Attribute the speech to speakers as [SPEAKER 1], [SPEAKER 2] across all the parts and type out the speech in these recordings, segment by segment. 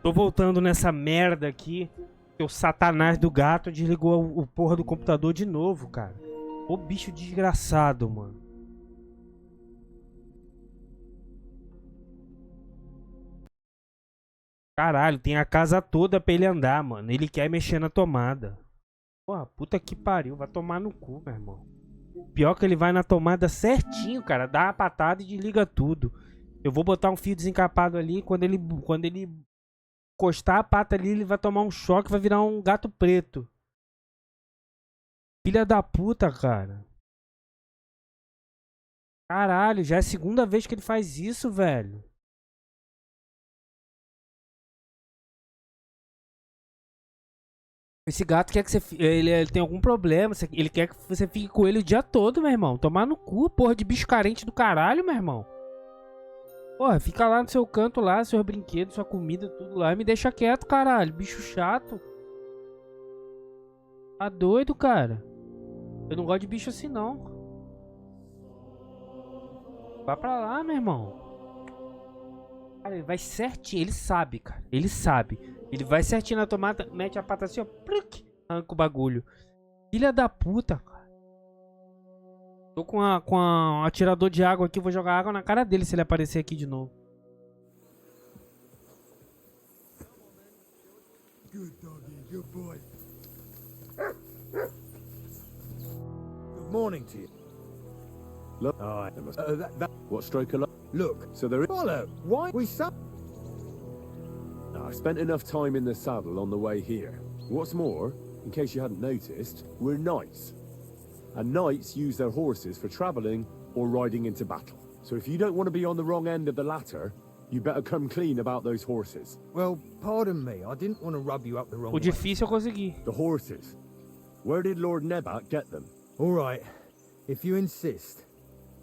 [SPEAKER 1] Tô voltando nessa merda aqui. O satanás do gato desligou o porra do computador de novo, cara. Ô bicho desgraçado, mano. Caralho, tem a casa toda pra ele andar, mano. Ele quer mexer na tomada. Porra, puta que pariu. Vai tomar no cu, meu irmão. Pior que ele vai na tomada certinho, cara. Dá uma patada e desliga tudo. Eu vou botar um fio desencapado ali. Quando ele encostar a pata ali, ele vai tomar um choque, vai virar um gato preto. Filha da puta, cara. Caralho, já é a segunda vez que ele faz isso, velho. Esse gato quer que você... Ele tem algum problema. Ele quer que você fique com ele o dia todo, meu irmão. Tomar no cu, porra de bicho carente do caralho, meu irmão. Porra, fica lá no seu canto lá, seus brinquedos, sua comida, tudo lá. E me deixa quieto, caralho. Bicho chato. Tá doido, cara. Eu não gosto de bicho assim, não. Vai pra lá, meu irmão. Cara, ele vai certinho. Ele sabe, cara. Ele sabe. Ele vai certinho na tomada, mete a pata assim, ó. Pluc, arranca o bagulho. Filha da puta, cara. Tô com um atirador de água aqui. Vou jogar água na cara dele se ele aparecer aqui de novo.
[SPEAKER 2] Good doggy, good boy. Good morning to you.
[SPEAKER 3] Look, what stroke of luck?
[SPEAKER 2] Look,
[SPEAKER 3] So there is.
[SPEAKER 2] follow. Why we suck?
[SPEAKER 3] I spent enough time in the saddle on the way here. What's more, in case you hadn't noticed, we're knights. And knights use their horses for travelling or riding into battle. So if you don't want to be on the wrong end of the latter, you better come clean about those horses.
[SPEAKER 2] Well, pardon me. I didn't want to rub you up the wrong
[SPEAKER 1] O
[SPEAKER 2] way.
[SPEAKER 1] difícil eu consegui.
[SPEAKER 3] The horses. Where did Lord Nebat get them?
[SPEAKER 2] All right, if you insist.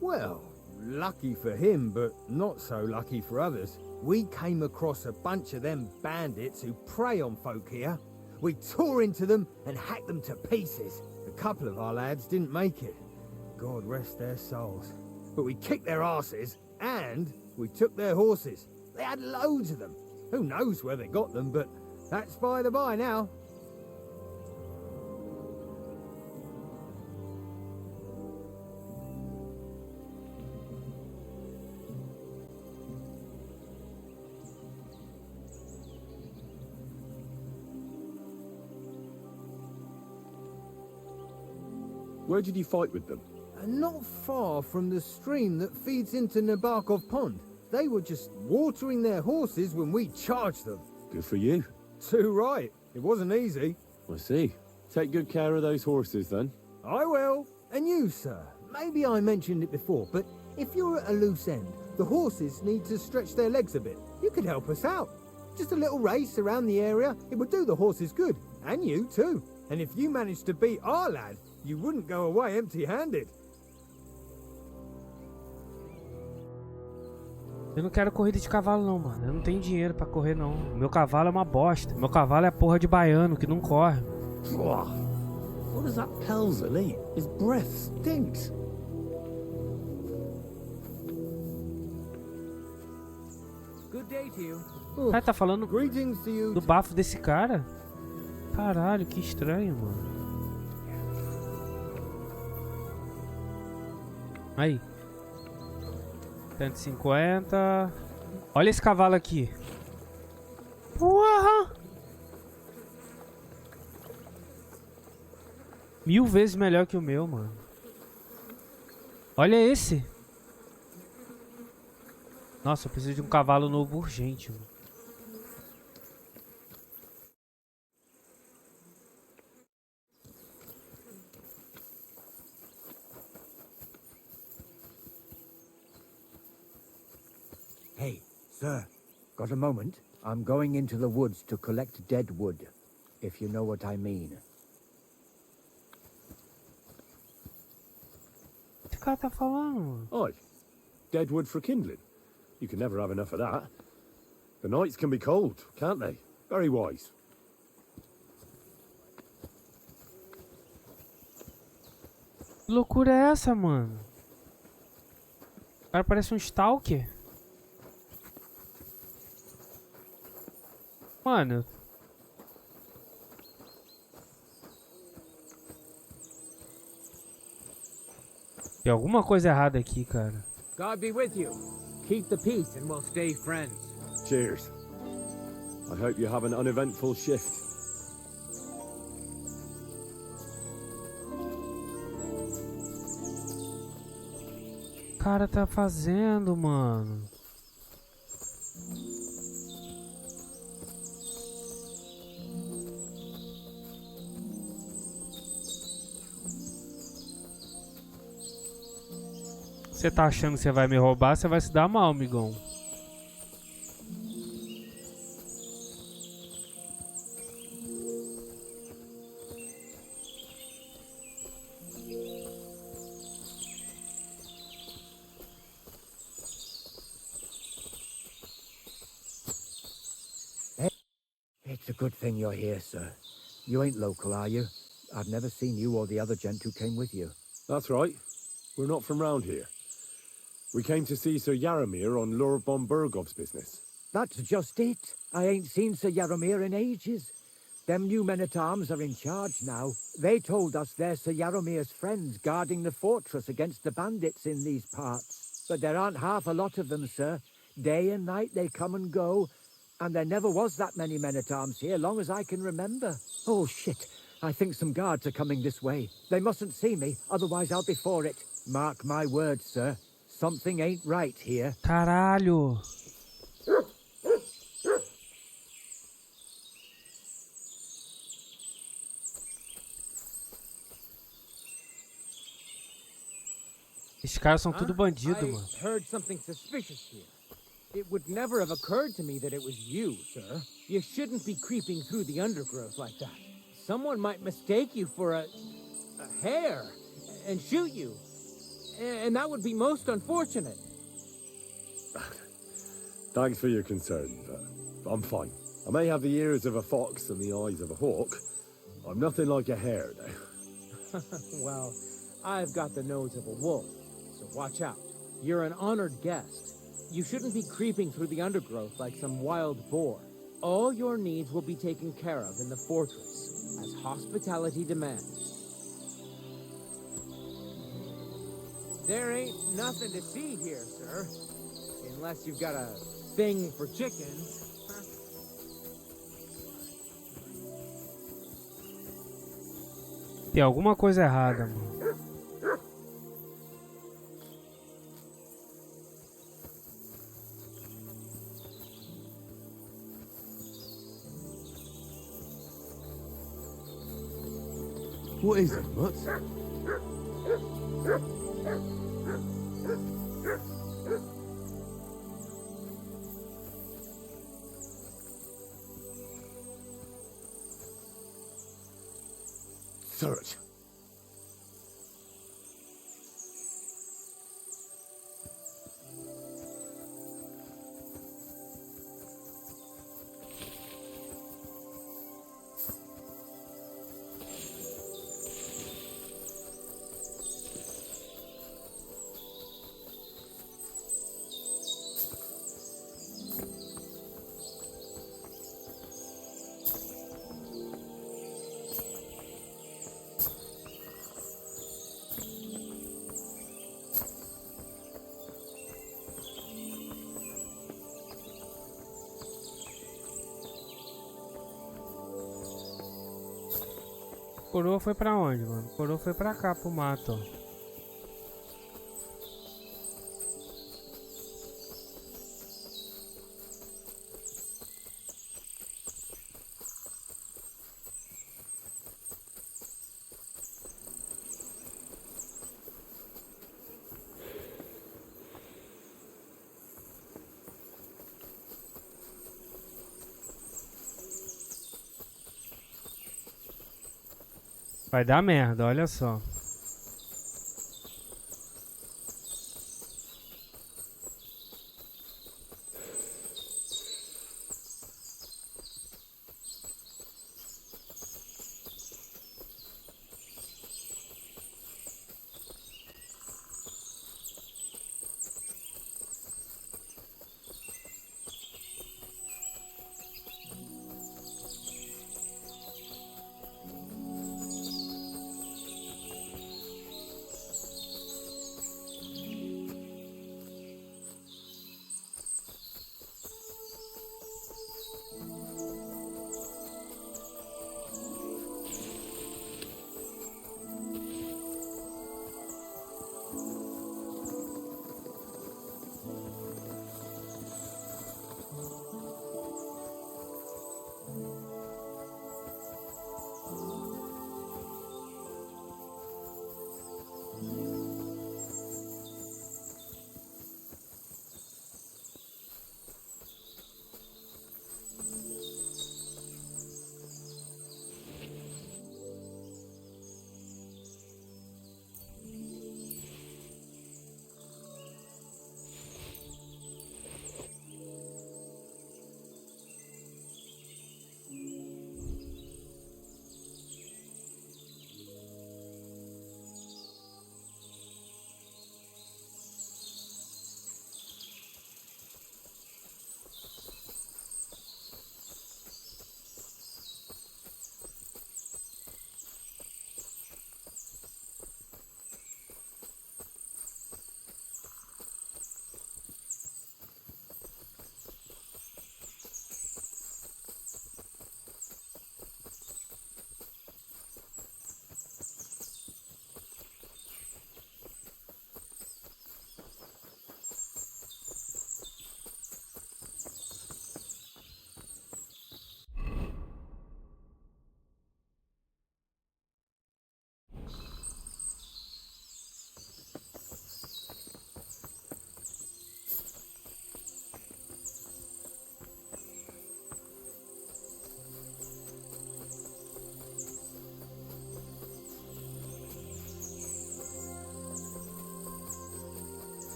[SPEAKER 2] Well, lucky for him, but not so lucky for others. We came across a bunch of them bandits who prey on folk here. We tore into them and hacked them to pieces. A couple of our lads didn't make it. God rest their souls. But we kicked their asses and we took their horses. They had loads of them. Who knows where they got them, but that's by the by now.
[SPEAKER 3] Where did you fight with them?
[SPEAKER 2] Not far from the stream that feeds into Nabokov Pond. They were just watering their horses when we charged them.
[SPEAKER 3] Good for you.
[SPEAKER 2] Too right. It wasn't easy.
[SPEAKER 3] I see. Take good care of those horses then.
[SPEAKER 2] I will. And you, sir. Maybe I mentioned it before, but if you're at a loose end, the horses need to stretch their legs a bit. You could help us out. Just a little race around the area. It would do the horses good. And you, too. And if you managed to beat our lad, you wouldn't go away empty-handed.
[SPEAKER 1] Eu não quero corrida de cavalo não, mano. Eu não tenho dinheiro pra correr não. Meu cavalo é uma bosta. Meu cavalo é a porra de baiano que não corre.
[SPEAKER 3] What does that Pelzer eat? His breath stinks.
[SPEAKER 2] Good day to you.
[SPEAKER 1] Cara, tá falando
[SPEAKER 2] Greetings to you.
[SPEAKER 1] do bafo desse cara? Caralho, que estranho, mano. Aí. 150. Olha esse cavalo aqui. Porra! 1000 vezes melhor que o meu, mano. Olha esse. Nossa, eu preciso de um cavalo novo urgente, mano.
[SPEAKER 4] Hey, sir, got a moment? I'm going into the woods to collect dead wood, if you know what I mean.
[SPEAKER 1] O que esse cara tá falando, mano?
[SPEAKER 3] Aye. Dead wood for kindling. You can never have enough of that. The nights can be cold, can't they? Very wise.
[SPEAKER 1] Que loucura é essa, mano? O cara parece um stalker. Mano. Tem alguma coisa errada aqui, cara.
[SPEAKER 5] God be with you. Keep the peace and we'll stay friends.
[SPEAKER 3] Cheers. I hope you have an uneventful shift.
[SPEAKER 1] O cara tá fazendo, mano. Você tá achando que você vai me roubar, você vai se dar mal, amigão.
[SPEAKER 4] It's a good thing you're here, sir. You ain't local, are you? I've never seen you or the other gent who came with you.
[SPEAKER 3] That's right. We're not from round here. We came to see Sir Yaramir on Lord von Bergov's business.
[SPEAKER 4] That's just it. I ain't seen Sir Yaramir in ages. Them new men-at-arms are in charge now. They told us they're Sir Yaramir's friends guarding the fortress against the bandits in these parts. But there aren't half a lot of them, sir. Day and night they come and go. And there never was that many men-at-arms here, long as I can remember. Oh, shit. I think some guards are coming this way. They mustn't see me, otherwise I'll be for it. Mark my words, sir. Something ain't right here.
[SPEAKER 1] Caralho. Esses caras são tudo bandido, mano.
[SPEAKER 5] I heard something suspicious here. It would never have occurred to me that it was you, sir. You shouldn't be creeping through the undergrowth like that. Someone might mistake you for a hare and shoot you. And that would be most unfortunate.
[SPEAKER 3] Thanks for your concern, but I'm fine. I may have the ears of a fox and the eyes of a hawk. I'm nothing like a hare, though.
[SPEAKER 5] Well, I've got the nose of a wolf, so watch out. You're an honored guest. You shouldn't be creeping through the undergrowth like some wild boar. All your needs will be taken care of in the fortress, as hospitality demands. There ain't nothing to see here, sir. Unless you've got a thing for chickens.
[SPEAKER 1] Tem alguma coisa errada, mano.
[SPEAKER 3] What is it, Mutz? Search.
[SPEAKER 1] Coroa foi pra onde, mano? Coroa foi pra cá, pro mato, ó. Vai dar merda, olha só.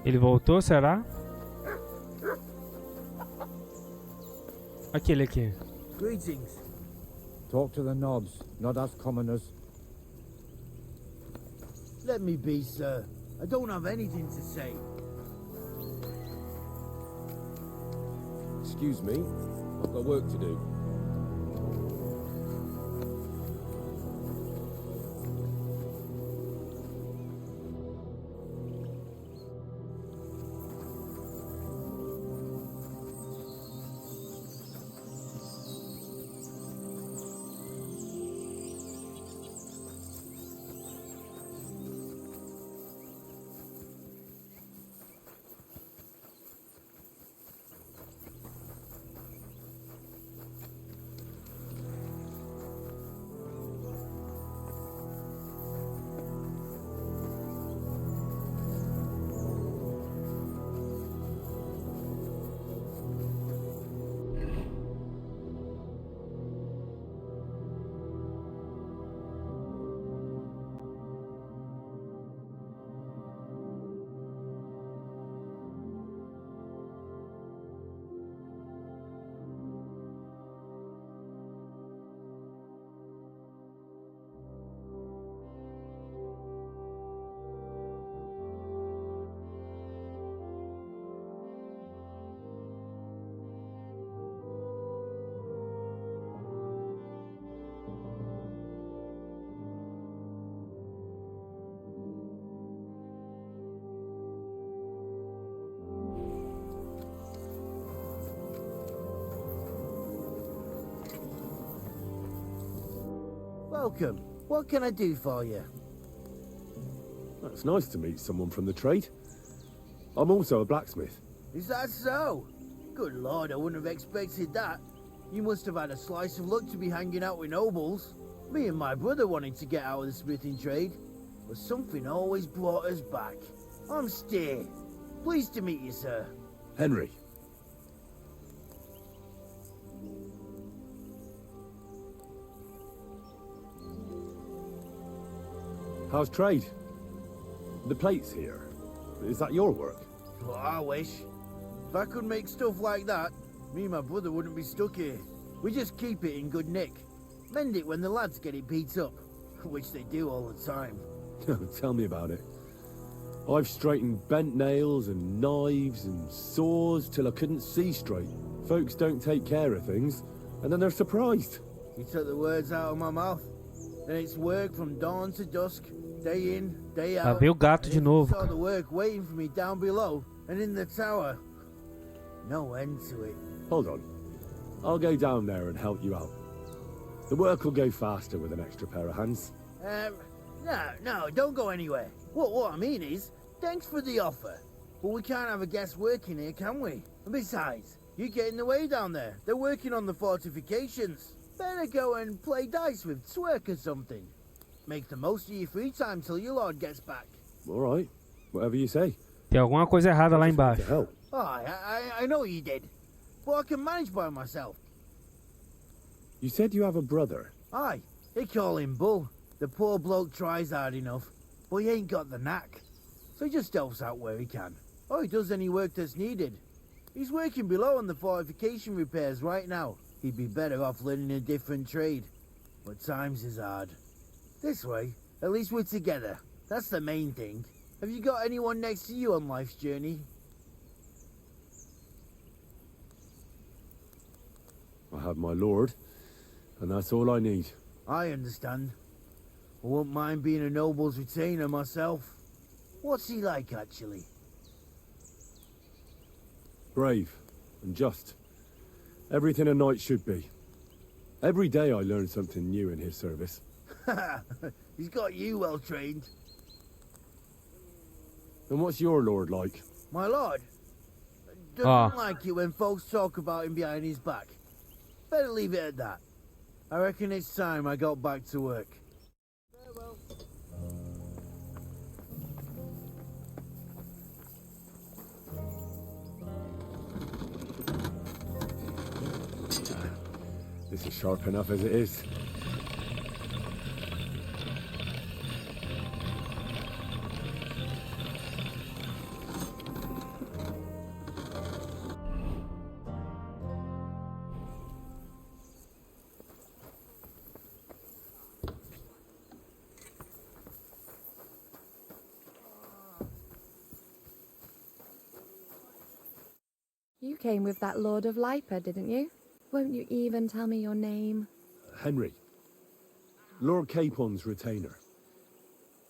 [SPEAKER 1] Ele voltou, será? Aquele aqui.
[SPEAKER 2] Greetings.
[SPEAKER 4] Talk to the knobs, not us commoners.
[SPEAKER 2] Let me be, sir. I don't have anything to say.
[SPEAKER 3] Excuse me, I've got work to do.
[SPEAKER 2] Welcome. What can I do for you?
[SPEAKER 3] It's nice to meet someone from the trade. I'm also a blacksmith.
[SPEAKER 2] Is that so? Good lord, I wouldn't have expected that. You must have had a slice of luck to be hanging out with nobles. Me and my brother wanted to get out of the smithing trade, but something always brought us back. I'm Steer. Pleased to meet you, sir.
[SPEAKER 3] Henry. How's trade? The plates here. Is that your work?
[SPEAKER 2] Well, I wish. If I could make stuff like that, me and my brother wouldn't be stuck here. We just keep it in good nick. Mend it when the lads get it beat up, which they do all the time.
[SPEAKER 3] Tell me about it. I've straightened bent nails and knives and saws till I couldn't see straight. Folks don't take care of things, and then they're surprised.
[SPEAKER 2] You took the words out of my mouth. Then it's work from dawn to dusk, day in, day
[SPEAKER 1] Lá
[SPEAKER 2] out.
[SPEAKER 1] veio o gato de novo.
[SPEAKER 2] Saw the work waiting for me down below and in the tower. No end to it.
[SPEAKER 3] Hold on. I'll go down there and help you out. The work will go faster with an extra pair of hands.
[SPEAKER 2] No, don't go anywhere. What I mean is, thanks for the offer. But we can't have a guest working here, can we? And besides, you get in the way down there. They're working on the fortifications. Better go and play dice with Twerk or something. Make the most of your free time till your lord gets back.
[SPEAKER 3] All right. Whatever you say.
[SPEAKER 1] Tem alguma coisa errada lá
[SPEAKER 3] To
[SPEAKER 1] embaixo.
[SPEAKER 3] help.
[SPEAKER 2] Oh, I know you did. But I can manage by myself.
[SPEAKER 3] You said you have a brother.
[SPEAKER 2] Aye, they call him Bull. The poor bloke tries hard enough, but he ain't got the knack. So he just helps out where he can. Or he does any work that's needed. He's working below on the fortification repairs right now. He'd be better off learning a different trade. But times is hard. This way, at least we're together. That's the main thing. Have you got anyone next to you on life's journey?
[SPEAKER 3] I have my lord, and that's all I need.
[SPEAKER 2] I understand. I wouldn't mind being a noble's retainer myself. What's he like, actually?
[SPEAKER 3] Brave and just. Everything a knight should be. Every day I learn something new in his service.
[SPEAKER 2] He's got you well trained.
[SPEAKER 3] And what's your lord like?
[SPEAKER 2] My lord doesn't like it when folks talk about him behind his back. Better leave it at that. I reckon it's time I got back to work. Farewell.
[SPEAKER 3] This is sharp enough as it is.
[SPEAKER 6] You came with that Lord of Lipa, didn't you? Won't you even tell me your name?
[SPEAKER 3] Henry. Lord Capon's retainer.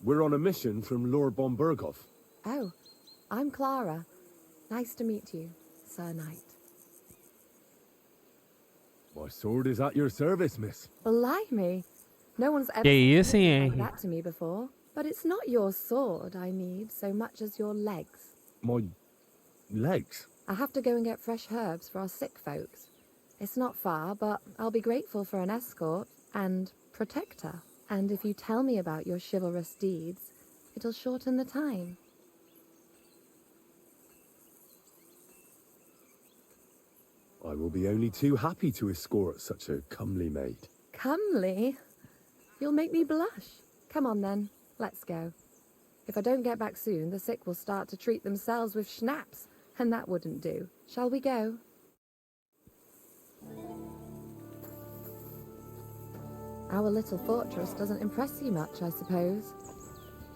[SPEAKER 3] We're on a mission from Lord Bombergov.
[SPEAKER 6] Oh, I'm Clara. Nice to meet you, Sir Knight.
[SPEAKER 3] My sword is at your service, miss.
[SPEAKER 6] Blimey. No one's ever
[SPEAKER 1] Que isso,
[SPEAKER 6] said
[SPEAKER 1] hein,
[SPEAKER 6] anything like
[SPEAKER 1] Henry?
[SPEAKER 6] that to me before. But it's not your sword I need so much as your legs.
[SPEAKER 3] My legs?
[SPEAKER 6] I have to go and get fresh herbs for our sick folks. It's not far, but I'll be grateful for an escort and protector. And if you tell me about your chivalrous deeds, it'll shorten the time.
[SPEAKER 3] I will be only too happy to escort such a comely maid.
[SPEAKER 6] Comely? You'll make me blush. Come on then, let's go. If I don't get back soon, the sick will start to treat themselves with schnapps, and that wouldn't do. Shall we go? Our little fortress doesn't impress you much, I suppose.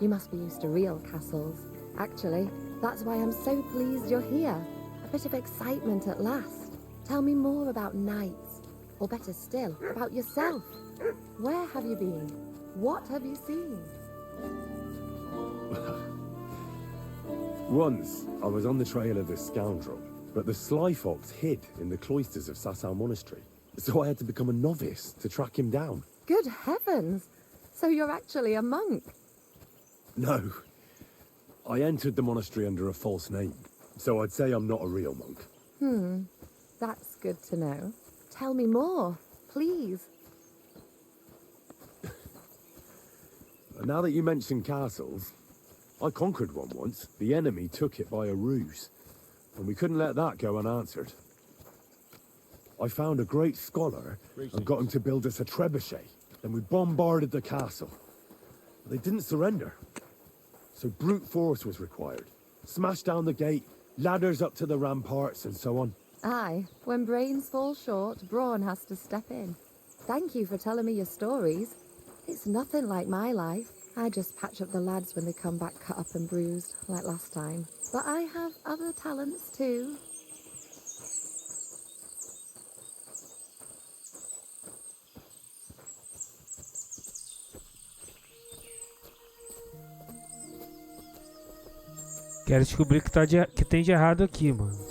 [SPEAKER 6] You must be used to real castles. Actually, that's why I'm so pleased you're here. A bit of excitement at last. Tell me more about knights, or better still, about yourself. Where have you been? What have you seen?
[SPEAKER 3] Once, I was on the trail of this scoundrel, but the sly fox hid in the cloisters of Sasau Monastery, so I had to become a novice to track him down.
[SPEAKER 6] Good heavens! So you're actually a monk?
[SPEAKER 3] No. I entered the monastery under a false name, so I'd say I'm not a real monk.
[SPEAKER 6] That's good to know. Tell me more, please.
[SPEAKER 3] Now that you mention castles, I conquered one once. The enemy took it by a ruse, and we couldn't let that go unanswered. I found a great scholar and got him to build us a trebuchet. Then we bombarded the castle. They didn't surrender, so brute force was required. Smashed down the gate, ladders up to the ramparts, and so on.
[SPEAKER 6] Aye, when brains fall short, brawn has to step in. Thank you for telling me your stories. It's nothing like my life. I just patch up the lads when they come back cut up and bruised, like last time. But I have other talents too.
[SPEAKER 1] Quero descobrir o que tem de errado aqui, mano.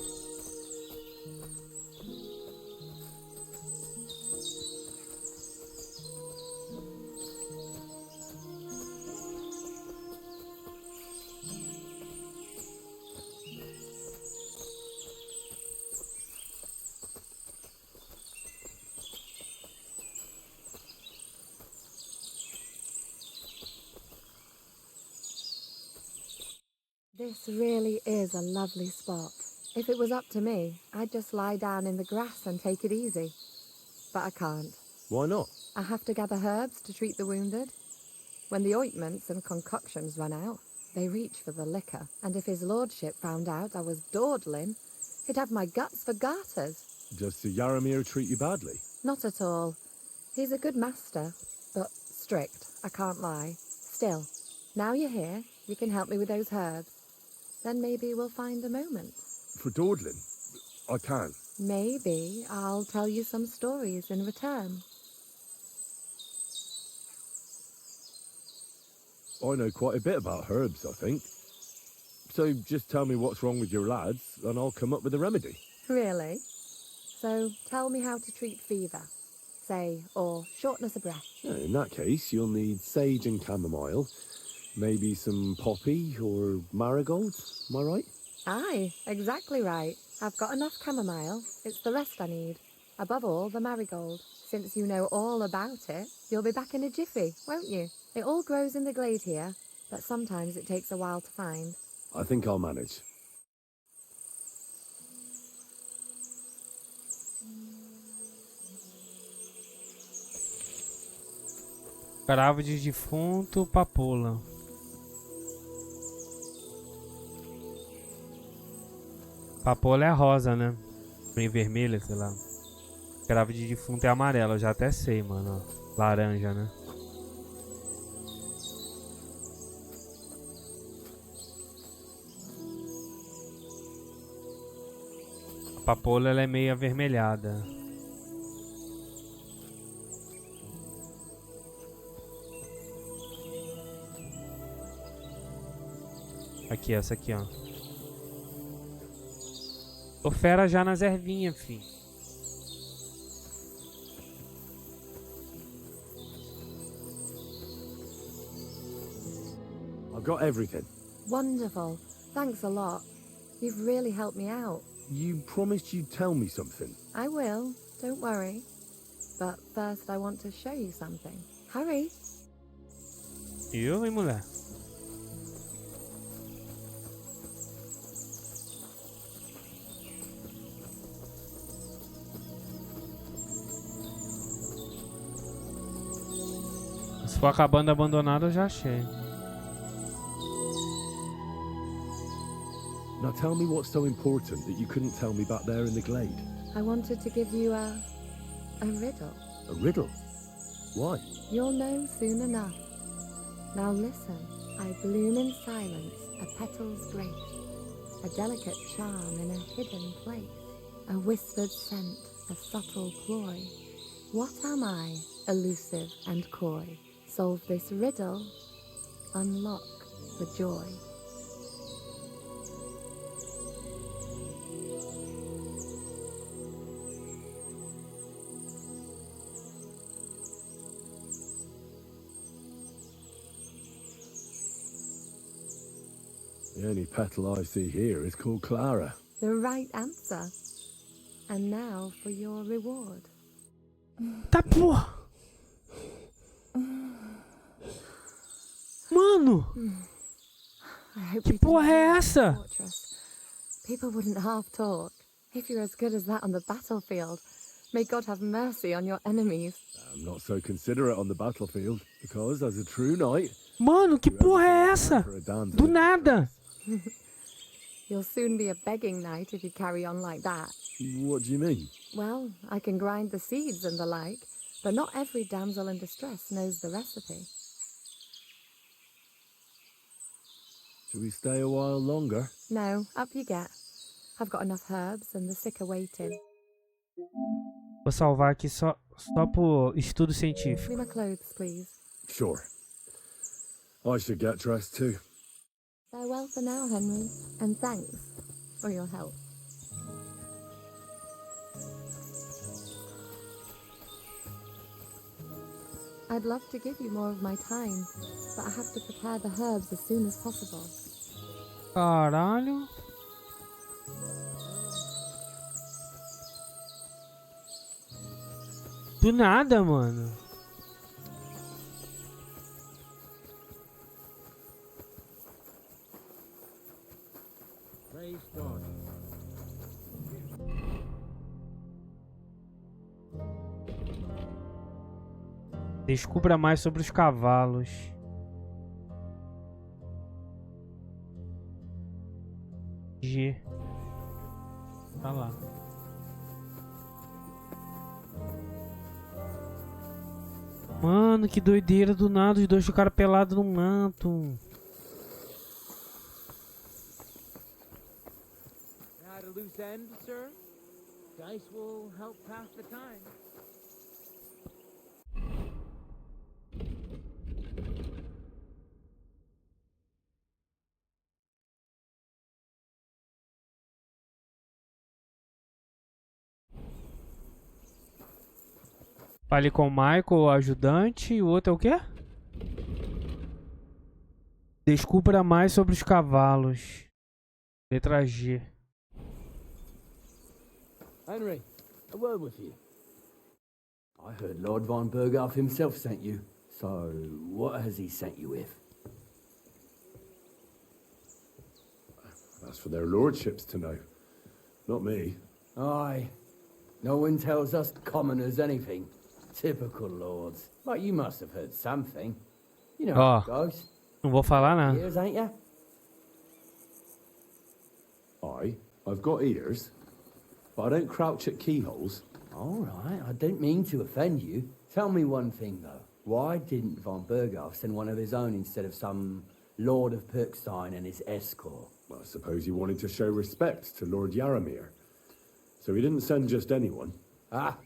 [SPEAKER 6] This really is a lovely spot. If it was up to me, I'd just lie down in the grass and take it easy. But I can't.
[SPEAKER 3] Why not?
[SPEAKER 6] I have to gather herbs to treat the wounded. When the ointments and concoctions run out, they reach for the liquor. And if his lordship found out I was dawdling, he'd have my guts for garters.
[SPEAKER 3] Does Sir Yaramir treat you badly?
[SPEAKER 6] Not at all. He's a good master, but strict, I can't lie. Still, now you're here, you can help me with those herbs. Then maybe we'll find a moment.
[SPEAKER 3] For dawdling? I can.
[SPEAKER 6] Maybe I'll tell you some stories in return.
[SPEAKER 3] I know quite a bit about herbs, I think. So just tell me what's wrong with your lads, and I'll come up with a remedy.
[SPEAKER 6] Really? So tell me how to treat fever, say, or shortness of breath.
[SPEAKER 3] In that case, you'll need sage and chamomile, maybe some poppy or marigold, am I right?
[SPEAKER 6] Aye, exactly right. I've got enough chamomile. It's the rest I need. Above all, the marigold. Since you know all about it, you'll be back in a jiffy, won't you? It all grows in the glade here, but sometimes it takes a while to find.
[SPEAKER 3] I think I'll manage.
[SPEAKER 1] Cravo de defunto, papoula. Papoula é rosa, né? Bem vermelha, sei lá. Cravo de defunto é amarelo, eu já até sei, mano. Ó. Laranja, né? papoula ela é meio avermelhada. Aqui, essa aqui, ó. Tô fera já nas ervinhas, fi.
[SPEAKER 3] I've got everything.
[SPEAKER 6] Wonderful. Thanks a lot. You've really helped me out.
[SPEAKER 3] You promised you'd tell me something.
[SPEAKER 6] I will, don't worry. But first I want to show you something. Hurry.
[SPEAKER 1] Eu, hein, mulher? Se for acabando abandonado, eu já achei.
[SPEAKER 3] Now tell me what's so important that you couldn't tell me back there in the glade.
[SPEAKER 6] I wanted to give you a riddle.
[SPEAKER 3] A riddle? Why?
[SPEAKER 6] You'll know soon enough. Now listen. I bloom in silence, a petal's grace, a delicate charm in a hidden place, a whispered scent, a subtle ploy. What am I, elusive and coy? Solve this riddle, unlock the joy.
[SPEAKER 3] The only petal I see here is called Clara.
[SPEAKER 6] The right answer. And now for your reward.
[SPEAKER 1] Tá porra! Mano!
[SPEAKER 6] I hope
[SPEAKER 1] Que
[SPEAKER 6] we
[SPEAKER 1] porra
[SPEAKER 6] didn't
[SPEAKER 1] é
[SPEAKER 6] lose the
[SPEAKER 1] essa?
[SPEAKER 6] fortress. People wouldn't half talk. If you're as good as that on the battlefield, may God have mercy on your enemies.
[SPEAKER 3] I'm not so considerate on the battlefield, because as a true knight,
[SPEAKER 1] Mano, que porra é essa?
[SPEAKER 3] for a damsel
[SPEAKER 1] Do
[SPEAKER 3] in
[SPEAKER 1] nada!
[SPEAKER 6] You'll soon be a begging knight if you carry on like that.
[SPEAKER 3] What do you mean?
[SPEAKER 6] Well, I can grind the seeds and the like, but not every damsel in distress knows the recipe.
[SPEAKER 3] Should we stay a while longer?
[SPEAKER 6] No, up you get. I've got enough herbs and the sick are waiting.
[SPEAKER 1] Vou salvar aqui só pro estudo científico.
[SPEAKER 6] Clean my clothes, please.
[SPEAKER 3] Sure. I should get dressed too.
[SPEAKER 6] Farewell for now, Henry, and thanks for your help. I'd love to give you more of my time, but I have to prepare the herbs as soon as possible.
[SPEAKER 1] Caralho. Do nada, mano.
[SPEAKER 2] Praise God.
[SPEAKER 1] Descubra mais sobre os cavalos. G. Tá lá. Mano, que doideira, do nada os dois ficaram pelados no manto.
[SPEAKER 5] At a loose end, sir? Dice will help pass the time.
[SPEAKER 1] Fale com o Michael, o ajudante, e o outro é o quê? Descubra mais sobre os cavalos. Letra G.
[SPEAKER 7] Henry, a word with you. I heard Lord von Berghoff himself sent you. So, what has he sent you with?
[SPEAKER 3] That's for their lordships to know. Not me.
[SPEAKER 7] Aye. No one tells us commoners anything. Typical lords. But you must have heard something. You know how it goes.
[SPEAKER 1] Não vou falar nada.
[SPEAKER 7] Ears, ain't ya?
[SPEAKER 3] I've got ears, but I don't crouch at keyholes.
[SPEAKER 7] All right, I don't mean to offend you. Tell me one thing, though. Why didn't von Berghoff send one of his own instead of some Lord of Perkstein and his escort?
[SPEAKER 3] Well, I suppose he wanted to show respect to Lord Yaramir. So he didn't send just anyone.
[SPEAKER 7] Ah,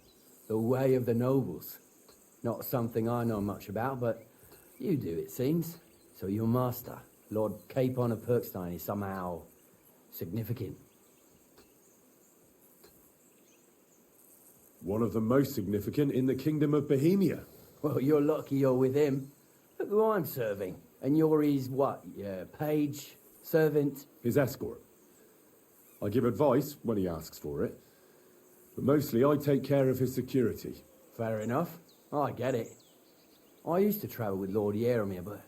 [SPEAKER 7] the way of the nobles. Not something I know much about, but you do, it seems. So your master, Lord Capon of Perkstein, is somehow significant.
[SPEAKER 3] One of the most significant in the Kingdom of Bohemia.
[SPEAKER 7] Well, you're lucky you're with him. Look who I'm serving. And you're his, what, page, servant?
[SPEAKER 3] His escort. I give advice when he asks for it. But mostly I take care of his security.
[SPEAKER 7] Fair enough. I get it. I used to travel with Lord Yaromir, but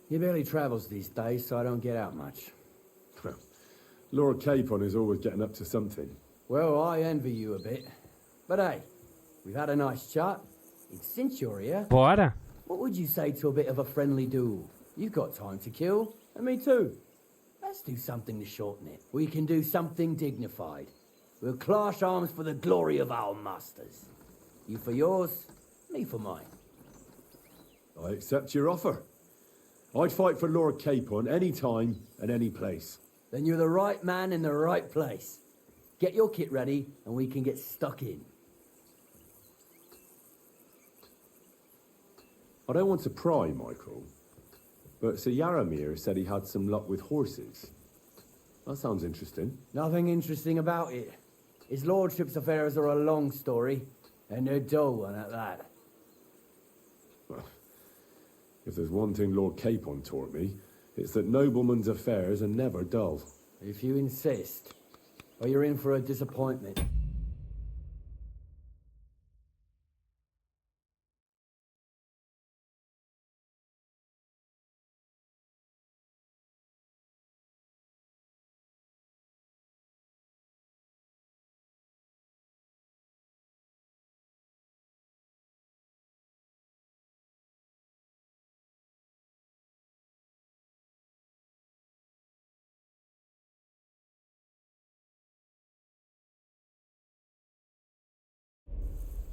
[SPEAKER 7] he barely travels these days, so I don't get out much.
[SPEAKER 3] Lord Capon is always getting up to something.
[SPEAKER 7] Well, I envy you a bit. But hey, we've had a nice chat. And since you're here,
[SPEAKER 1] Bora.
[SPEAKER 7] what would you say to a bit of a friendly duel? You've got time to kill, and me too. Let's do something to shorten it. We can do something dignified. We'll clash arms for the glory of our masters. You for yours, me for mine.
[SPEAKER 3] I accept your offer. I'd fight for Lord Capon any time and any place.
[SPEAKER 7] Then you're the right man in the right place. Get your kit ready, and we can get stuck in.
[SPEAKER 3] I don't want to pry, Michael, but Sir Yaromir said he had some luck with horses. That sounds interesting.
[SPEAKER 7] Nothing interesting about it. His lordship's affairs are a long story, and they're dull one at that.
[SPEAKER 3] Well, if there's one thing Lord Capon taught me, it's that noblemen's affairs are never dull.
[SPEAKER 7] If you insist, or you're in for a disappointment.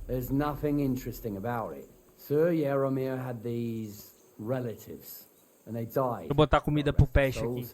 [SPEAKER 7] There's nothing interesting about it. Sir Yaromir had these relatives, and they died.
[SPEAKER 1] Vou botar comida pro peixe aqui.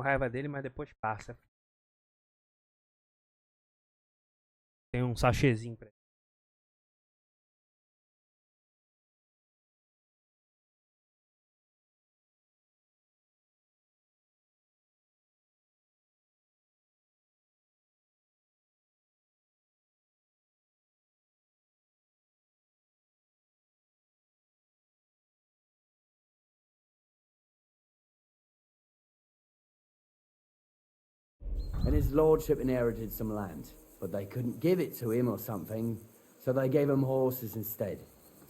[SPEAKER 1] Com raiva dele, mas depois passa. Tem um sachêzinho pra ele.
[SPEAKER 7] And his lordship inherited some land, but they couldn't give it to him or something, so they gave him horses instead,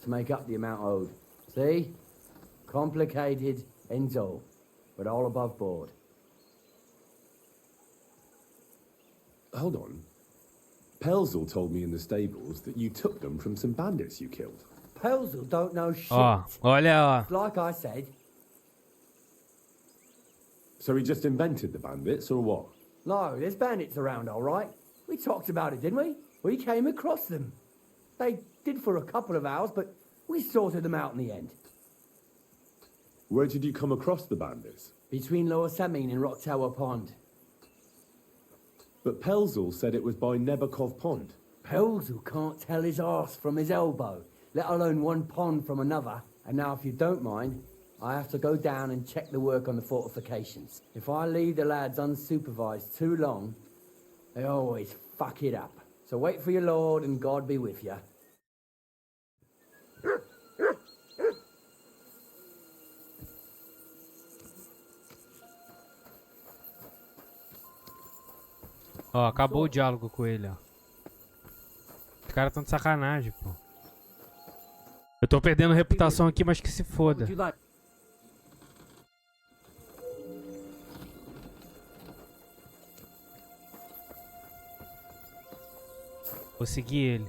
[SPEAKER 7] to make up the amount owed. See? Complicated, ends all. But all above board.
[SPEAKER 3] Hold on. Pelzel told me in the stables that you took them from some bandits you killed.
[SPEAKER 7] Pelzel don't know shit.
[SPEAKER 1] Ó, olha, ó.
[SPEAKER 7] Like I said.
[SPEAKER 3] So he just invented the bandits, or what?
[SPEAKER 7] No, there's bandits around, all right. We talked about it, didn't we? We came across them. They did for a couple of hours, but we sorted them out in the end.
[SPEAKER 3] Where did you come across the bandits?
[SPEAKER 7] Between Lower Samin and Rock Tower Pond.
[SPEAKER 3] But Pelzel said it was by Nebakov Pond.
[SPEAKER 7] Pelzel can't tell his arse from his elbow, let alone one pond from another. And now, if you don't mind, I have to go down and check the work on the fortifications. If I leave the lads unsupervised too long, they always fuck it up. So wait for your lord and God be with you.
[SPEAKER 1] Ó, acabou o diálogo com ele, ó. Os caras tão de sacanagem, pô. Eu tô perdendo reputação aqui, mas que se foda. Vou seguir ele.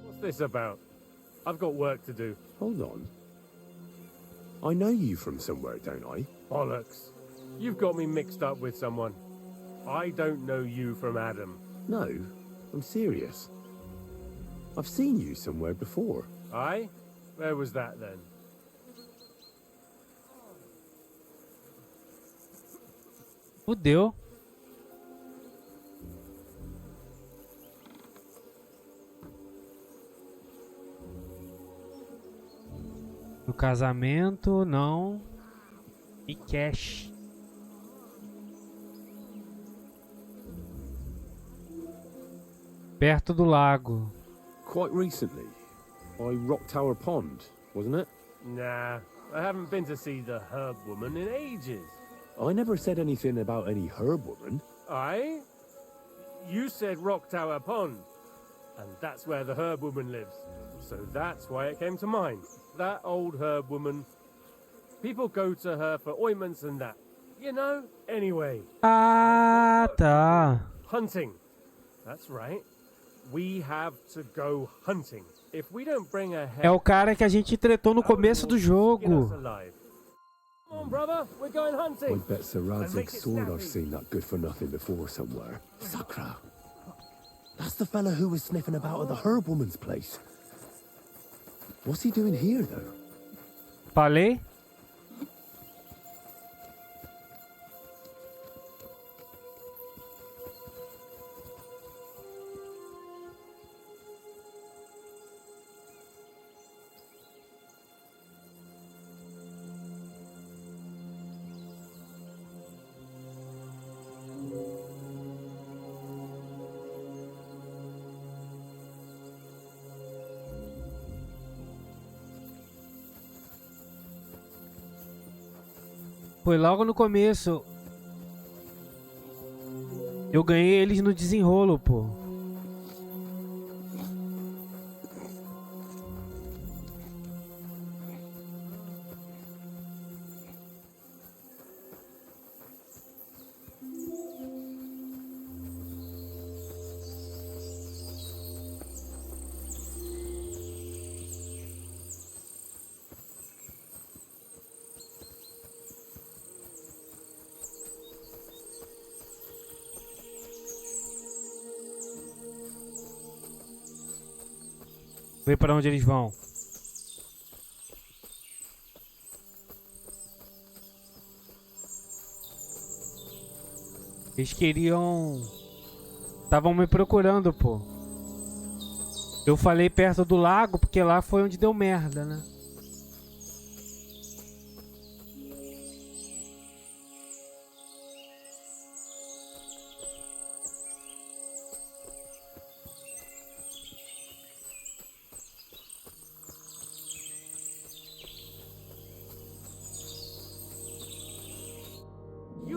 [SPEAKER 8] What's this about? I've got work to do.
[SPEAKER 3] Hold on. I know you from somewhere, don't I?
[SPEAKER 8] Bollocks. You've got me mixed up with someone. I don't know you from Adam.
[SPEAKER 3] No, I'm serious. I've seen you somewhere before.
[SPEAKER 8] Aye? Where was that then?
[SPEAKER 1] Fudeu. No casamento, não. E cash. Perto do lago.
[SPEAKER 3] Quite recently. By Rock Tower Pond, wasn't it?
[SPEAKER 8] Nah, I haven't been to see the herb woman in ages.
[SPEAKER 3] I never said anything about any herb woman.
[SPEAKER 8] Aye? You said Rock Tower Pond. And that's where the herb woman lives. So that's why it came to mind. That old herb woman. People go to her for ointments and that. You know? Anyway.
[SPEAKER 1] Ah, tá.
[SPEAKER 8] Hunting. That's right. We have to go hunting. If we don't bring a
[SPEAKER 1] É o cara que a gente tretou no começo do jogo.
[SPEAKER 8] Come on, brother. We're going hunting.
[SPEAKER 3] I bet Sir Radzig's sword I've seen that good for nothing before somewhere. Sakra. That's the fella who was sniffing about at the herb woman's place. What's he doing here, though?
[SPEAKER 1] Falei? Foi logo no começo. Eu ganhei eles no desenrolo, pô. Ver para onde eles vão. Eles queriam... Estavam me procurando, pô. Eu falei perto do lago porque lá foi onde deu merda, né?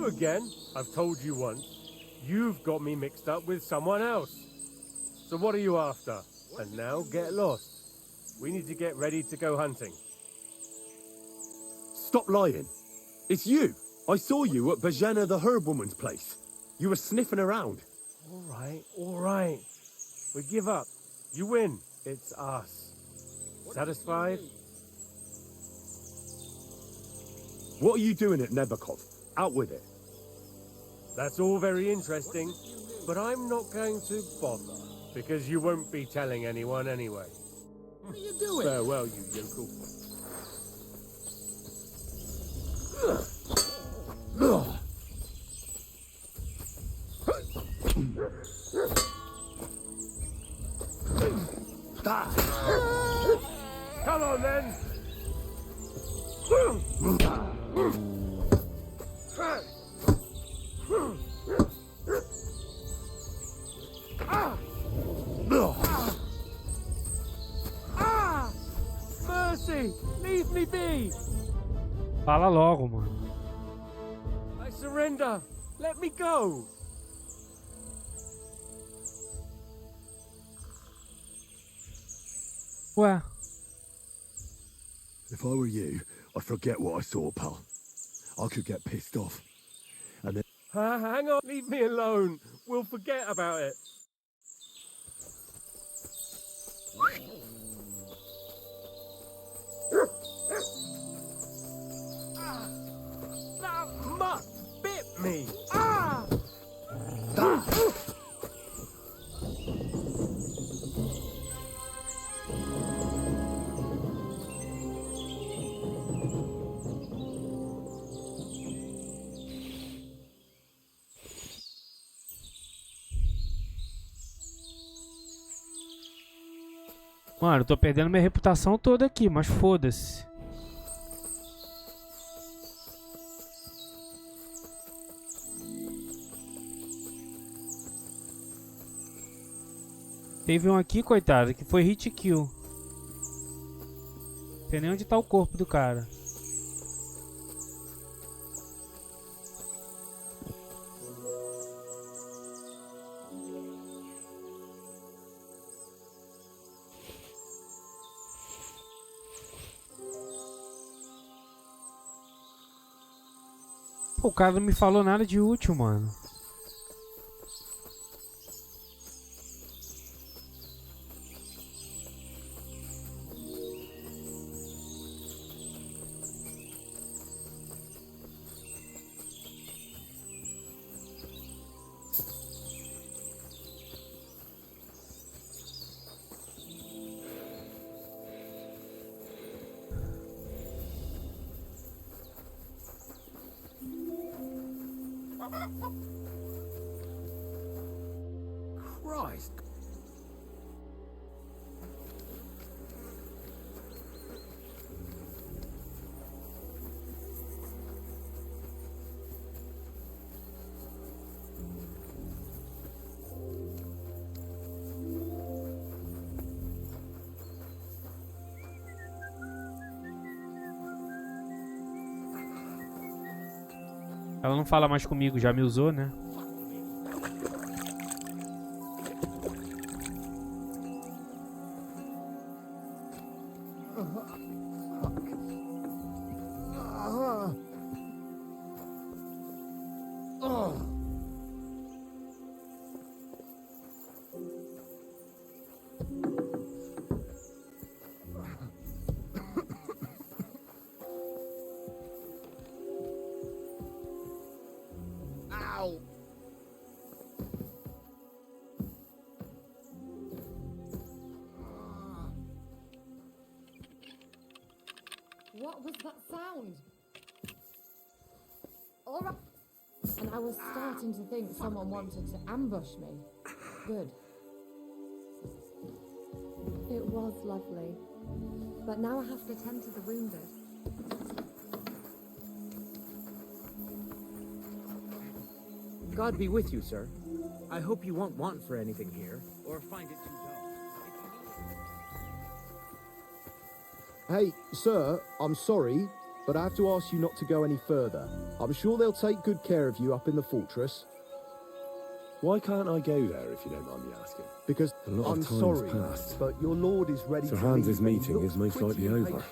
[SPEAKER 8] again? I've told you once. You've got me mixed up with someone else. So what are you after? And now get lost. We need to get ready to go hunting.
[SPEAKER 3] Stop lying. It's you. I saw you at Bajana the herb woman's place. You were sniffing around.
[SPEAKER 8] All right. We give up. You win. It's us. Satisfied?
[SPEAKER 3] What are you doing at Nebakov? Out with it.
[SPEAKER 8] That's all very interesting, but I'm not going to bother, because you won't be telling anyone anyway.
[SPEAKER 2] What are you doing?
[SPEAKER 8] Farewell, you yokel. Come on, then! Mercy! Leave me be!
[SPEAKER 1] Fala logo, mano.
[SPEAKER 8] I surrender! Let me go!
[SPEAKER 1] Ué,
[SPEAKER 3] If I were you, I'd forget what I saw, pal. I could get pissed off. And then...
[SPEAKER 8] Hang on, leave me alone. We'll forget about it. That mutt bit me.
[SPEAKER 1] mano, eu tô perdendo minha reputação toda aqui, mas foda-se. Teve um aqui, coitado, que foi hit kill. Não sei nem onde tá o corpo do cara. Pô, o cara não me falou nada de útil, mano.
[SPEAKER 2] Christ.
[SPEAKER 1] Ela não fala mais comigo, já me usou, né?
[SPEAKER 6] What was that sound? All right. And I was starting to think someone wanted to ambush me. Good. It was lovely. But now I have to tend to the wounded.
[SPEAKER 5] God be with you, sir. I hope you won't want for anything here, or find it too dull.
[SPEAKER 2] Hey, sir, I'm sorry.
[SPEAKER 9] but I have to ask you not to go any further. I'm sure they'll take good care of you up in the fortress.
[SPEAKER 3] Why can't I go there, if you don't mind me asking?
[SPEAKER 9] Because
[SPEAKER 3] A lot
[SPEAKER 9] I'm
[SPEAKER 3] of time's
[SPEAKER 9] sorry,
[SPEAKER 3] passed.
[SPEAKER 9] but your lord is ready
[SPEAKER 3] Sir
[SPEAKER 9] to
[SPEAKER 3] Hans's
[SPEAKER 9] leave.
[SPEAKER 3] meeting is most likely over.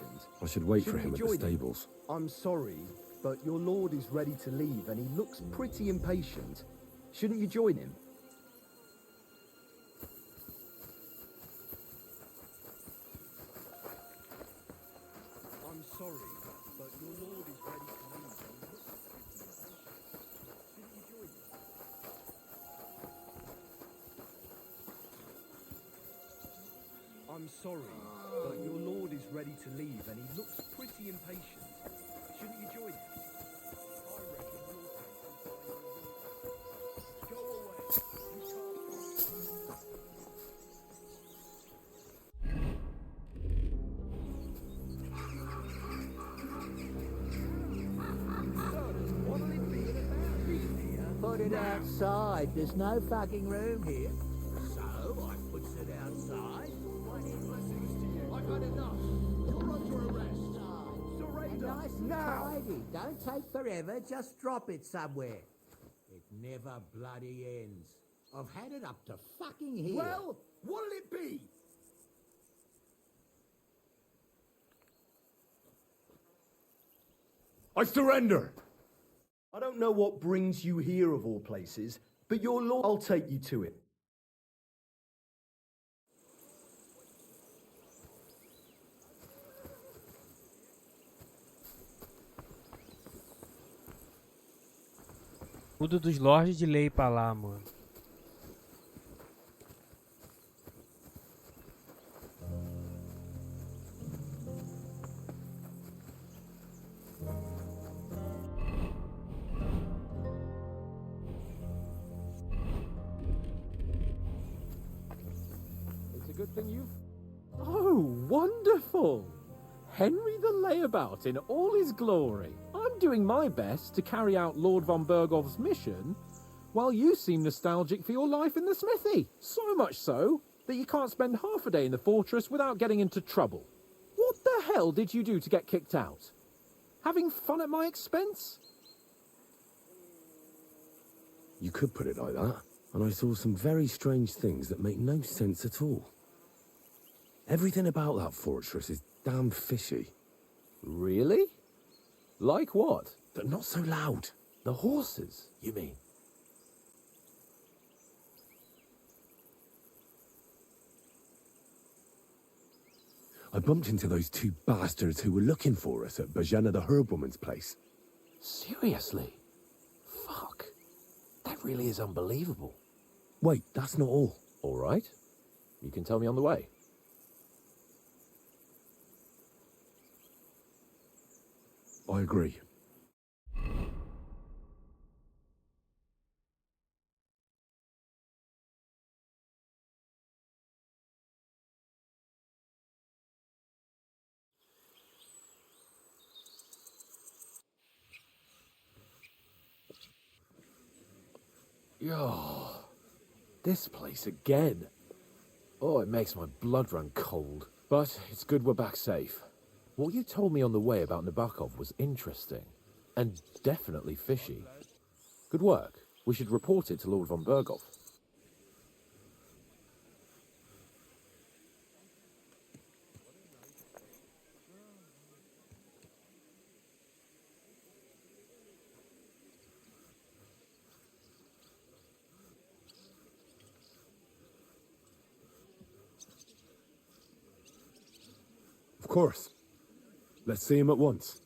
[SPEAKER 3] I should wait for him at the stables.
[SPEAKER 9] I'm sorry, but your lord is ready to leave and he looks pretty impatient. Shouldn't you join him? I'm sorry, but your lord is ready to leave and he looks pretty impatient. Shouldn't you join him? I'm sorry, but your lord is ready to leave and he looks pretty impatient. Shouldn't you join him? I reckon you'll take some time. Go away. You can't.
[SPEAKER 7] Put it outside. There's no fucking room here. So I puts it outside.
[SPEAKER 2] I've had enough. You're under arrest. Surrender.
[SPEAKER 7] Nice and tidy. Don't take forever. Just drop it somewhere. It never bloody ends. I've had it up to fucking here.
[SPEAKER 2] Well, what'll it be?
[SPEAKER 3] I surrender!
[SPEAKER 9] I don't know what brings you here of all places, but your lord, I'll take you to it.
[SPEAKER 1] Tudo dos lords de lei pra lá, mano.
[SPEAKER 5] It's a good thing you've... Oh, wonderful! Henry the Layabout in all his glory. I'm doing my best to carry out Lord von Bergov's mission, while you seem nostalgic for your life in the smithy. So much so, that you can't spend half a day in the fortress without getting into trouble. What the hell did you do to get kicked out? Having fun at my expense?
[SPEAKER 3] You could put it like that, and I saw some very strange things that make no sense at all. Everything about that fortress is damn fishy.
[SPEAKER 5] Really? Like what?
[SPEAKER 3] But not so loud.
[SPEAKER 5] The horses, you mean?
[SPEAKER 3] I bumped into those two bastards who were looking for us at Bojana the Herbwoman's place.
[SPEAKER 5] Seriously? Fuck. That really is unbelievable.
[SPEAKER 3] Wait, that's not all.
[SPEAKER 5] All right. You can tell me on the way.
[SPEAKER 3] I agree.
[SPEAKER 5] Yo, this place again. Oh, it makes my blood run cold. But it's good we're back safe. What you told me on the way about Nabokov was interesting. And definitely fishy. Good work. We should report it to Lord von Bergov.
[SPEAKER 3] Of course. Let's see him at once.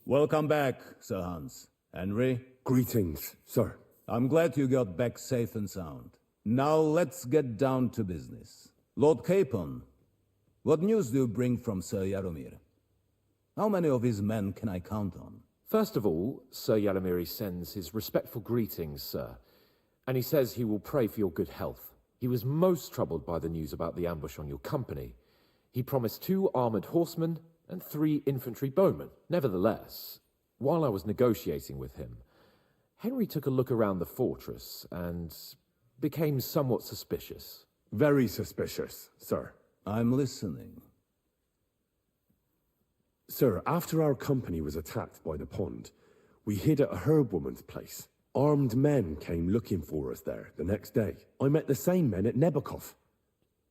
[SPEAKER 10] Welcome back, Sir Hans. Henry?
[SPEAKER 3] Greetings, sir.
[SPEAKER 10] I'm glad you got back safe and sound. Now let's get down to business. Lord Capon, what news do you bring from Sir Jaromir? How many of his men can I count on?
[SPEAKER 5] First of all, Sir Jaromir sends his respectful greetings, sir. And he says he will pray for your good health. He was most troubled by the news about the ambush on your company. He promised 2 armored horsemen and 3 infantry bowmen. Nevertheless, while I was negotiating with him, Henry took a look around the fortress and became somewhat suspicious.
[SPEAKER 3] Very suspicious, sir.
[SPEAKER 10] I'm listening.
[SPEAKER 3] Sir, after our company was attacked by the pond, we hid at a herb woman's place. Armed men came looking for us there the next day. I met the same men at Nebokov.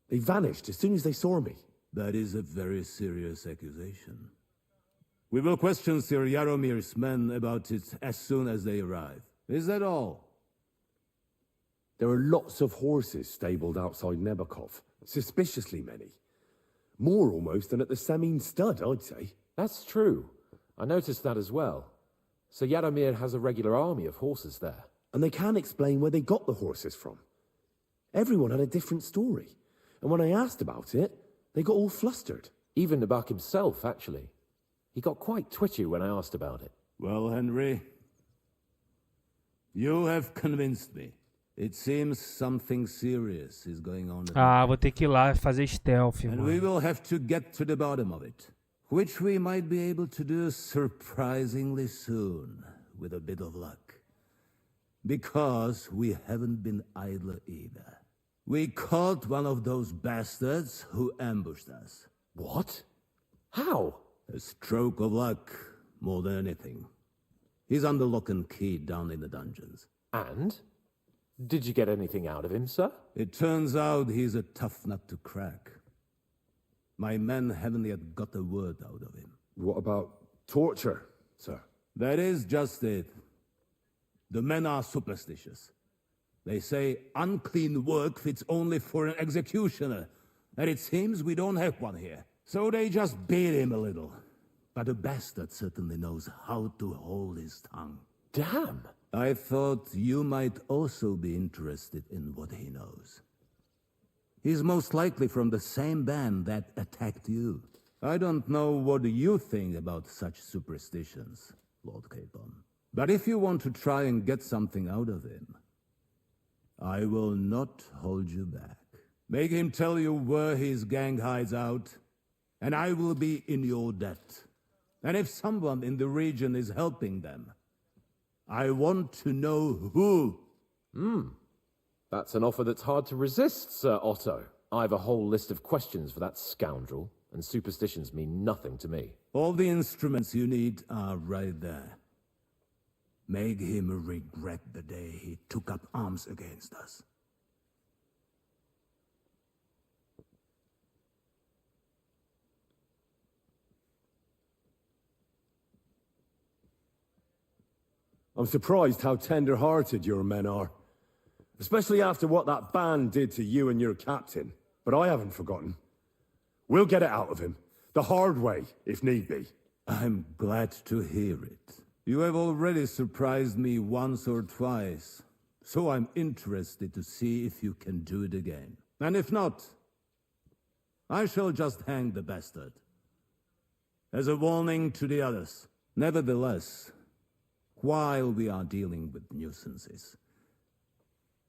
[SPEAKER 3] They vanished as soon as they saw me.
[SPEAKER 10] That is a very serious accusation. We will question Sir Yaromir's men about it as soon as they arrive. Is that all?
[SPEAKER 3] There are lots of horses stabled outside Nebokov. Suspiciously many. More almost than at the Samin stud, I'd say.
[SPEAKER 11] That's true. I noticed that as well. So Yaromir has a regular army of horses there.
[SPEAKER 3] And they can't explain where they got the horses from. Everyone had a different story. And when I asked about it, they got all flustered.
[SPEAKER 11] Even Nabak himself, actually. He got quite twitchy when I asked about it.
[SPEAKER 10] Well, Henry, you have convinced me. It seems something serious is going on.
[SPEAKER 1] Ah, vou ter que ir lá fazer stealth,
[SPEAKER 10] And
[SPEAKER 1] mano.
[SPEAKER 10] we will have to get to the bottom of it. Which we might be able to do surprisingly soon, with a bit of luck. Because we haven't been idle either. We caught one of those bastards who ambushed us.
[SPEAKER 11] What? How?
[SPEAKER 10] A stroke of luck, more than anything. He's under lock and key down in the dungeons.
[SPEAKER 11] And? Did you get anything out of him, sir?
[SPEAKER 10] It turns out he's a tough nut to crack. My men haven't yet got a word out of him.
[SPEAKER 3] What about torture, sir?
[SPEAKER 10] That is just it. The men are superstitious. They say unclean work fits only for an executioner, and it seems we don't have one here. So they just beat him a little. But the bastard certainly knows how to hold his tongue.
[SPEAKER 11] Damn!
[SPEAKER 10] I thought you might also be interested in what he knows. He's most likely from the same band that attacked you. I don't know what you think about such superstitions, Lord Capon. But if you want to try and get something out of him, I will not hold you back. Make him tell you where his gang hides out, and I will be in your debt. And if someone in the region is helping them, I want to know who.
[SPEAKER 11] That's an offer that's hard to resist, Sir Otto. I have a whole list of questions for that scoundrel, and superstitions mean nothing to me.
[SPEAKER 10] All the instruments you need are right there. Make him regret the day he took up arms against us.
[SPEAKER 3] I'm surprised how tender-hearted your men are. Especially after what that band did to you and your captain. But I haven't forgotten. We'll get it out of him. The hard way, if need be.
[SPEAKER 10] I'm glad to hear it. You have already surprised me once or twice, so I'm interested to see if you can do it again. And if not, I shall just hang the bastard. As a warning to the others. Nevertheless, while we are dealing with nuisances,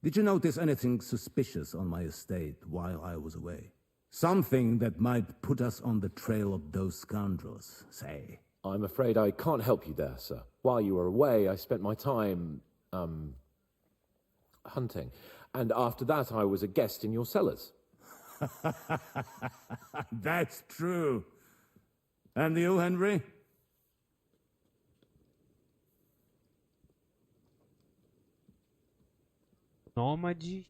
[SPEAKER 10] did you notice anything suspicious on my estate while I was away? Something that might put us on the trail of those scoundrels, say.
[SPEAKER 11] I'm afraid I can't help you there, sir. While you were away, I spent my time, hunting. And after that, I was a guest in your cellars.
[SPEAKER 10] That's true. And you, Henry?
[SPEAKER 1] Nômade.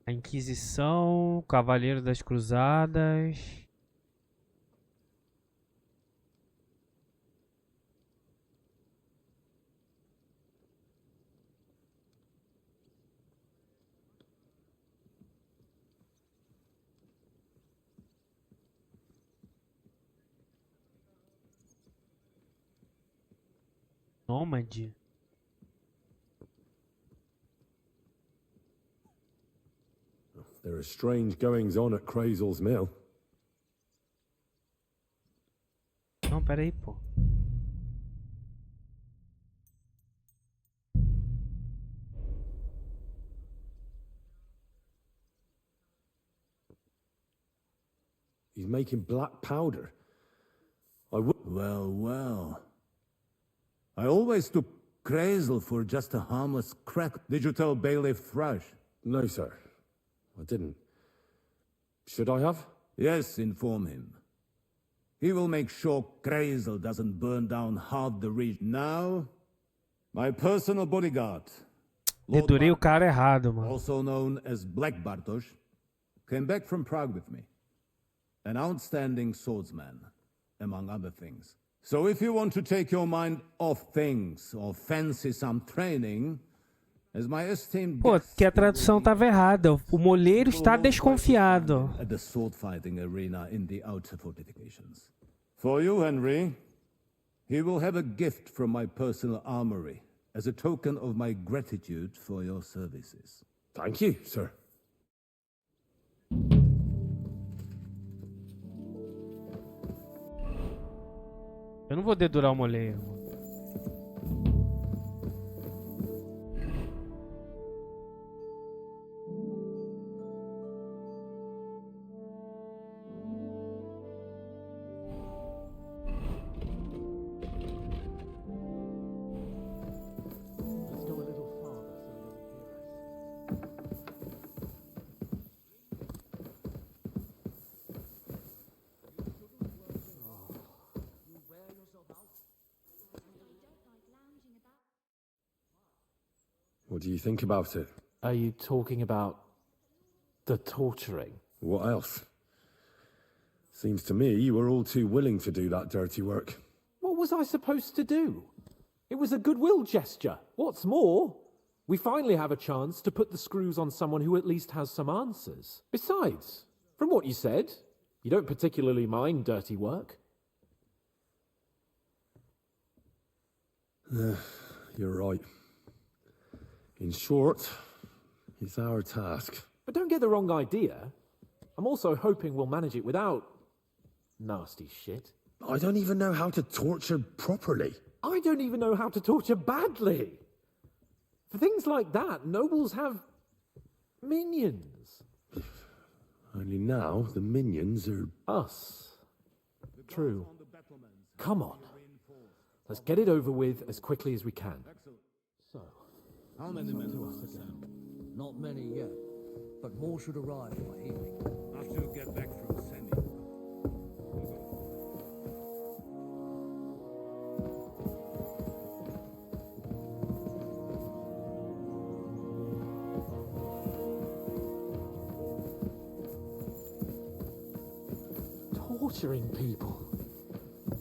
[SPEAKER 1] A Inquisição. Cavaleiro das Cruzadas. Nômade.
[SPEAKER 3] There are strange goings-on at Crazel's Mill.
[SPEAKER 1] Não, peraí, pô.
[SPEAKER 3] He's making black powder. I would...
[SPEAKER 10] Well, well. I always took Crazel for just a harmless crack. Did you tell Bailiff Thrush?
[SPEAKER 3] No, sir. I didn't. Should I have?
[SPEAKER 10] Yes, inform him. He will make sure Kreisel doesn't burn down half the region. Now, my personal bodyguard, Lord
[SPEAKER 1] Dedurei o
[SPEAKER 10] Bartosz,
[SPEAKER 1] cara errado, mano.
[SPEAKER 10] also known as Black Bartosz, came back from Prague with me. An outstanding swordsman, among other things. So if you want to take your mind off things or fancy some training, as my esteemed
[SPEAKER 1] Pô,
[SPEAKER 10] guest,
[SPEAKER 1] que a tradução tava errada. O moleiro está desconfiado.
[SPEAKER 10] at the sword fighting arena in the outer fortifications. For you, Henry, he will have a gift from my personal armory as a token of my gratitude for your services.
[SPEAKER 3] Thank you, sir.
[SPEAKER 1] Eu não vou dedurar o moleiro, mano.
[SPEAKER 8] Let's go a little farther so he doesn't hear us.
[SPEAKER 3] What do you think about it?
[SPEAKER 11] Are you talking about the torturing?
[SPEAKER 3] What else? Seems to me you were all too willing to do that dirty work.
[SPEAKER 11] What was I supposed to do? It was a goodwill gesture. What's more, we finally have a chance to put the screws on someone who at least has some answers. Besides, from what you said, you don't particularly mind dirty work.
[SPEAKER 3] You're right. In short, it's our task.
[SPEAKER 11] But don't get the wrong idea. I'm also hoping we'll manage it without nasty shit.
[SPEAKER 3] I don't even know how to torture properly.
[SPEAKER 11] I don't even know how to torture badly. For things like that, nobles have minions.
[SPEAKER 3] Only now the minions are...
[SPEAKER 11] Us. True. Come on. Let's get it over with as quickly as we can. So,
[SPEAKER 10] How many men do us again?
[SPEAKER 7] Not many yet, but more should arrive by evening.
[SPEAKER 10] I shall get back from Semi.
[SPEAKER 11] torturing people.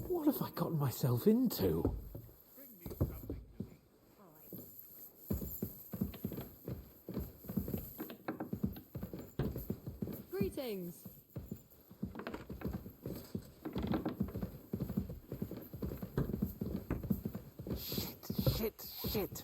[SPEAKER 11] What have I gotten myself into?
[SPEAKER 6] Greetings.
[SPEAKER 11] Shit.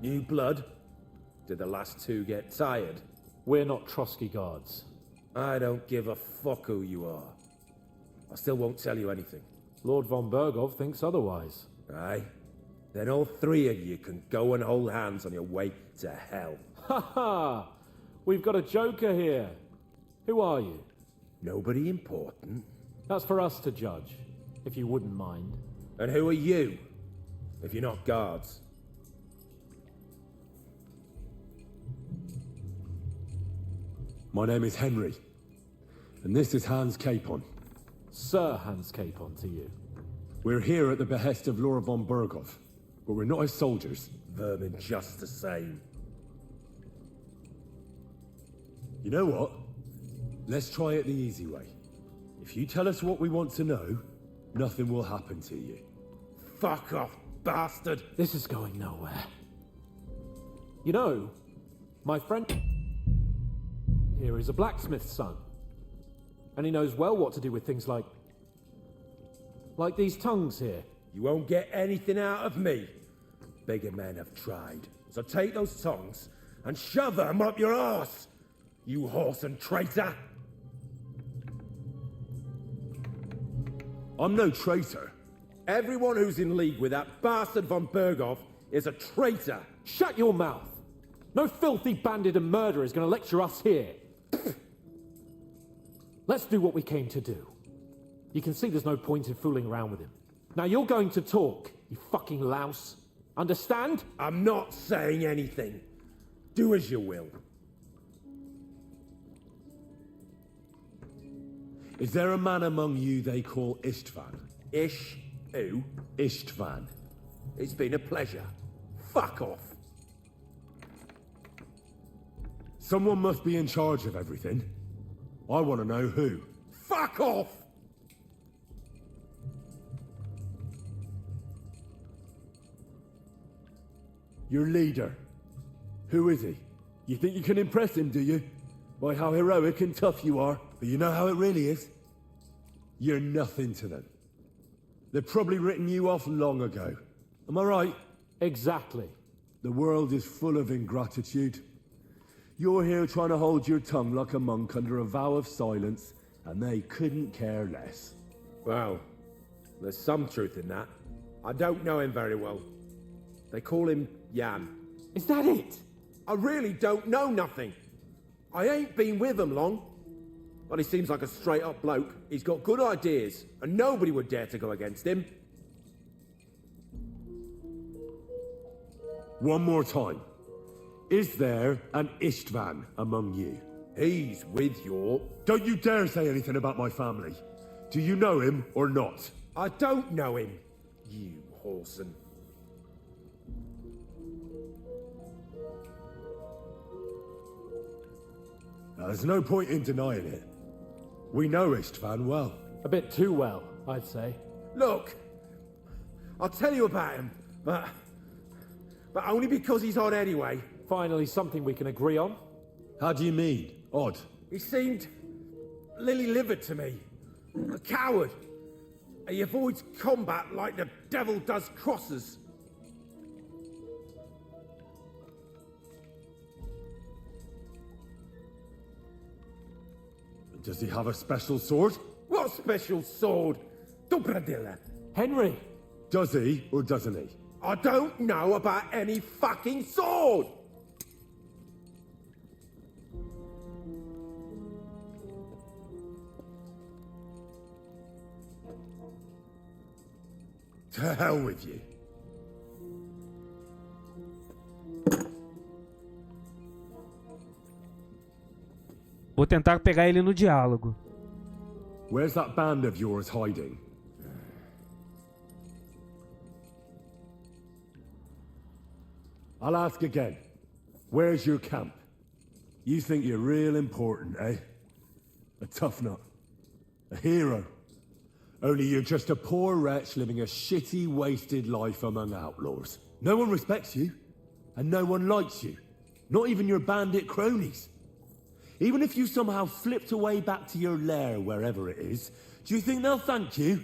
[SPEAKER 12] New blood? Did the last two get tired?
[SPEAKER 11] We're not Trotsky guards.
[SPEAKER 12] I don't give a fuck who you are. I still won't tell you anything.
[SPEAKER 11] Lord von Bergov thinks otherwise.
[SPEAKER 12] Aye? Then all three of you can go and hold hands on your way to hell.
[SPEAKER 11] Ha ha! We've got a joker here. Who are you?
[SPEAKER 12] Nobody important.
[SPEAKER 11] That's for us to judge, if you wouldn't mind.
[SPEAKER 12] And who are you, if you're not guards?
[SPEAKER 3] My name is Henry, and this is Hans Capon.
[SPEAKER 11] Sir Hans Capon to you.
[SPEAKER 3] We're here at the behest of Lord von Bergov, but we're not his soldiers.
[SPEAKER 12] Vermin just the same.
[SPEAKER 3] You know what? Let's try it the easy way. If you tell us what we want to know, nothing will happen to you.
[SPEAKER 12] Fuck off, bastard!
[SPEAKER 11] This is going nowhere. You know, my friend here is a blacksmith's son. And he knows well what to do with things like these tongues here.
[SPEAKER 12] You won't get anything out of me. Bigger men have tried. So take those tongs and shove them up your arse, you horse and traitor.
[SPEAKER 3] I'm no traitor.
[SPEAKER 12] Everyone who's in league with that bastard von Berghoff is a traitor.
[SPEAKER 11] Shut your mouth. No filthy bandit and murderer is going to lecture us here. Let's do what we came to do. You can see there's no point in fooling around with him. Now you're going to talk, you fucking louse. Understand?
[SPEAKER 12] I'm not saying anything. Do as you will.
[SPEAKER 3] Is there a man among you they call Istvan?
[SPEAKER 12] Who?
[SPEAKER 3] Istvan.
[SPEAKER 12] It's been a pleasure. Fuck off.
[SPEAKER 3] Someone must be in charge of everything. I want to know who.
[SPEAKER 12] Fuck off!
[SPEAKER 3] Your leader. Who is he? You think you can impress him, do you? By how heroic and tough you are. But you know how it really is? You're nothing to them. They've probably written you off long ago. Am I right?
[SPEAKER 11] Exactly.
[SPEAKER 3] The world is full of ingratitude. You're here trying to hold your tongue like a monk under a vow of silence, and they couldn't care less.
[SPEAKER 12] Well, there's some truth in that. I don't know him very well. They call him Jan.
[SPEAKER 11] Is that it?
[SPEAKER 12] I really don't know nothing. I ain't been with him long. But he seems like a straight-up bloke. He's got good ideas, and nobody would dare to go against him.
[SPEAKER 3] One more time. Is there an Istvan among you?
[SPEAKER 12] He's with your...
[SPEAKER 3] Don't you dare say anything about my family. Do you know him or not?
[SPEAKER 12] I don't know him, you whoreson.
[SPEAKER 3] There's no point in denying it. We know Istvan well.
[SPEAKER 11] A bit too well, I'd say.
[SPEAKER 12] Look, I'll tell you about him, but only because he's odd anyway.
[SPEAKER 11] Finally, something we can agree on.
[SPEAKER 3] How do you mean, odd?
[SPEAKER 12] He seemed lily-livered to me. A coward. He avoids combat like the devil does crosses.
[SPEAKER 3] Does he have a special sword?
[SPEAKER 12] What special sword? Dobradilla.
[SPEAKER 11] Henry!
[SPEAKER 3] Does he or doesn't he?
[SPEAKER 12] I don't know about any fucking sword!
[SPEAKER 3] To hell with you.
[SPEAKER 1] Vou tentar pegar ele no diálogo.
[SPEAKER 3] Where's that band of yours hiding? I'll ask again. Where's your camp? You think you're real important, eh? A tough nut. A hero. Only you're just a poor wretch living a shitty, wasted life among outlaws. No one respects you, and no one likes you. Not even your bandit cronies. Even if you somehow slipped away back to your lair, wherever it is, do you think they'll thank you?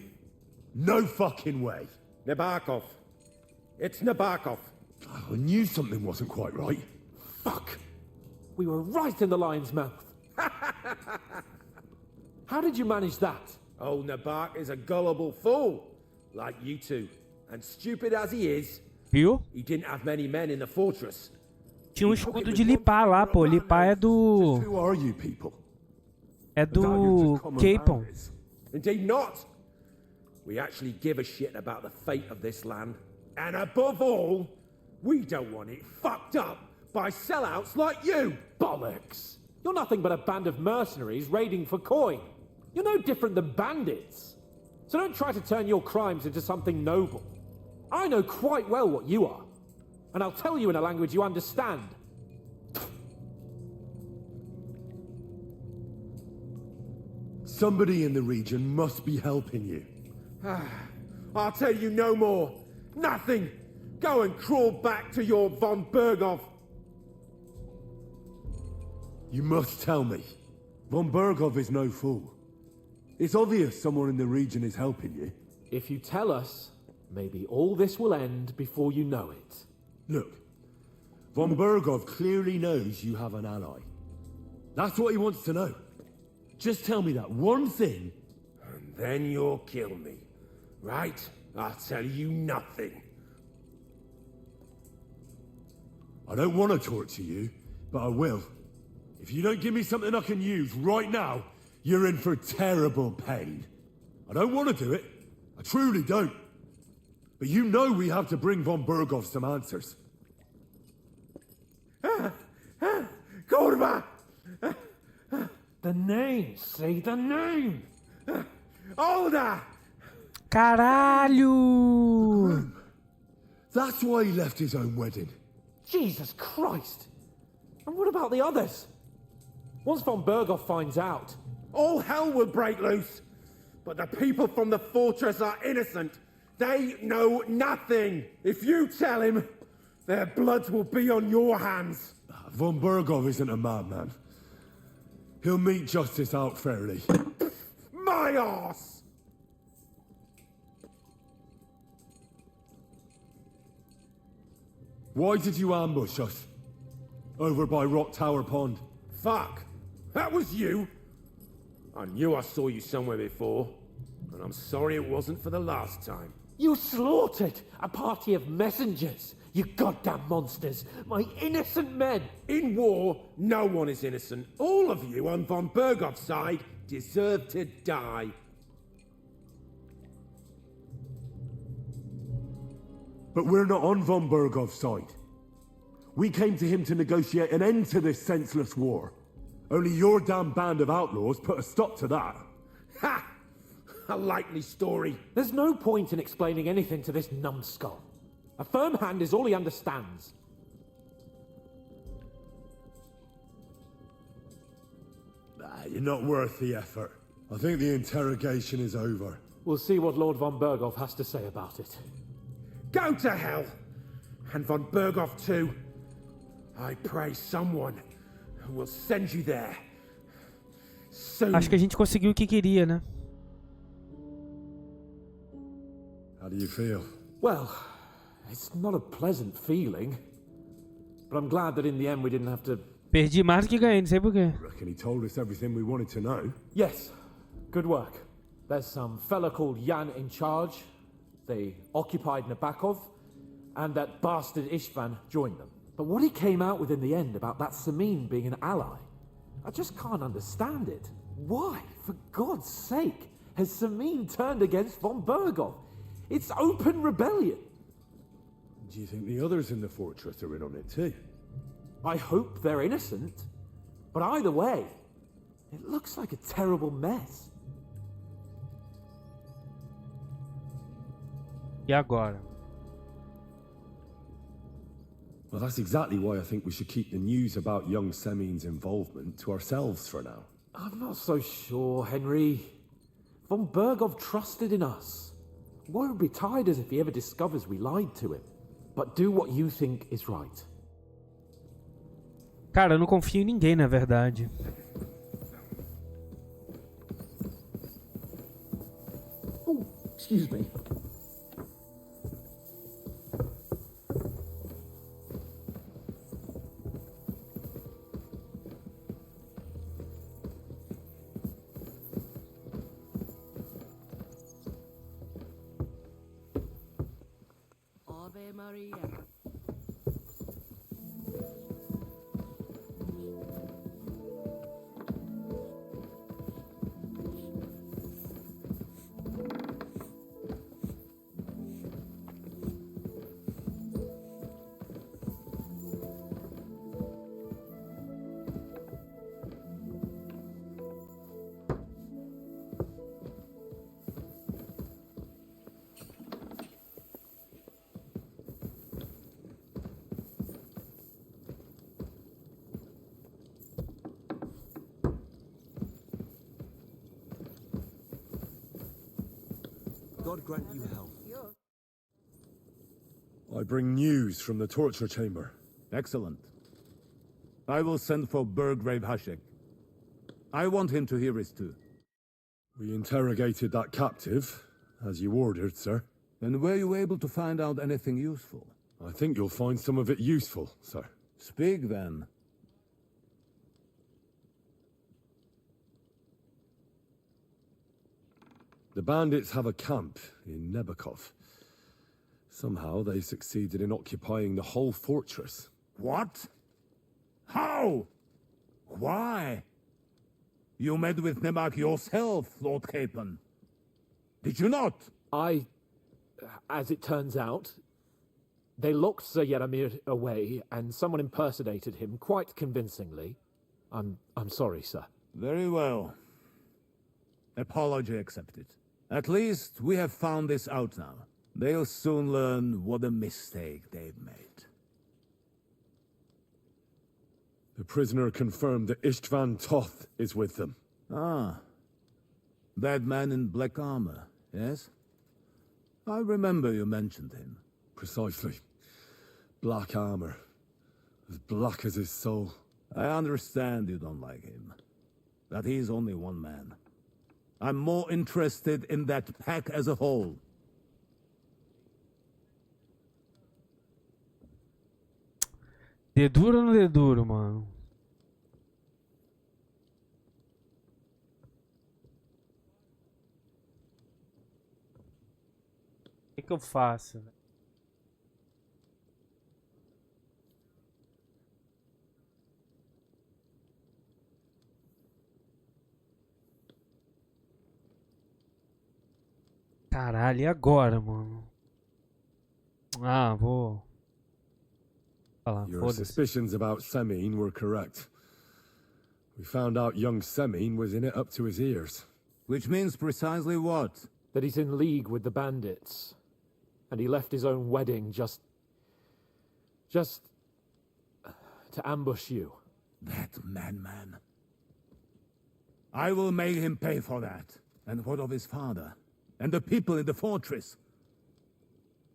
[SPEAKER 3] No fucking way.
[SPEAKER 12] Nabokov. It's Nabokov.
[SPEAKER 3] I knew something wasn't quite right.
[SPEAKER 11] Fuck! We were right in the lion's mouth. How did you manage that?
[SPEAKER 12] Old Nabok is a gullible fool, like you two. And stupid as he is,
[SPEAKER 1] Viu?
[SPEAKER 12] he didn't have many men in the fortress.
[SPEAKER 1] Tinha um escudo de Lipar lá, pô. Lipar é do...
[SPEAKER 3] Who are you people?
[SPEAKER 1] É do Capon.
[SPEAKER 12] Indeed not. We actually give a shit about the fate of this land. And above all, we don't want it fucked up by sellouts like you.
[SPEAKER 11] Bollocks! You're nothing but a band of mercenaries raiding for coin. You're no different than bandits. So don't try to turn your crimes into something noble. I know quite well what you are. And I'll tell you in a language you understand.
[SPEAKER 3] Somebody in the region must be helping you.
[SPEAKER 12] I'll tell you no more. Nothing. Go and crawl back to your von Berghoff.
[SPEAKER 3] You must tell me. Von Berghoff is no fool. It's obvious someone in the region is helping you.
[SPEAKER 11] If you tell us, maybe all this will end before you know it.
[SPEAKER 3] Look, Von Bergov clearly knows you have an ally. That's what he wants to know. Just tell me that one thing,
[SPEAKER 12] And then you'll kill me. Right? I'll tell you nothing.
[SPEAKER 3] I don't want to torture you, but I will. If you don't give me something I can use right now, you're in for terrible pain. I don't want to do it. I truly don't. But you know we have to bring von Bergov some answers.
[SPEAKER 12] Kurva!
[SPEAKER 11] The name, say the name!
[SPEAKER 12] Older!
[SPEAKER 1] Caralho!
[SPEAKER 3] That's why he left his own wedding.
[SPEAKER 11] Jesus Christ! And what about the others? Once von Bergov finds out...
[SPEAKER 12] All hell will break loose. But the people from the fortress are innocent. They know nothing. If you tell him, their blood will be on your hands.
[SPEAKER 3] Von Bergov isn't a madman. He'll meet justice out fairly.
[SPEAKER 12] My arse!
[SPEAKER 3] Why did you ambush us? Over by Rock Tower Pond.
[SPEAKER 12] Fuck! That was you! I knew I saw you somewhere before, and I'm sorry it wasn't for the last time.
[SPEAKER 11] You slaughtered a party of messengers! You goddamn monsters! My innocent men!
[SPEAKER 12] In war, no one is innocent. All of you on von Bergov's side deserve to die.
[SPEAKER 3] But we're not on von Bergov's side. We came to him to negotiate an end to this senseless war. Only your damn band of outlaws put a stop to that.
[SPEAKER 12] Ha! A likely story.
[SPEAKER 11] There's no point in explaining anything to this numbskull. A firm hand is all he understands.
[SPEAKER 3] You're not worth the effort. I think the interrogation is over.
[SPEAKER 11] We'll see what Lord von Bergov has to say about it.
[SPEAKER 12] Go to hell! And von Bergov too. I pray someone will send you there. Soon.
[SPEAKER 1] Acho que a gente conseguiu o que queria, né?
[SPEAKER 3] How do you feel?
[SPEAKER 11] Well, it's not a pleasant feeling. But I'm glad that in the end we didn't have to...
[SPEAKER 1] Perdi mais do que ganhei, não sei porquê.
[SPEAKER 3] Reckon he told us everything we wanted to know.
[SPEAKER 11] Yes, good work. There's some fella called Jan in charge. They occupied Nabokov, and that bastard Istvan joined them. But what he came out with in the end about that Samin being an ally, I just can't understand it. Why, for God's sake, has Samin turned against von Bergov? It's open rebellion.
[SPEAKER 3] Do you think the others in the fortress are in on it too?
[SPEAKER 11] I hope they're innocent. But either way, it looks like a terrible mess.
[SPEAKER 1] E agora?
[SPEAKER 3] Well, that's exactly why I think we should keep the news about young Semin's involvement to ourselves for now.
[SPEAKER 11] I'm not so sure, Henry. Von Bergov trusted in us. Won't be tired as if he ever discovers we lied to him. But do what you think is right.
[SPEAKER 1] Cara, eu não confio em ninguém, na verdade.
[SPEAKER 7] Oh, excuse me.
[SPEAKER 13] Ave Maria.
[SPEAKER 9] God grant you health.
[SPEAKER 3] I bring news from the torture chamber.
[SPEAKER 10] Excellent. I will send for Burgrave Hashek. I want him to hear it too.
[SPEAKER 3] We interrogated that captive, as you ordered, sir.
[SPEAKER 10] And were you able to find out anything useful?
[SPEAKER 3] I think you'll find some of it useful, sir.
[SPEAKER 10] Speak then.
[SPEAKER 3] The bandits have a camp in Nebakov. Somehow they succeeded in occupying the whole fortress.
[SPEAKER 10] What? How? Why? You met with Nebak yourself, Lord Capon. Did you not?
[SPEAKER 11] As it turns out, they locked Sir Yaramir away, and someone impersonated him quite convincingly. I'm sorry, sir.
[SPEAKER 10] Very well. Apology accepted. At least we have found this out now. They'll soon learn what a mistake they've made.
[SPEAKER 3] The prisoner confirmed that Istvan Toth is with them.
[SPEAKER 10] Ah. That man in black armor, yes? I remember you mentioned him.
[SPEAKER 3] Precisely. Black armor. As black as his soul.
[SPEAKER 10] I understand you don't like him. But he's only one man. I'm more interested in that pack as a whole.
[SPEAKER 1] De duro ou não de duro, mano? O que eu faço, velho? Caralho, e agora, mano? Ah, vou...
[SPEAKER 3] Your suspicions about Semine were correct. We found out young Semine was in it up to his ears.
[SPEAKER 10] Which means precisely what?
[SPEAKER 11] That he's in league with the bandits. And he left his own wedding just to ambush you.
[SPEAKER 10] That madman. I will make him pay for that. And what of his father? And the people in the fortress?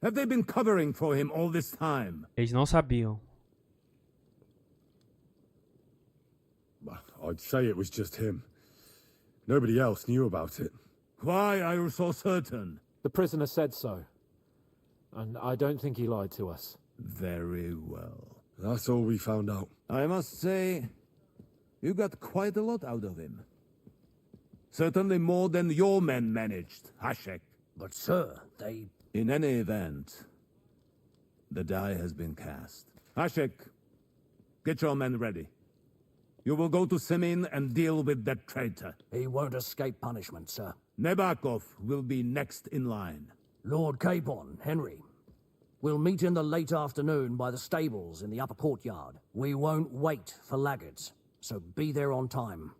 [SPEAKER 10] Have they been covering for him all this time?
[SPEAKER 1] Eles não sabiam.
[SPEAKER 3] I'd say it was just him. Nobody else knew about it.
[SPEAKER 10] Why are you so certain?
[SPEAKER 11] The prisoner said so. And I don't think he lied to us.
[SPEAKER 10] Very well.
[SPEAKER 3] That's all we found out.
[SPEAKER 10] I must say, you got quite a lot out of him. Certainly more than your men managed, Hashek.
[SPEAKER 7] But sir, they...
[SPEAKER 10] In any event, the die has been cast. Hashek, get your men ready. You will go to Semine and deal with that traitor.
[SPEAKER 7] He won't escape punishment, sir.
[SPEAKER 10] Nebakov will be next in line.
[SPEAKER 7] Lord Capon, Henry. We'll meet in the late afternoon by the stables in the upper courtyard. We won't wait for laggards, so be there on time.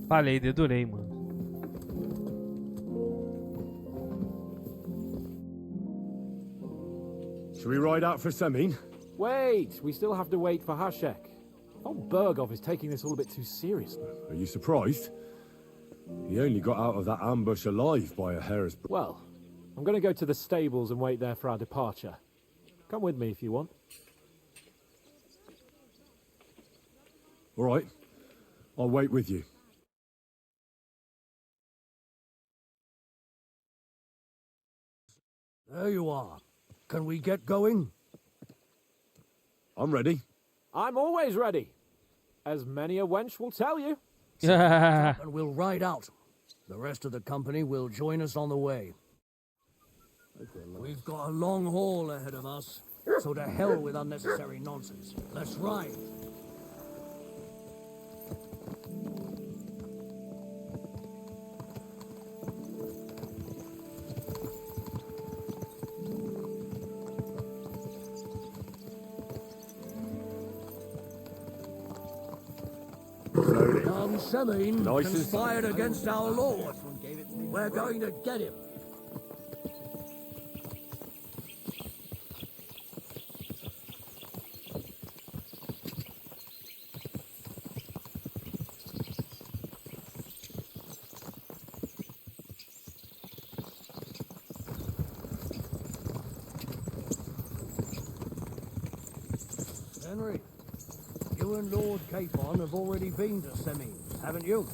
[SPEAKER 1] Falei, dedurei, mano.
[SPEAKER 3] Should we ride out for Semine?
[SPEAKER 11] Wait! We still have to wait for Hashek. Old Bergov is taking this all a bit too seriously.
[SPEAKER 3] Are you surprised? He only got out of that ambush alive by a hair's breadth.
[SPEAKER 11] Well, I'm going to go to the stables and wait there for our departure. Come with me if you want.
[SPEAKER 3] All right. I'll wait with you.
[SPEAKER 7] There you are. Can we get going?
[SPEAKER 3] I'm ready.
[SPEAKER 11] I'm always ready. As many a wench will tell you.
[SPEAKER 7] And we'll ride out. The rest of the company will join us on the way. We've got a long haul ahead of us, so to hell with unnecessary nonsense. Let's ride. Young Semine conspired against our lord. We're going to get him. Henry, you and Lord Capon have already been to Semine, haven't you?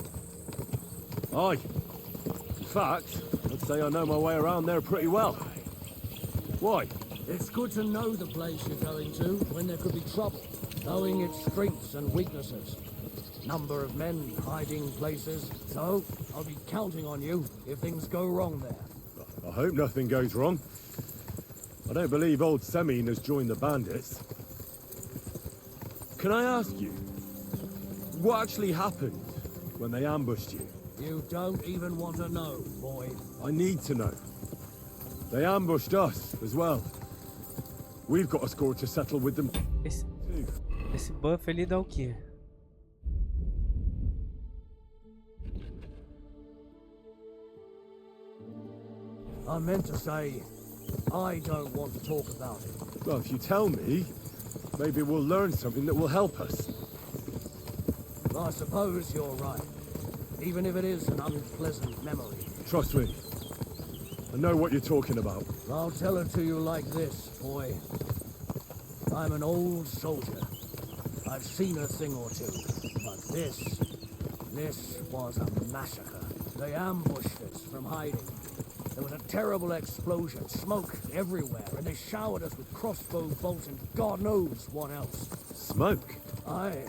[SPEAKER 3] Aye. In fact, I'd say I know my way around there pretty well. Why?
[SPEAKER 14] It's good to know the place you're going to when there could be trouble, knowing its strengths and weaknesses. Number of men, hiding places. So, I'll be counting on you if things go wrong there.
[SPEAKER 3] I hope nothing goes wrong. I don't believe old Semine has joined the bandits. Can I ask you, what actually happened when they ambushed you?
[SPEAKER 14] You don't even want to know, boy.
[SPEAKER 3] I need to know. They ambushed us as well. We've got a score to settle with them.
[SPEAKER 1] Esse buff ele dá o quê?
[SPEAKER 14] I meant to say, I don't want to talk about it.
[SPEAKER 3] Well, if you tell me, maybe we'll learn something that will help us.
[SPEAKER 14] I suppose you're right. Even if it is an unpleasant memory.
[SPEAKER 3] Trust me. I know what you're talking about.
[SPEAKER 14] I'll tell it to you like this, boy. I'm an old soldier. I've seen a thing or two. But this was a massacre. They ambushed us from hiding. There was a terrible explosion, smoke everywhere, and they showered us with crossbow bolts and God knows what else.
[SPEAKER 3] Smoke?
[SPEAKER 14] I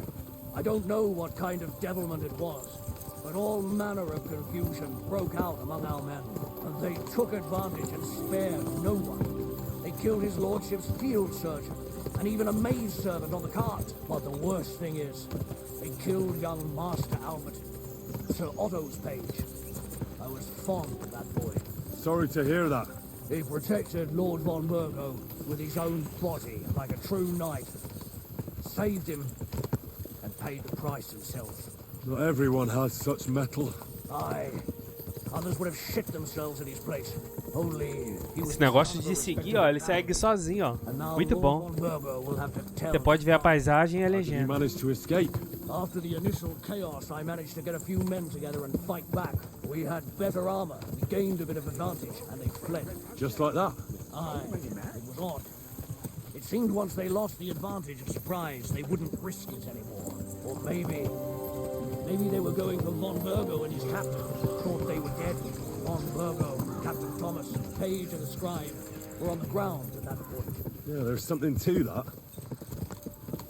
[SPEAKER 14] don't know what kind of devilment it was, but all manner of confusion broke out among our men, and they took advantage and spared no one. They killed his lordship's field surgeon, and even a maid servant on the cart. But the worst thing is, they killed young Master Albert, Sir Otto's page. I was fond of that boy.
[SPEAKER 3] Sorry to hear that.
[SPEAKER 14] He protected Lord von Burgo with his own body like a true knight. Saved him and paid the price himself.
[SPEAKER 3] Not everyone has such mettle.
[SPEAKER 14] Aye. Others would have shit themselves in his place. Only he was
[SPEAKER 1] Esse negócio de seguir, ó, ele segue sozinho, ó. Muito bom. Você pode ver a paisagem e a legenda.
[SPEAKER 3] You managed to escape.
[SPEAKER 14] After the initial chaos, I managed to get a few men together and fight back. We had better armor, we gained a bit of advantage, and they fled.
[SPEAKER 3] Just like that?
[SPEAKER 14] Aye, it was odd. It seemed once they lost the advantage of surprise, they wouldn't risk it anymore. Or maybe they were going for von Burgo and his captain, thought they were dead. Von Burgo, Captain Thomas, Page and the Scribe were on the ground at that point.
[SPEAKER 3] Yeah, there's something to that.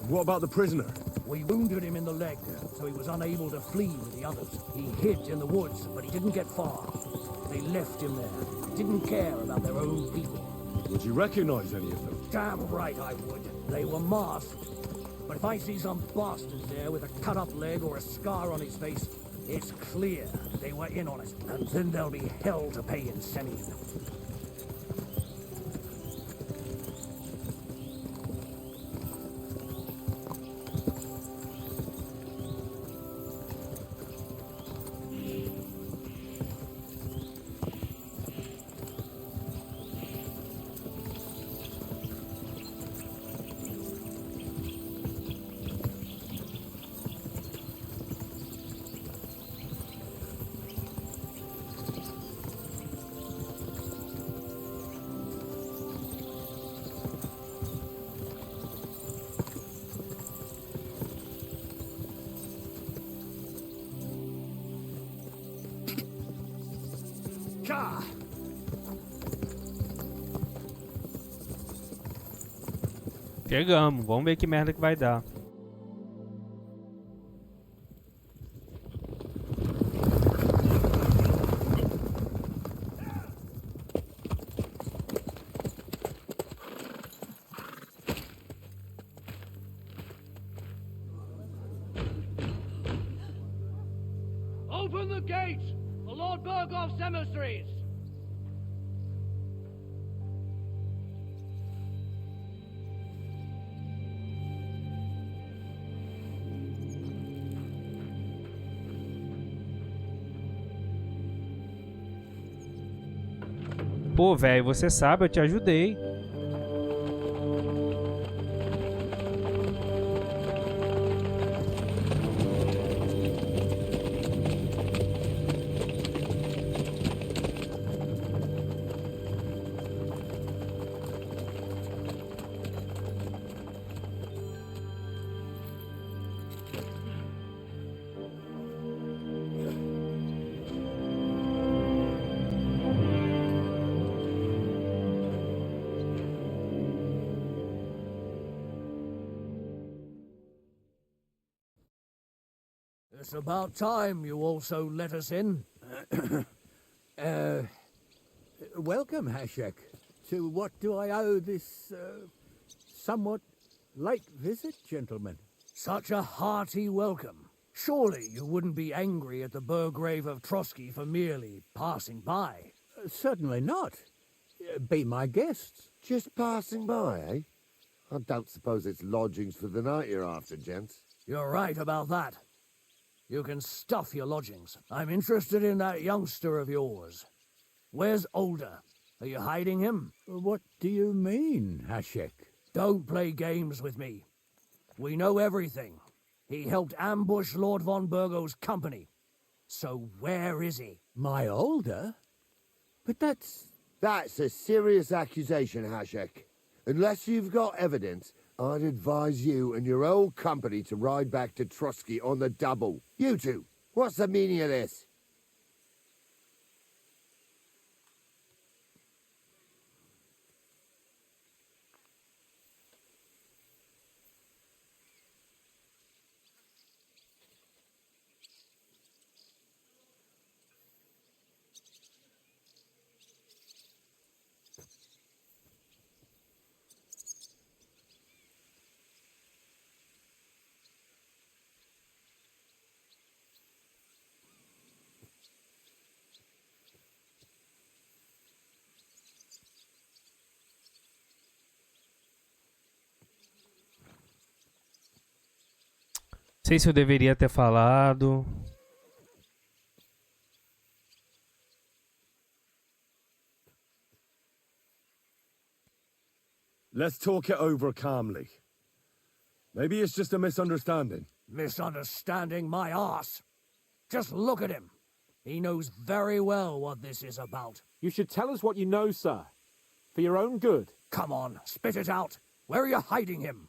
[SPEAKER 3] What about the prisoner?
[SPEAKER 14] We wounded him in the leg, so he was unable to flee with the others. He hid in the woods, but he didn't get far. They left him there, didn't care about their own people.
[SPEAKER 3] Would you recognize any of them?
[SPEAKER 14] Damn right I would. They were masked. But if I see some bastard there with a cut-up leg or a scar on his face, it's clear they were in on it. And then there'll be hell to pay in Semine.
[SPEAKER 1] Pegamos, vamos ver que merda que vai dar.
[SPEAKER 15] Open the gate for Lord Burgoff's emissaries!
[SPEAKER 1] Pô, velho, você sabe, eu te ajudei.
[SPEAKER 14] It's about time you also let us in.
[SPEAKER 4] Welcome, Hashek. To what do I owe this, somewhat late visit, gentlemen?
[SPEAKER 14] Such a hearty welcome. Surely you wouldn't be angry at the Burgrave of Trotsky for merely passing by?
[SPEAKER 4] Certainly not. Be my guests.
[SPEAKER 16] Just passing by, eh? I don't suppose it's lodgings for the night you're after, gents.
[SPEAKER 14] You're right about that. You can stuff your lodgings. I'm interested in that youngster of yours. Where's Older? Are you hiding him?
[SPEAKER 4] What do you mean, Hashek?
[SPEAKER 14] Don't play games with me. We know everything. He helped ambush Lord von Burgo's company. So where is he?
[SPEAKER 4] My Older? But that's
[SPEAKER 16] a serious accusation, Hashek. Unless you've got evidence, I'd advise you and your old company to ride back to Trotsky on the double. You two, what's the meaning of this?
[SPEAKER 1] Sei se eu deveria ter falado.
[SPEAKER 3] Let's talk it over calmly. Maybe it's just a misunderstanding.
[SPEAKER 14] Misunderstanding my arse. Just look at him. He knows very well what this is about.
[SPEAKER 11] You should tell us what you know, sir. For your own good.
[SPEAKER 14] Come on, spit it out. Where are you hiding him?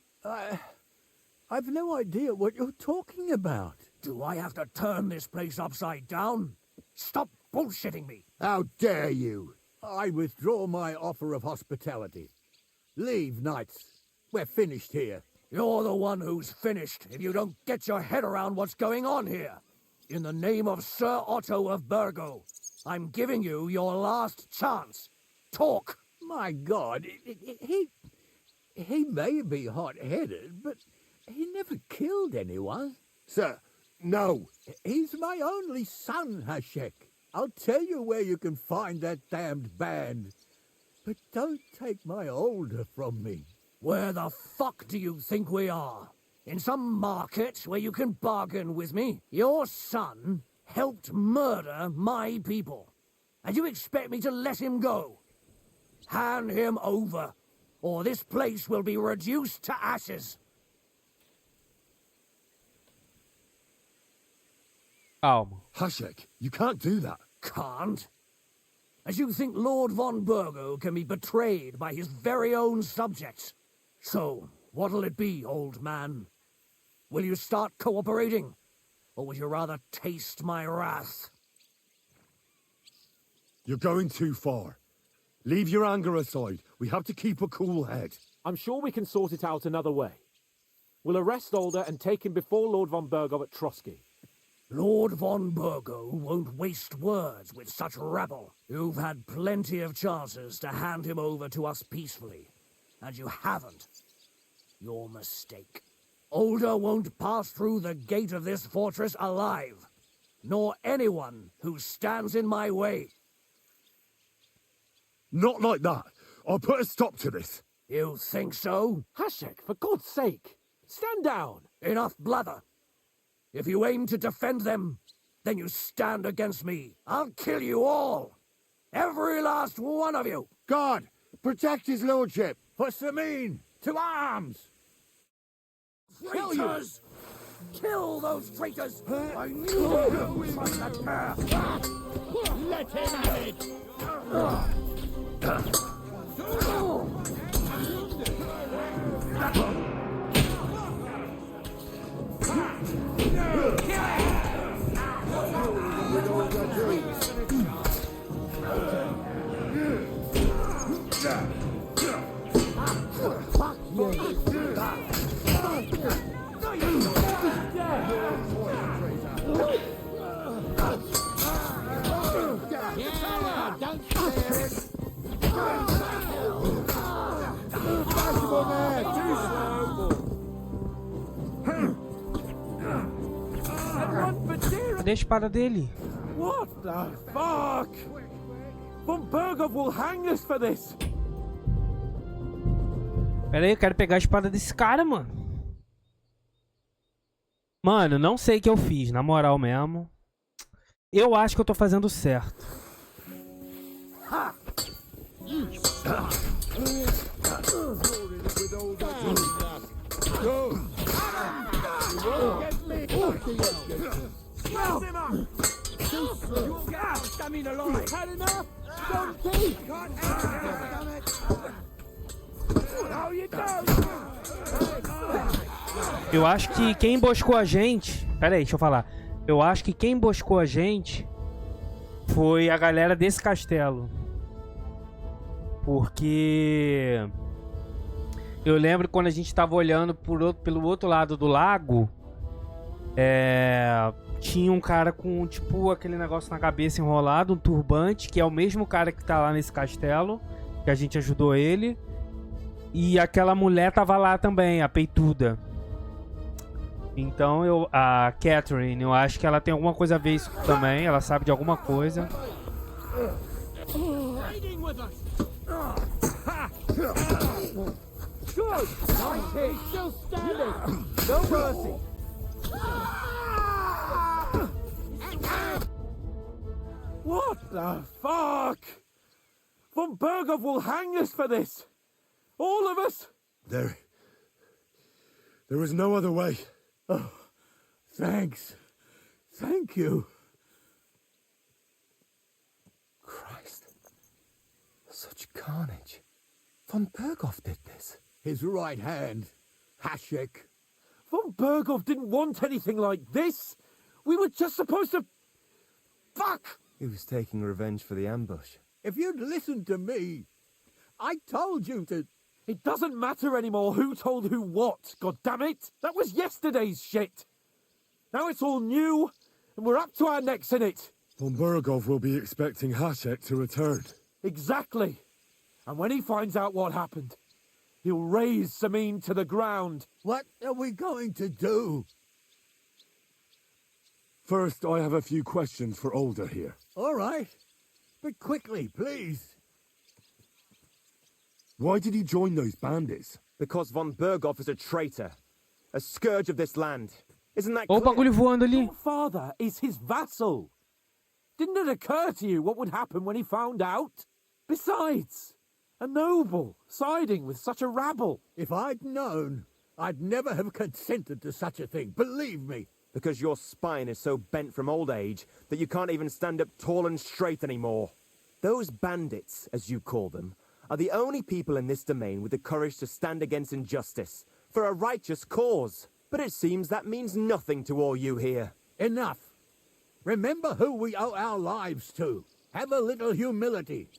[SPEAKER 4] I've no idea what you're talking about.
[SPEAKER 14] Do I have to turn this place upside down? Stop bullshitting me.
[SPEAKER 16] How dare you?
[SPEAKER 4] I withdraw my offer of hospitality. Leave, knights. We're finished here.
[SPEAKER 14] You're the one who's finished if you don't get your head around what's going on here. In the name of Sir Otto of Burgo, I'm giving you your last chance. Talk.
[SPEAKER 4] My God, he may be hot-headed, but he never killed anyone.
[SPEAKER 16] Sir, no.
[SPEAKER 4] He's my only son, Hashek. I'll tell you where you can find that damned band. But don't take my Older from me.
[SPEAKER 14] Where the fuck do you think we are? In some market where you can bargain with me? Your son helped murder my people. And you expect me to let him go? Hand him over, or this place will be reduced to ashes.
[SPEAKER 3] Hashek, you can't do that.
[SPEAKER 14] Can't? As you think Lord von Burgo can be betrayed by his very own subjects. So, what'll it be, old man? Will you start cooperating? Or would you rather taste my wrath?
[SPEAKER 3] You're going too far. Leave your anger aside. We have to keep a cool head.
[SPEAKER 11] I'm sure we can sort it out another way. We'll arrest Older and take him before Lord von Burgo at Trotsky.
[SPEAKER 14] Lord von Burgo won't waste words with such rabble. You've had plenty of chances to hand him over to us peacefully, and you haven't. Your mistake. Older won't pass through the gate of this fortress alive, nor anyone who stands in my way.
[SPEAKER 3] Not like that. I'll put a stop to this.
[SPEAKER 14] You think so?
[SPEAKER 11] Hashek, for God's sake, stand down.
[SPEAKER 14] Enough blather. If you aim to defend them, then you stand against me. I'll kill you all. Every last one of you.
[SPEAKER 16] God, protect his lordship.
[SPEAKER 4] For Samin, to arms!
[SPEAKER 14] Traitors! Kill those traitors! I knew you would fight that pair! Let him have it!
[SPEAKER 1] Cadê a espada dele?
[SPEAKER 11] What the fuck? Von Berghoff will hang us for this.
[SPEAKER 1] Pera aí, eu quero pegar a espada desse cara, mano. Mano, não sei o que eu fiz, na moral mesmo. Eu acho que eu tô fazendo certo. Eu acho que quem emboscou a gente... Pera aí, deixa eu falar. Eu acho que quem emboscou a gente foi a galera desse castelo. Porque... eu lembro quando a gente tava olhando pelo outro lado do lago... tinha um cara com, tipo, aquele negócio na cabeça enrolado, um turbante, que é o mesmo cara que tá lá nesse castelo, que a gente ajudou ele. E aquela mulher tava lá também, a peituda. Então a Catherine, eu acho que ela tem alguma coisa a ver isso também, ela sabe de alguma coisa.
[SPEAKER 11] What the fuck? Von Berghoff will hang us for this. All of us.
[SPEAKER 3] There is no other way.
[SPEAKER 2] Oh, thanks. Thank you.
[SPEAKER 12] Christ. Such carnage. Von Berghoff did this.
[SPEAKER 2] His right hand, Hashek.
[SPEAKER 11] Von Berghoff didn't want anything like this. We were just supposed to... Fuck!
[SPEAKER 12] He was taking revenge for the ambush.
[SPEAKER 2] If you'd listened to me, I told you to...
[SPEAKER 11] It doesn't matter anymore who told who what, goddammit! That was yesterday's shit! Now it's all new, and we're up to our necks in it!
[SPEAKER 3] Von Berghoff will be expecting Hashek to return.
[SPEAKER 11] Exactly! And when he finds out what happened, he'll raise Samin to the ground.
[SPEAKER 2] What are we going to do?
[SPEAKER 3] First, I have a few questions for Older here.
[SPEAKER 2] All right. But quickly, please.
[SPEAKER 3] Why did he join those bandits?
[SPEAKER 12] Because Von Berghoff is a traitor. A scourge of this land. Isn't that
[SPEAKER 1] Ó o bagulho voando ali.
[SPEAKER 11] Your father is his vassal. Didn't it occur to you what would happen when he found out? Besides, a noble siding with such a rabble.
[SPEAKER 2] If I'd known, I'd never have consented to such a thing, believe me.
[SPEAKER 12] Because your spine is so bent from old age that you can't even stand up tall and straight anymore. Those bandits, as you call them, are the only people in this domain with the courage to stand against injustice, for a righteous cause. But it seems that means nothing to all you here.
[SPEAKER 2] Enough. Remember who we owe our lives to. Have a little humility.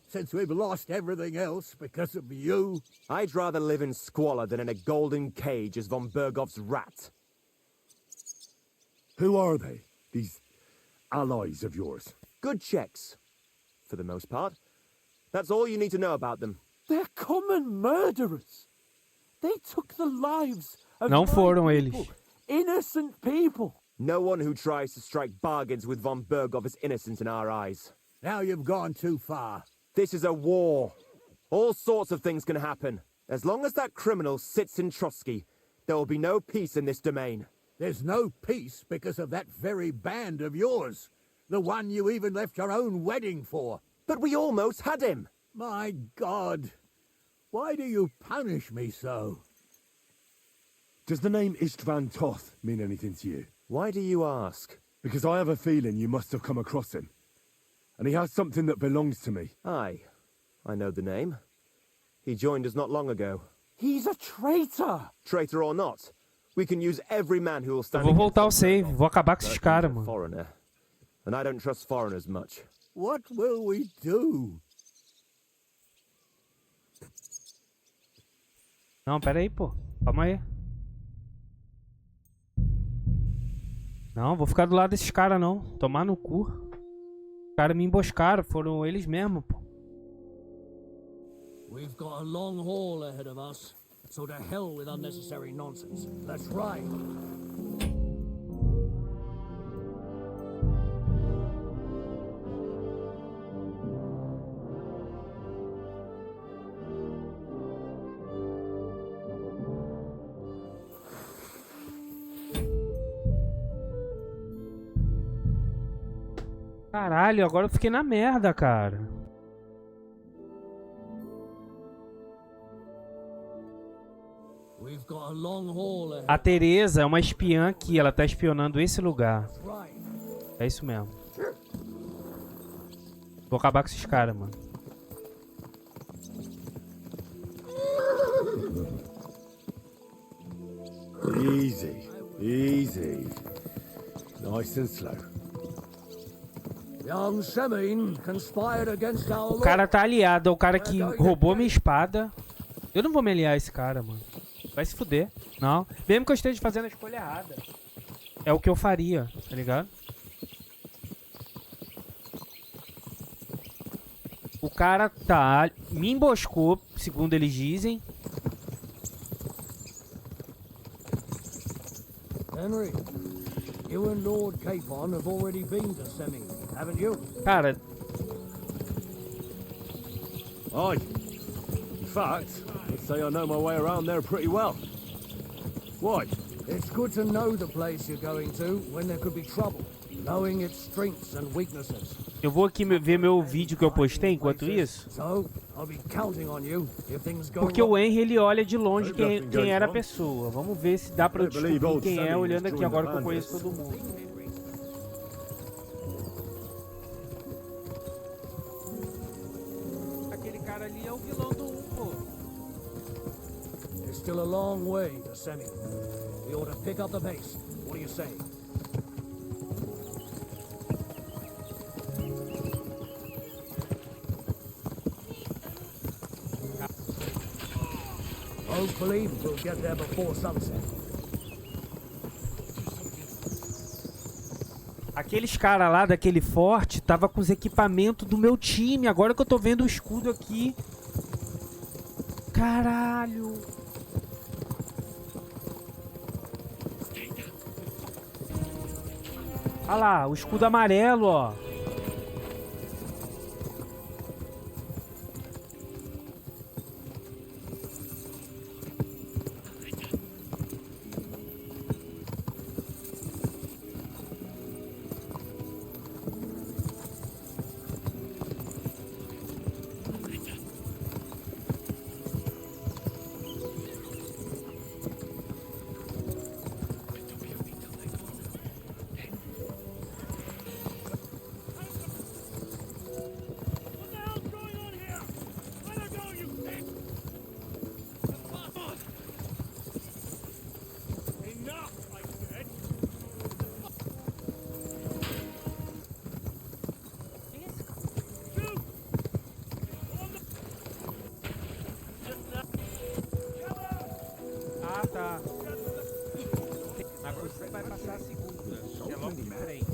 [SPEAKER 2] Since we've lost everything else because of you.
[SPEAKER 12] I'd rather live in squalor than in a golden cage as Von Berghoff's rat.
[SPEAKER 3] Who are they, these allies of yours?
[SPEAKER 12] Good checks, for the most part. That's all you need to know about them.
[SPEAKER 11] They're common murderers. They took the lives of
[SPEAKER 1] Não foram
[SPEAKER 11] people,
[SPEAKER 1] eles.
[SPEAKER 11] innocent people.
[SPEAKER 12] No one who tries to strike bargains with Von Berghoff is innocent in our eyes.
[SPEAKER 2] Now you've gone too far.
[SPEAKER 12] This is a war. All sorts of things can happen. As long as that criminal sits in Trotsky, there will be no peace in this domain.
[SPEAKER 2] There's no peace because of that very band of yours. The one you even left your own wedding for.
[SPEAKER 12] But we almost had him.
[SPEAKER 2] My God. Why do you punish me so?
[SPEAKER 3] Does the name Istvan Toth mean anything to you?
[SPEAKER 12] Why do you ask?
[SPEAKER 3] Because I have a feeling you must have come across him. And he has something that belongs to me.
[SPEAKER 12] Aye, I know the name. He joined us not long ago.
[SPEAKER 11] He's a traitor.
[SPEAKER 12] Traitor or not, we can use every man who will
[SPEAKER 1] Eu
[SPEAKER 12] stand
[SPEAKER 1] vou
[SPEAKER 12] against
[SPEAKER 1] voltar ao
[SPEAKER 12] Von
[SPEAKER 1] save,
[SPEAKER 12] Berghoff.
[SPEAKER 1] vou acabar com esses
[SPEAKER 12] But
[SPEAKER 1] caras,
[SPEAKER 12] he's a
[SPEAKER 1] mano.
[SPEAKER 12] foreigner, and I don't trust foreigners much.
[SPEAKER 2] What will we do?
[SPEAKER 1] Não, pera aí, pô. Calma aí. Não, vou ficar do lado desses caras, não. Tomar no cu. Os caras me emboscaram, foram eles mesmo, pô.
[SPEAKER 14] We've got a long haul ahead of us, so to hell with unnecessary nonsense.
[SPEAKER 2] That's right.
[SPEAKER 1] Caralho, agora eu fiquei na merda, cara.
[SPEAKER 14] We've got a long haul ahead.
[SPEAKER 1] A Teresa é uma espiã aqui, ela tá espionando esse lugar. É isso mesmo. Vou acabar com esses caras, mano.
[SPEAKER 3] Easy, easy. Nice and slow.
[SPEAKER 14] Young Semin conspired against our
[SPEAKER 1] O cara tá aliado ao cara que roubou minha espada. Eu não vou me aliar a esse cara, mano. Vai se fuder. Não. Mesmo que eu esteja fazendo a escolha errada. É o que eu faria, tá ligado? O cara tá... me emboscou, segundo eles dizem.
[SPEAKER 14] Henry, you and Lord Capon have already been to Semin, haven't you?
[SPEAKER 1] Cara...
[SPEAKER 3] Aye. In fact, I'd say I know my way around there pretty well. Why?
[SPEAKER 14] It's good to know the place you're going to when there could be trouble, knowing its strengths and weaknesses.
[SPEAKER 1] Eu vou aqui ver meu vídeo que eu postei enquanto isso.
[SPEAKER 14] So, I'll be counting on you if things go
[SPEAKER 1] Porque o Henry, ele olha de longe quem era a pessoa. Vamos ver se dá pra eu descobrir quem é olhando aqui agora que eu conheço todo mundo. Aquele cara ali é o vilão do 1, pô.
[SPEAKER 14] It's still a long way to Semin. We ought to pick up the pace. What do you say? Hopefully, we'll get there before sunset.
[SPEAKER 1] Aqueles caras lá daquele forte tava com os equipamentos do meu time. Agora que eu tô vendo o escudo aqui. Caralho. Olha lá, o escudo amarelo, ó. Ah, tá. Mas você vai passar a segunda. É logo de frente.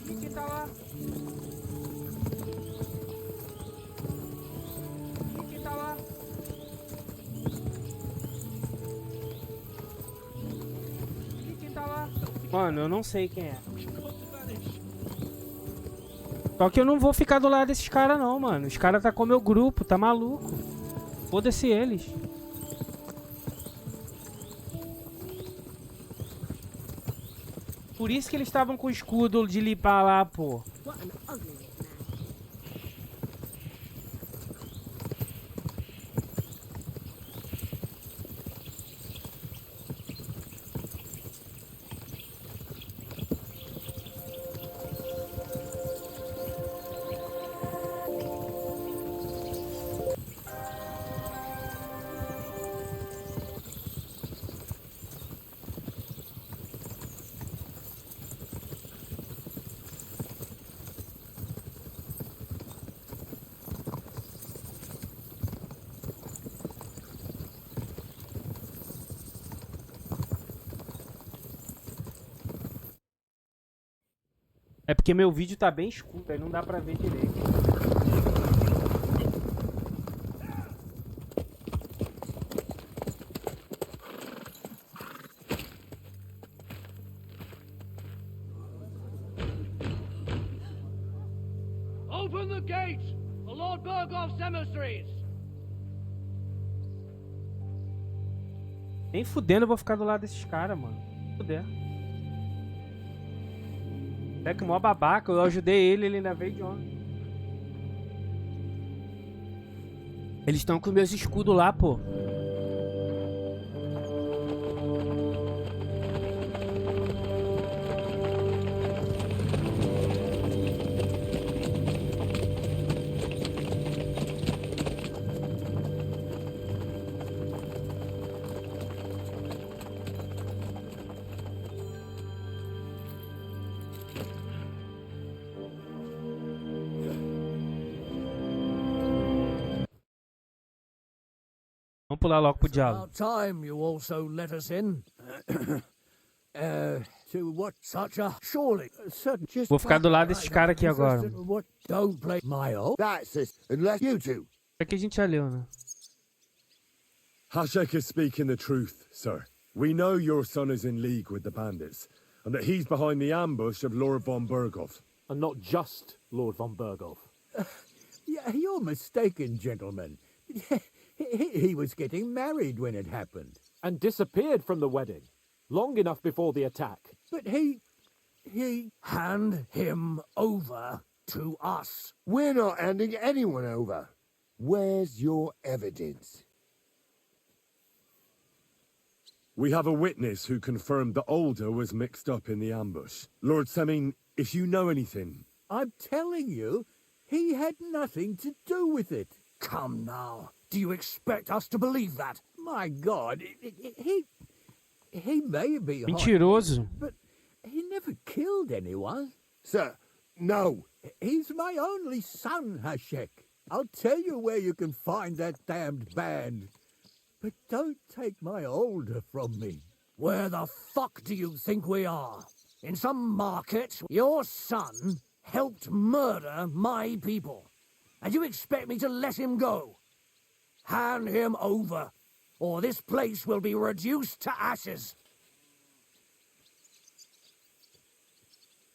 [SPEAKER 1] Quem tá lá? Quem tá lá? Quem tá lá? Mano, eu não sei quem é. Só que eu não vou ficar do lado desses caras não, mano. Os caras tá com o meu grupo, tá maluco. Foda-se eles. Por isso que eles estavam com o escudo de limpar lá, pô. É porque meu vídeo tá bem escuro, aí não dá pra ver direito.
[SPEAKER 15] the gate! The Lord Berghoff's emissaries!
[SPEAKER 1] Nem fudendo eu vou ficar do lado desses caras, mano. Fuder. É que mó babaca, eu ajudei ele ainda veio de onde? Eles estão com meus escudos lá, pô. Vamos pular logo pro diálogo.
[SPEAKER 14] About time you also let us in. To what such a surely just
[SPEAKER 1] Vou ficar do lado desses caras aqui agora.
[SPEAKER 14] What don't play my old.
[SPEAKER 16] That's it. Unless you two.
[SPEAKER 1] Aqui a gente já leu, né?
[SPEAKER 3] Hashek is speaking the truth, sir. We know your son is in league with the bandits, and that he's behind the ambush of Lord von Berghoff.
[SPEAKER 11] And not just Lord von Berghoff.
[SPEAKER 4] Yeah, you're mistaken, gentlemen. He was getting married when it happened.
[SPEAKER 11] And disappeared from the wedding, long enough before the attack.
[SPEAKER 14] But he hand him over to us.
[SPEAKER 16] We're not handing anyone over. Where's your evidence?
[SPEAKER 3] We have a witness who confirmed that Older was mixed up in the ambush. Lord Semin, if you know anything...
[SPEAKER 4] I'm telling you, he had nothing to do with it.
[SPEAKER 14] Come now. Do you expect us to believe that?
[SPEAKER 4] My God, he may be
[SPEAKER 1] mentiroso,
[SPEAKER 4] but he never killed anyone.
[SPEAKER 16] Sir, no.
[SPEAKER 4] He's my only son, Hashek. I'll tell you where you can find that damned band. But don't take my Older from me.
[SPEAKER 14] Where the fuck do you think we are? In some market? Your son helped murder my people. And you expect me to let him go? Hand him over, or this place will be reduced to ashes.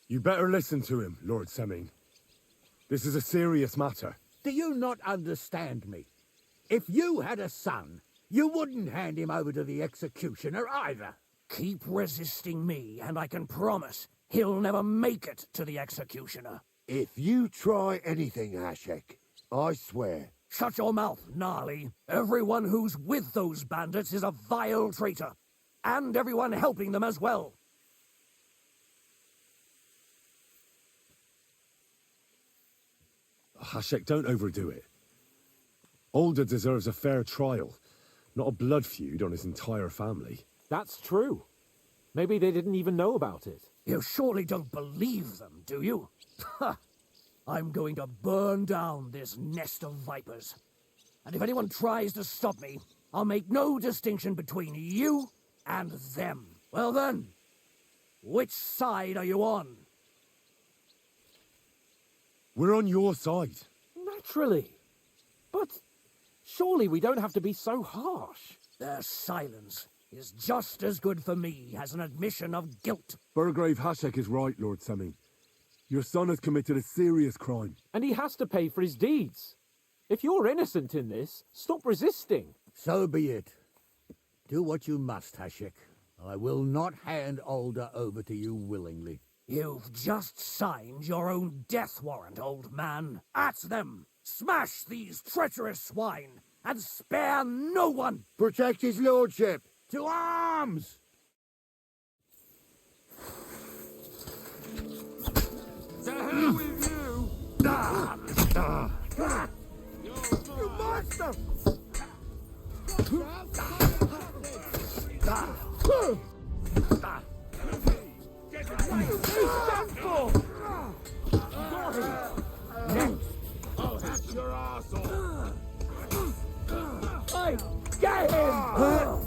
[SPEAKER 3] You better listen to him, Lord Semin. This is a serious matter.
[SPEAKER 4] Do you not understand me? If you had a son, you wouldn't hand him over to the executioner either.
[SPEAKER 14] Keep resisting me, and I can promise he'll never make it to the executioner.
[SPEAKER 16] If you try anything, Hashek, I swear.
[SPEAKER 14] Shut your mouth, Gnarly. Everyone who's with those bandits is a vile traitor. And everyone helping them as well.
[SPEAKER 3] Hashek, don't overdo it. Older deserves a fair trial, not a blood feud on his entire family.
[SPEAKER 11] That's true. Maybe they didn't even know about it.
[SPEAKER 14] You surely don't believe them, do you? Ha! I'm going to burn down this nest of vipers. And if anyone tries to stop me, I'll make no distinction between you and them. Well then, which side are you on?
[SPEAKER 3] We're on your side.
[SPEAKER 11] Naturally. But surely we don't have to be so harsh.
[SPEAKER 14] Their silence is just as good for me as an admission of guilt.
[SPEAKER 3] Burgrave Hashek is right, Lord Semin. Your son has committed a serious crime.
[SPEAKER 11] And he has to pay for his deeds. If you're innocent in this, stop resisting.
[SPEAKER 4] So be it. Do what you must, Hashek. I will not hand Older over to you willingly.
[SPEAKER 14] You've just signed your own death warrant, old man. At them! Smash these treacherous swine, and spare no one!
[SPEAKER 16] Protect his lordship!
[SPEAKER 4] To arms!
[SPEAKER 14] To hell with you!
[SPEAKER 16] You monster!
[SPEAKER 14] I'll hack your arsehole! Hey, get him!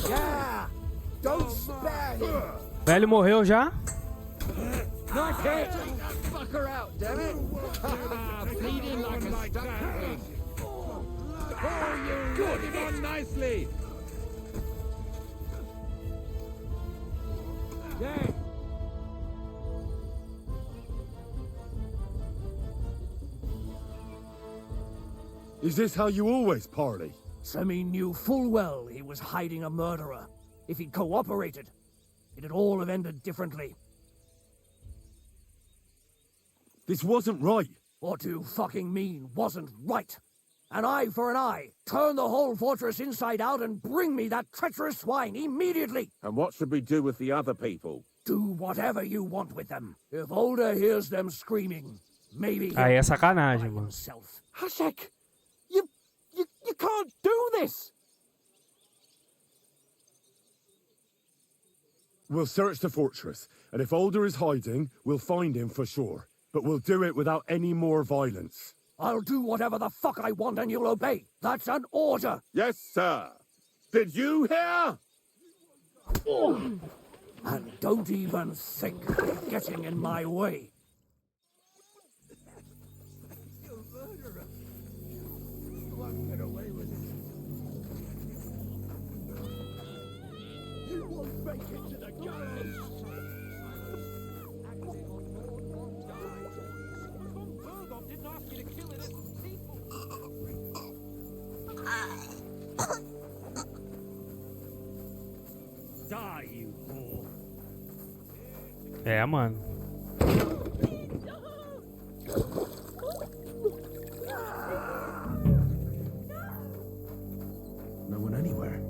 [SPEAKER 14] Yeah! Don't spare him!
[SPEAKER 1] Velho morreu já?
[SPEAKER 14] Not hit! Take that fucker out, damn it! Bleeding like a stuck pig! Oh, you good it on nicely! Yeah!
[SPEAKER 3] Is this how you always parley?
[SPEAKER 14] Semi knew full well he was hiding a murderer. If he'd cooperated, it'd all have ended differently.
[SPEAKER 3] This wasn't right.
[SPEAKER 14] What do you fucking mean, wasn't right? An eye for an eye. Turn the whole fortress inside out and bring me that treacherous swine immediately.
[SPEAKER 17] And what should we do with the other people?
[SPEAKER 14] Do whatever you want with them. If Older hears them screaming, maybe
[SPEAKER 1] Aí é sacanagem, mano.
[SPEAKER 11] Hashek, you can't do this.
[SPEAKER 3] We'll search the fortress, and if Older is hiding, we'll find him for sure. But we'll do it without any more violence.
[SPEAKER 14] I'll do whatever the fuck I want and you'll obey. That's an order.
[SPEAKER 17] Yes, sir. Did you hear?
[SPEAKER 14] And don't even think of getting in my way.
[SPEAKER 16] You murderer! You won't get away with it. You won't make it to the gallows!
[SPEAKER 15] Didn't ask you to kill innocent people.
[SPEAKER 5] Die, you whore.
[SPEAKER 1] É, mano.
[SPEAKER 3] No one anywhere.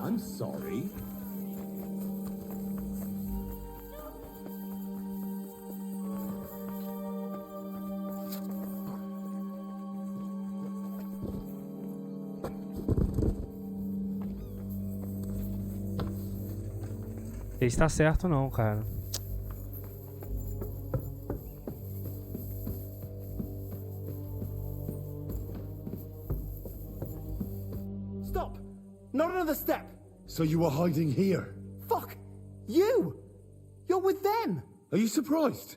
[SPEAKER 3] I'm sorry.
[SPEAKER 1] Ele está certo não, cara.
[SPEAKER 12] Stop! Not another step!
[SPEAKER 3] So you were hiding here?
[SPEAKER 12] Fuck! You! You're with them!
[SPEAKER 3] Are you surprised?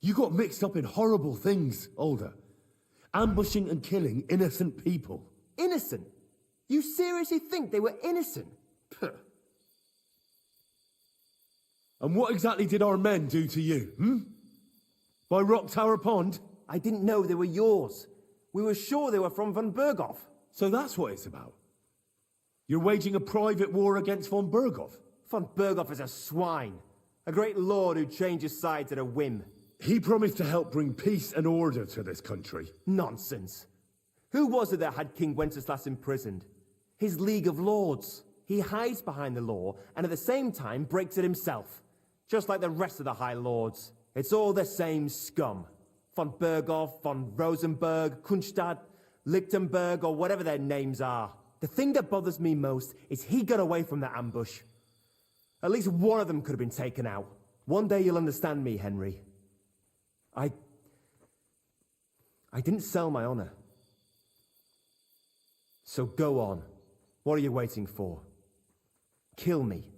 [SPEAKER 3] You got mixed up in horrible things, Older. Ambushing and killing innocent people.
[SPEAKER 12] Innocent? You seriously think they were innocent? Puh.
[SPEAKER 3] And what exactly did our men do to you, By Rock Tower Pond?
[SPEAKER 12] I didn't know they were yours. We were sure they were from von Berghoff.
[SPEAKER 3] So that's what it's about. You're waging a private war against von Berghoff?
[SPEAKER 12] Von Berghoff is a swine. A great lord who changes sides at a whim.
[SPEAKER 3] He promised to help bring peace and order to this country.
[SPEAKER 12] Nonsense. Who was it that had King Wenceslas imprisoned? His League of Lords. He hides behind the law and at the same time breaks it himself. Just like the rest of the High Lords. It's all the same scum. Von Berghoff, von Rosenberg, Kunstadt, Lichtenberg, or whatever their names are. The thing that bothers me most is he got away from that ambush. At least one of them could have been taken out. One day you'll understand me, Henry. I didn't sell my honor. So go on. What are you waiting for? Kill me,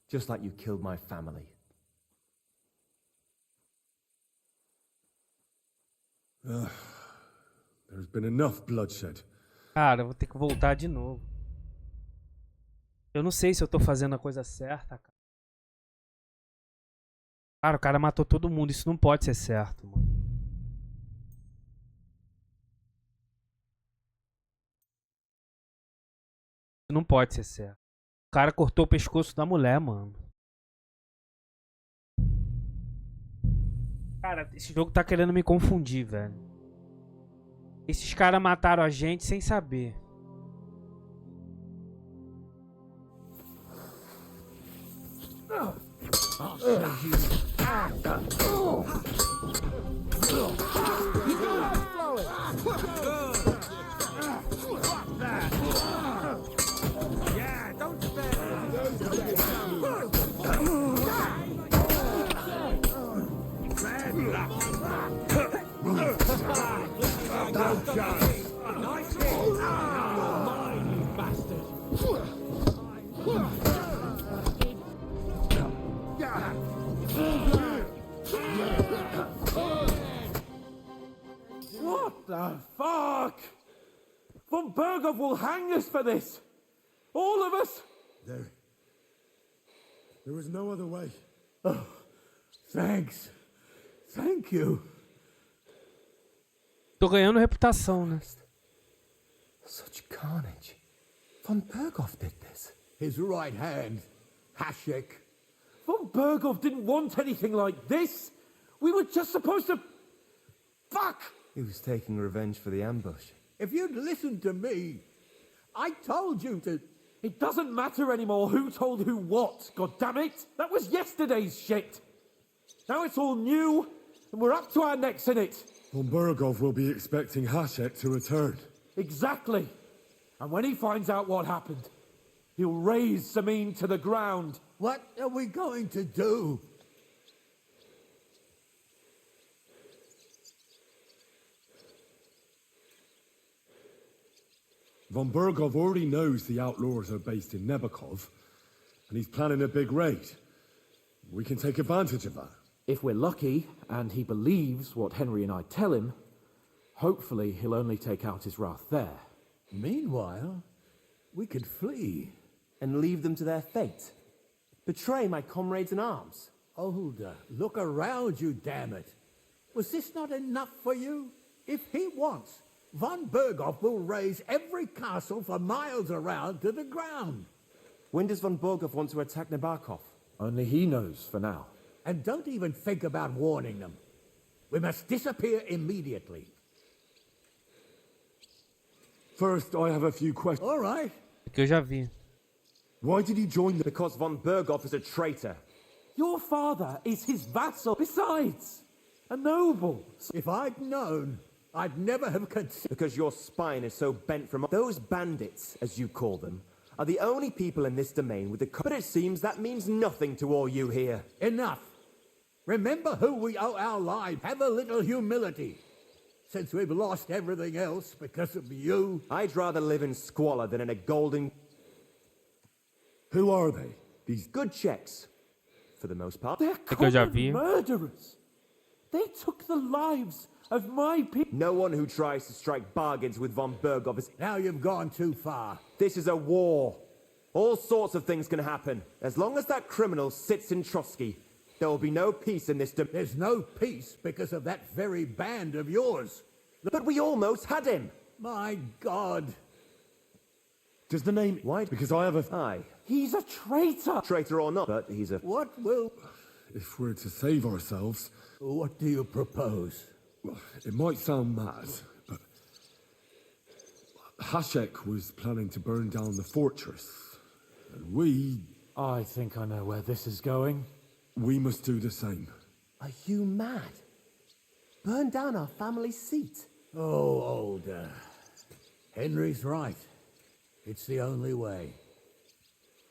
[SPEAKER 12] just like you killed my family.
[SPEAKER 3] There's been enough bloodshed.
[SPEAKER 1] Cara, eu vou ter que voltar de novo. Eu não sei se eu tô fazendo a coisa certa, cara. Cara, o cara matou todo mundo. Isso não pode ser certo, mano. Isso não pode ser certo. O cara cortou o pescoço da mulher, mano. Cara, esse jogo tá querendo me confundir, velho. Esses caras mataram a gente sem saber.
[SPEAKER 15] Yeah, don't
[SPEAKER 11] Von Bergov will hang us for this! All of us!
[SPEAKER 18] There was no other way.
[SPEAKER 14] Oh, thanks. Thank you.
[SPEAKER 1] Tô ganhando reputação, né?
[SPEAKER 12] Such carnage. Von Bergov did this.
[SPEAKER 14] His right hand, Hashek.
[SPEAKER 11] Von Bergov didn't want anything like this! We were just supposed to... Fuck!
[SPEAKER 12] He was taking revenge for the ambush.
[SPEAKER 14] If you'd listened to me, I told you to...
[SPEAKER 11] It doesn't matter anymore who told who what, goddammit! That was yesterday's shit! Now it's all new, and we're up to our necks in it!
[SPEAKER 18] Von Bergov will be expecting Hashek to return.
[SPEAKER 11] Exactly! And when he finds out what happened, he'll raze Samin to the ground.
[SPEAKER 14] What are we going to do?
[SPEAKER 18] Von Bergov already knows the outlaws are based in Nebakov, and he's planning a big raid. We can take advantage of that.
[SPEAKER 11] If we're lucky, and he believes what Henry and I tell him, hopefully he'll only take out his wrath there.
[SPEAKER 14] Meanwhile, we could flee.
[SPEAKER 12] And leave them to their fate. Betray my comrades in arms.
[SPEAKER 14] Older, look around you, damn it. Was this not enough for you? If he wants, Von Bergov will raise every castle for miles around to the ground.
[SPEAKER 12] When does Von Bergov want to attack Nebakov?
[SPEAKER 11] Only he knows for now.
[SPEAKER 14] And don't even think about warning them. We must disappear immediately.
[SPEAKER 18] First, I have a few questions.
[SPEAKER 14] All right.
[SPEAKER 1] Que eu já vi.
[SPEAKER 18] Why did he join the...
[SPEAKER 12] Because Von Bergov is a traitor.
[SPEAKER 11] Your father is his vassal. Besides, a noble.
[SPEAKER 14] If I'd known, I'd never have considered...
[SPEAKER 12] Because your spine is so bent from... Those bandits, as you call them, are the only people in this domain with the... But it seems that means nothing to all you here.
[SPEAKER 14] Enough. Remember who we owe our lives. Have a little humility. Since we've lost everything else because of you...
[SPEAKER 12] I'd rather live in squalor than in a golden...
[SPEAKER 18] Who are they?
[SPEAKER 12] These good checks, for the most part.
[SPEAKER 11] They're common murderers. They took the lives of my people.
[SPEAKER 12] No one who tries to strike bargains with Von Bergov is...
[SPEAKER 14] Now you've gone too far.
[SPEAKER 12] This is a war. All sorts of things can happen. As long as that criminal sits in Trotsky, there will be no peace in this...
[SPEAKER 14] There's no peace because of that very band of yours.
[SPEAKER 12] But we almost had him.
[SPEAKER 14] My God.
[SPEAKER 18] Does the name...
[SPEAKER 12] Why?
[SPEAKER 18] Because I have a...
[SPEAKER 12] Aye.
[SPEAKER 11] He's a traitor.
[SPEAKER 12] Traitor or not, but he's a...
[SPEAKER 14] What will...
[SPEAKER 18] If we're to save ourselves...
[SPEAKER 14] What do you propose?
[SPEAKER 18] Well, it might sound mad, but... Hashek was planning to burn down the fortress. And we...
[SPEAKER 11] I think I know where this is going.
[SPEAKER 18] We must do the same.
[SPEAKER 12] Are you mad? Burn down our family seat?
[SPEAKER 14] Oh, Older. Henry's right. It's the only way.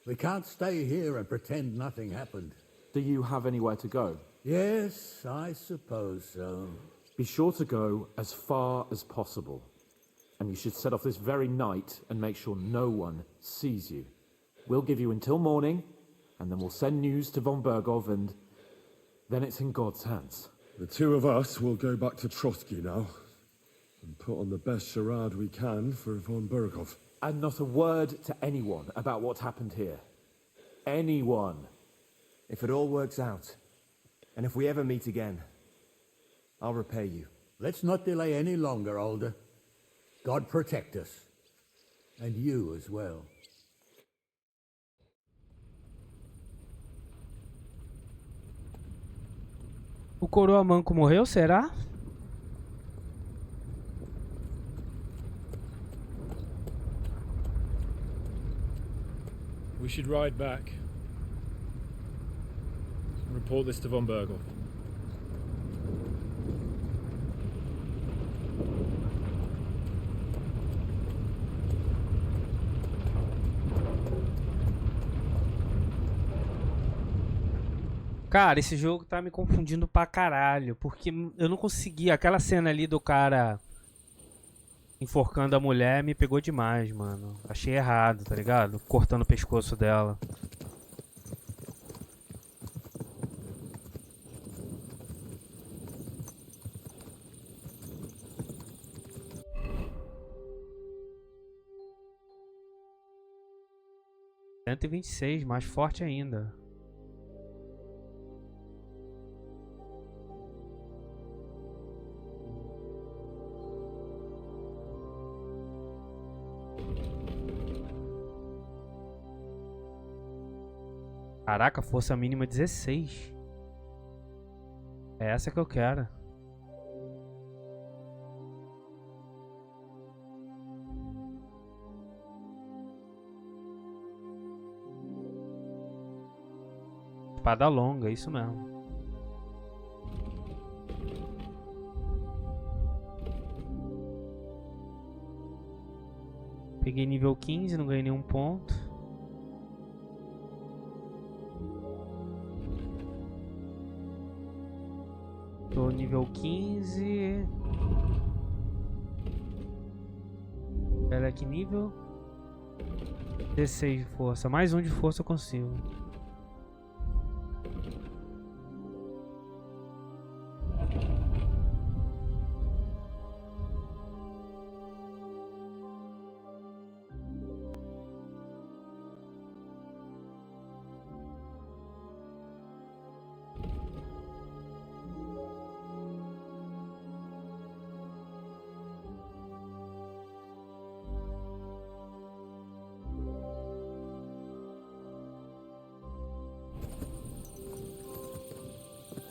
[SPEAKER 14] We can't stay here and pretend nothing happened.
[SPEAKER 11] Do you have anywhere to go?
[SPEAKER 14] Yes, I suppose so.
[SPEAKER 11] Be sure to go as far as possible. And you should set off this very night and make sure no one sees you. We'll give you until morning, and then we'll send news to Von Bergov, and then it's in God's hands.
[SPEAKER 18] The two of us will go back to Trotsky now, and put on the best charade we can for Von Bergov.
[SPEAKER 11] And not a word to anyone about what happened here. Anyone.
[SPEAKER 12] If it all works out, and if we ever meet again, I'll repay you.
[SPEAKER 14] Let's not delay any longer, Older. God protect us. And you as well.
[SPEAKER 1] O coroa manco morreu, será?
[SPEAKER 8] We should ride back and report this to Von Bergov.
[SPEAKER 1] Cara, esse jogo tá me confundindo pra caralho, porque eu não consegui, aquela cena ali do cara enforcando a mulher me pegou demais, mano. Achei errado, tá ligado? Cortando o pescoço dela. 126, mais forte ainda. Caraca, força mínima 16. É essa que eu quero. Espada longa, isso mesmo. Peguei nível 15, não ganhei nenhum ponto. Tô nível 15. Pera que nível? 16 de força. Mais um de força eu consigo.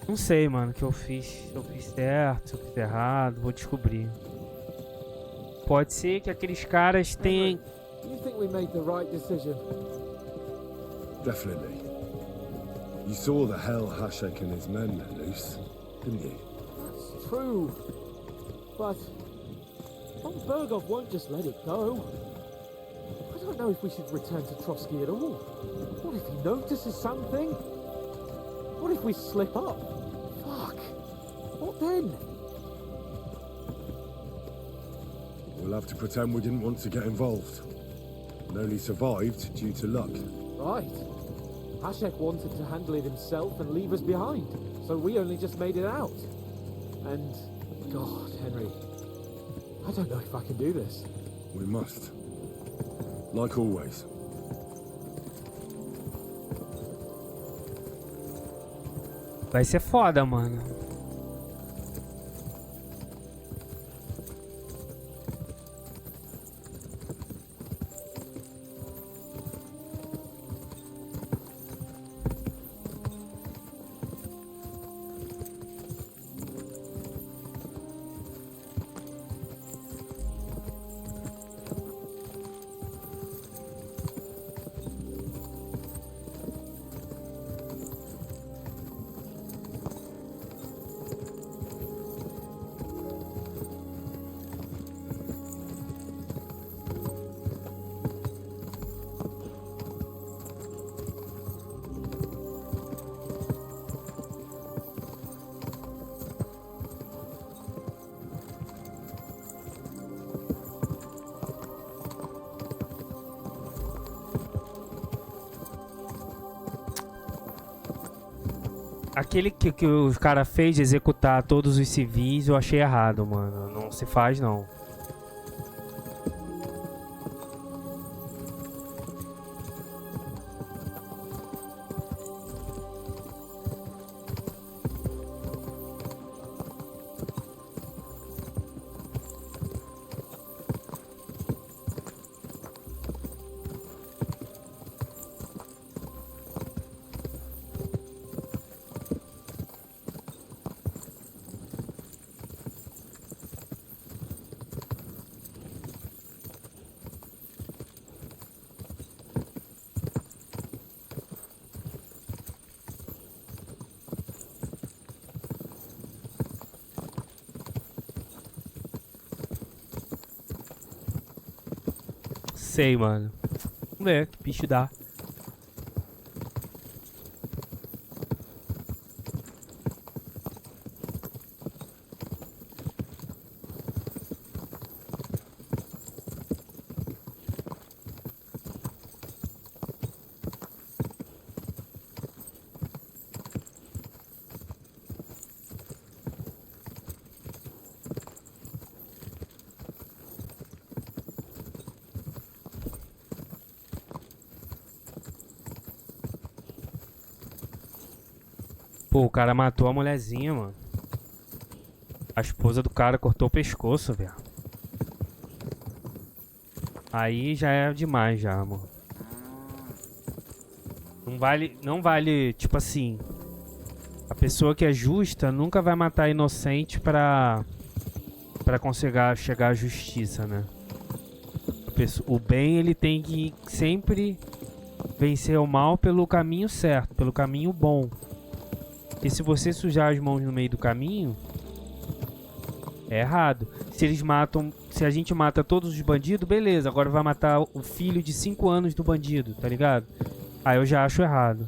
[SPEAKER 1] Não sei, mano, o que eu fiz. Se eu fiz certo, se eu fiz errado, vou descobrir. Pode ser que aqueles caras tenham...
[SPEAKER 11] Do you think we made the right decision?
[SPEAKER 18] Definitely. You saw the hell Hashek and his men let loose, didn't you?
[SPEAKER 11] That's true. But Von Bergov won't just let it go. I don't know if we should return to Trotsky at all. What if he notices something? What if we slip up? Fuck. What then?
[SPEAKER 18] We'll have to pretend we didn't want to get involved. And only survived due to luck.
[SPEAKER 11] Right. Hashek wanted to handle it himself and leave us behind, so we only just made it out. And, God, Henry, I don't know if I can do this.
[SPEAKER 18] We must. Like always.
[SPEAKER 1] Vai ser foda, mano. Aquele que os cara fez de executar todos os civis, eu achei errado, mano. Não se faz, não. Sei, mano. Vamos ver que bicho dá. Pô, o cara matou a mulherzinha, mano. A esposa do cara cortou o pescoço, velho. Aí já é demais já, mano. Não vale, tipo assim... A pessoa que é justa nunca vai matar inocente pra conseguir chegar à justiça, né? O bem, ele tem que sempre vencer o mal pelo caminho certo, pelo caminho bom. E se você sujar as mãos no meio do caminho, é errado. Se a gente mata todos os bandidos, beleza. Agora vai matar o filho de 5 anos do bandido, tá ligado? Aí eu já acho errado.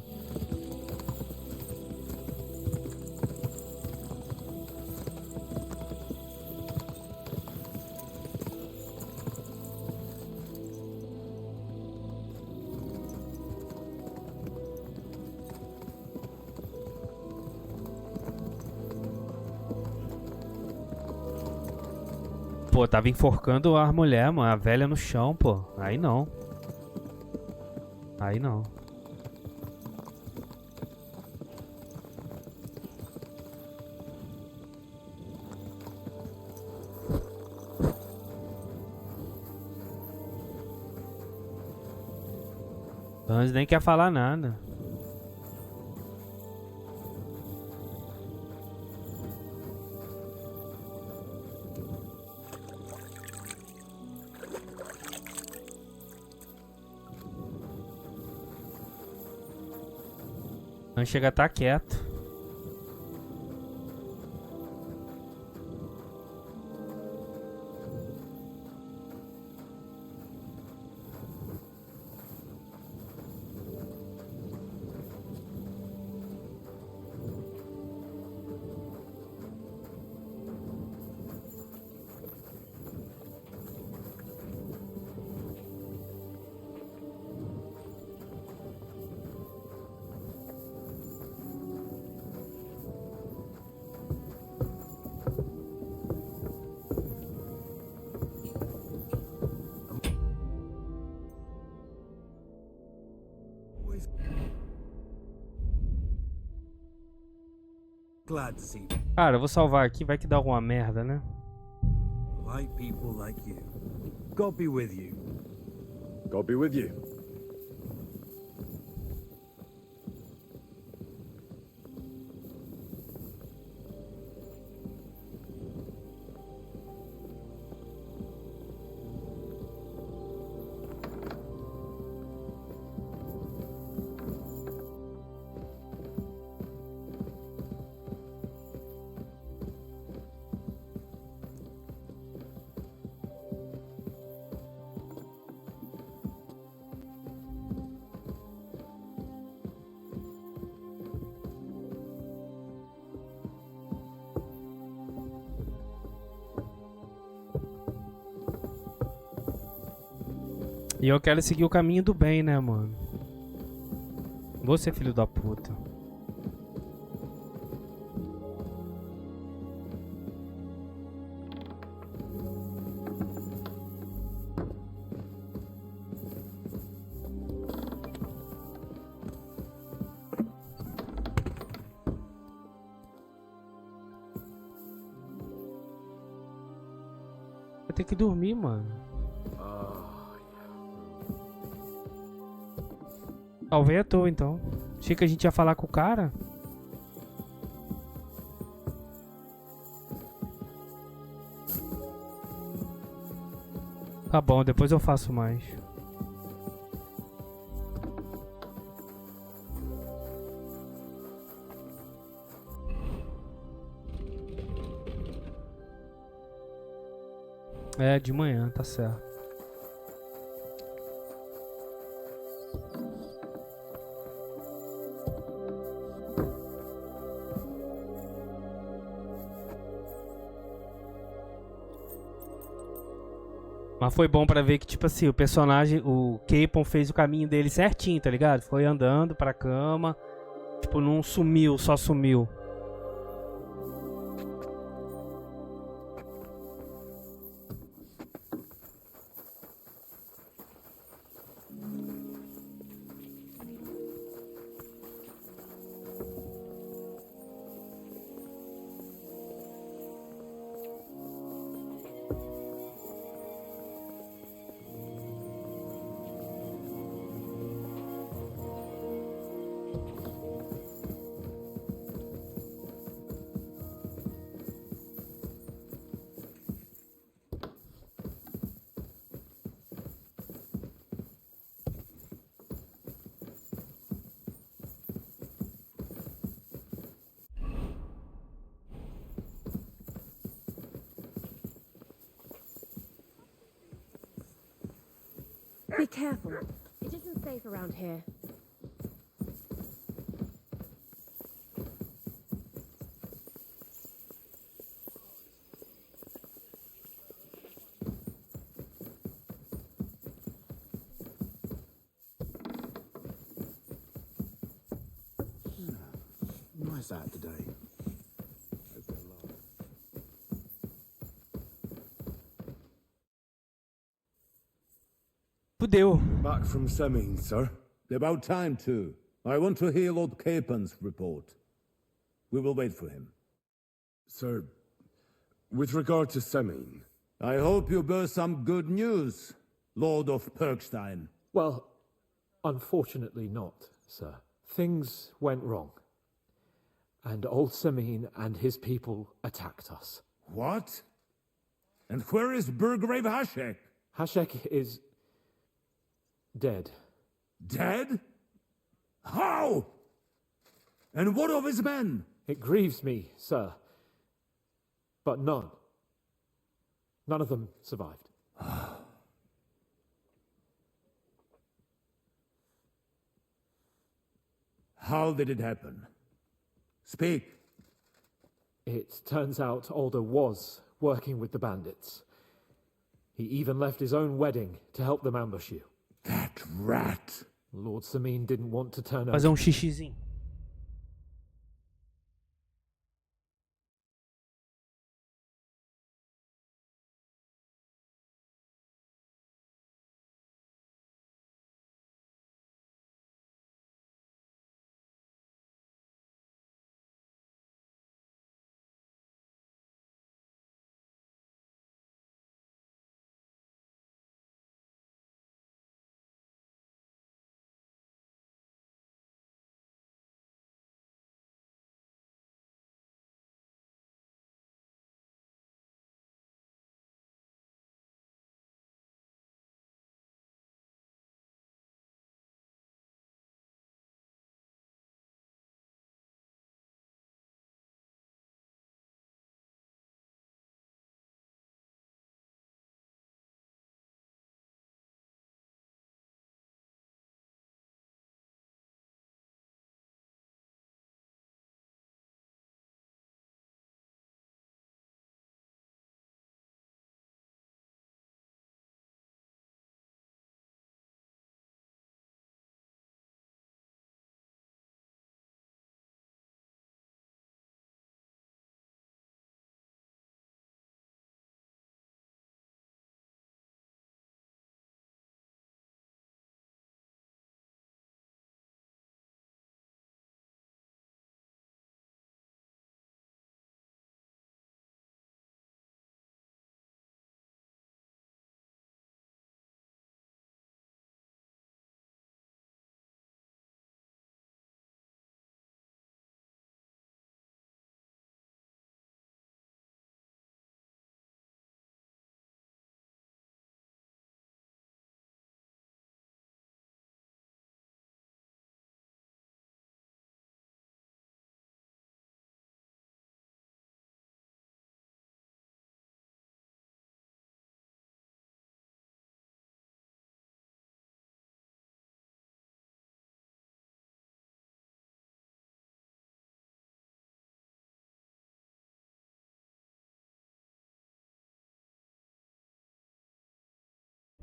[SPEAKER 1] Pô, tava enforcando a mulher, mano. A velha no chão, pô. Aí não. Aí não. Hans nem quer falar nada. Hans chega a estar quieto.
[SPEAKER 19] Glad to see
[SPEAKER 1] Cara, eu vou salvar aqui, vai que dá alguma merda, né?
[SPEAKER 19] polite people like you. God be with you.
[SPEAKER 3] God be with you.
[SPEAKER 1] E eu quero seguir o caminho do bem, né, mano? Você, filho da puta. Vai ter que dormir, mano. Talvez à toa, então. Achei que a gente ia falar com o cara. Tá bom, depois eu faço mais. É, de manhã, tá certo. Mas foi bom pra ver que, tipo assim, o personagem, o Capon fez o caminho dele certinho, tá ligado? Foi andando pra cama. Tipo, não sumiu, só sumiu.
[SPEAKER 6] Be careful. It isn't safe around here.
[SPEAKER 18] Nice out today.
[SPEAKER 1] Fudeu.
[SPEAKER 18] Back from Semin, sir.
[SPEAKER 10] About time, too. I want to hear Lord Capen's report. We will wait for him.
[SPEAKER 18] Sir, with regard to Semin...
[SPEAKER 10] I hope you bear some good news, Lord of Perkstein.
[SPEAKER 11] Well, unfortunately not, sir. Things went wrong. And old Semin and his people attacked us.
[SPEAKER 10] What? And where is Burgrave Hashek?
[SPEAKER 11] Hashek is... dead.
[SPEAKER 10] Dead? How? And what of his men?
[SPEAKER 11] It grieves me, sir. But none of them survived.
[SPEAKER 10] How did it happen? Speak.
[SPEAKER 11] It turns out Alder was working with the bandits. He even left his own wedding to help them ambush you.
[SPEAKER 10] That rat!
[SPEAKER 11] Lord Semin didn't want to turn
[SPEAKER 1] Fazer
[SPEAKER 11] over.
[SPEAKER 1] xixizinho.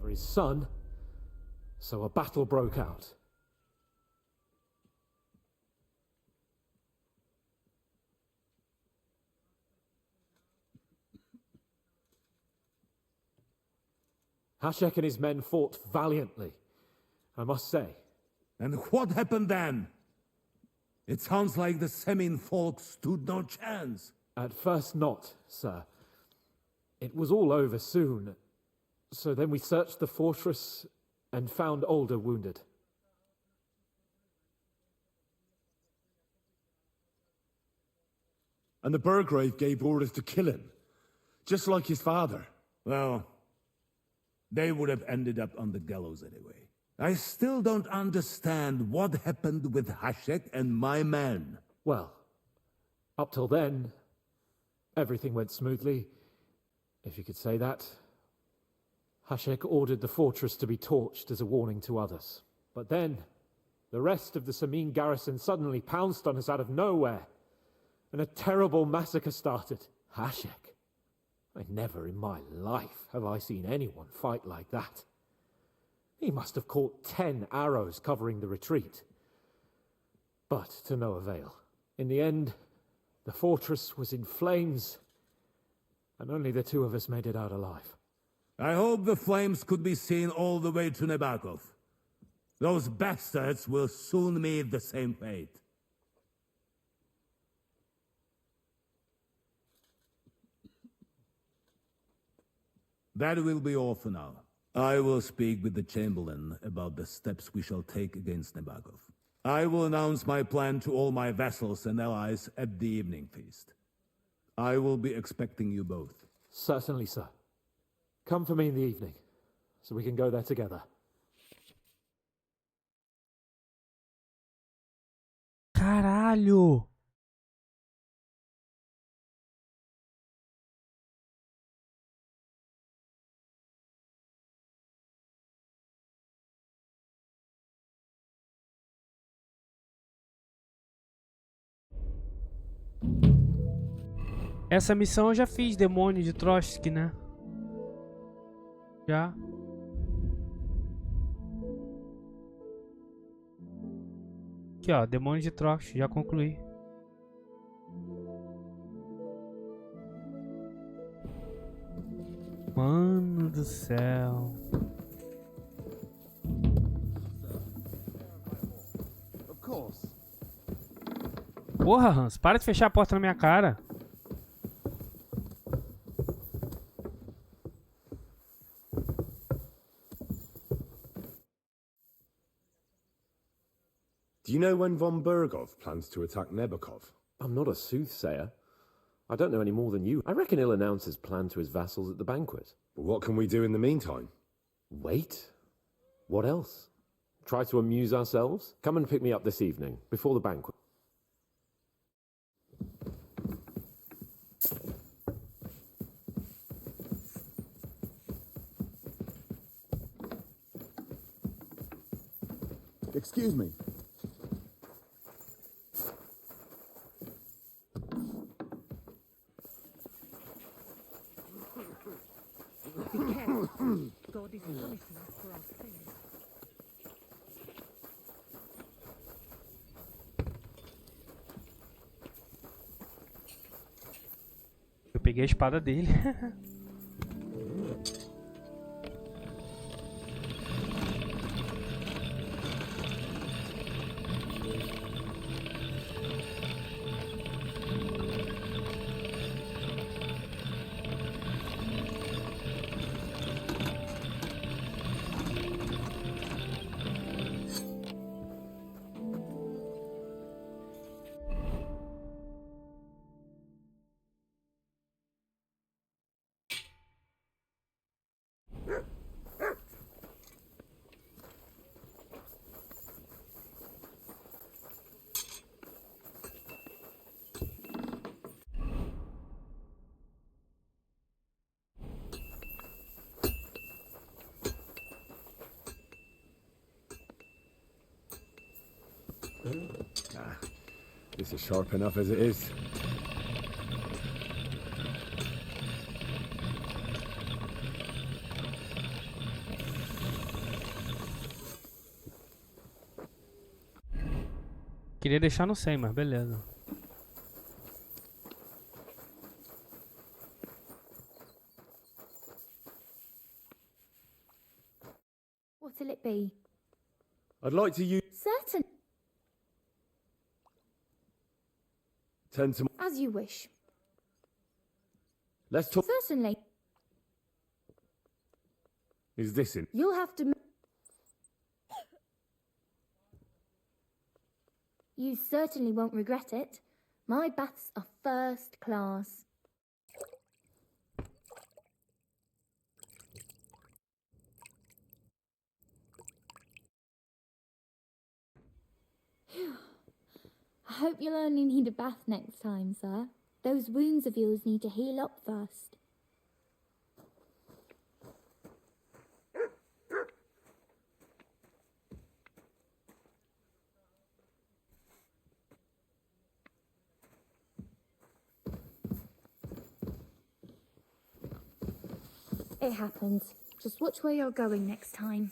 [SPEAKER 11] For his son, so a battle broke out. Hashek and his men fought valiantly, I must say.
[SPEAKER 10] And what happened then? It sounds like the Semin folk stood no chance.
[SPEAKER 11] At first not, sir. It was all over soon. So then we searched the fortress and found Alder wounded.
[SPEAKER 18] And the Burgrave gave orders to kill him, just like his father.
[SPEAKER 10] Well, they would have ended up on the gallows anyway. I still don't understand what happened with Hashek and my men.
[SPEAKER 11] Well, up till then, everything went smoothly, if you could say that. Hashek ordered the fortress to be torched as a warning to others. But then, the rest of the Samin garrison suddenly pounced on us out of nowhere, and a terrible massacre started. Hashek? Never in my life have I seen anyone fight like that. He must have caught 10 arrows covering the retreat. But to no avail. In the end, the fortress was in flames, and only the two of us made it out alive.
[SPEAKER 10] I hope the flames could be seen all the way to Nebakov. Those bastards will soon meet the same fate. That will be all for now. I will speak with the Chamberlain about the steps we shall take against Nebakov. I will announce my plan to all my vassals and allies at the evening feast. I will be expecting you both.
[SPEAKER 11] Certainly, sir. Come for me in the evening, so we can go there together.
[SPEAKER 1] Caralho! Essa missão eu já fiz, demônio de Trotsky, né? Já. Aqui, ó, demônio de Trotsky, já concluí. Mano do céu. Porra, Hans, para de fechar a porta na minha cara.
[SPEAKER 3] Do you know when von Bergov plans to attack Nebakov?
[SPEAKER 11] I'm not a soothsayer. I don't know any more than you. I reckon he'll announce his plan to his vassals at the banquet.
[SPEAKER 3] But what can we do in the meantime?
[SPEAKER 11] Wait. What else? Try to amuse ourselves? Come and pick me up this evening, before the banquet.
[SPEAKER 3] Excuse me.
[SPEAKER 20] Be careful. God is punishing us for our sins.
[SPEAKER 1] Eu peguei a espada dele.
[SPEAKER 3] This is sharp enough as it is.
[SPEAKER 1] Queria deixar no 100, mas beleza.
[SPEAKER 21] What'll it be?
[SPEAKER 3] I'd like to use
[SPEAKER 21] Certain.
[SPEAKER 3] 10 to...
[SPEAKER 21] As you wish.
[SPEAKER 3] Let's talk...
[SPEAKER 21] Certainly.
[SPEAKER 3] Is this in?
[SPEAKER 21] You'll have to... You certainly won't regret it. My baths are first class. I hope you'll only need a bath next time, sir. Those wounds of yours need to heal up first. It happens. Just watch where you're going next time.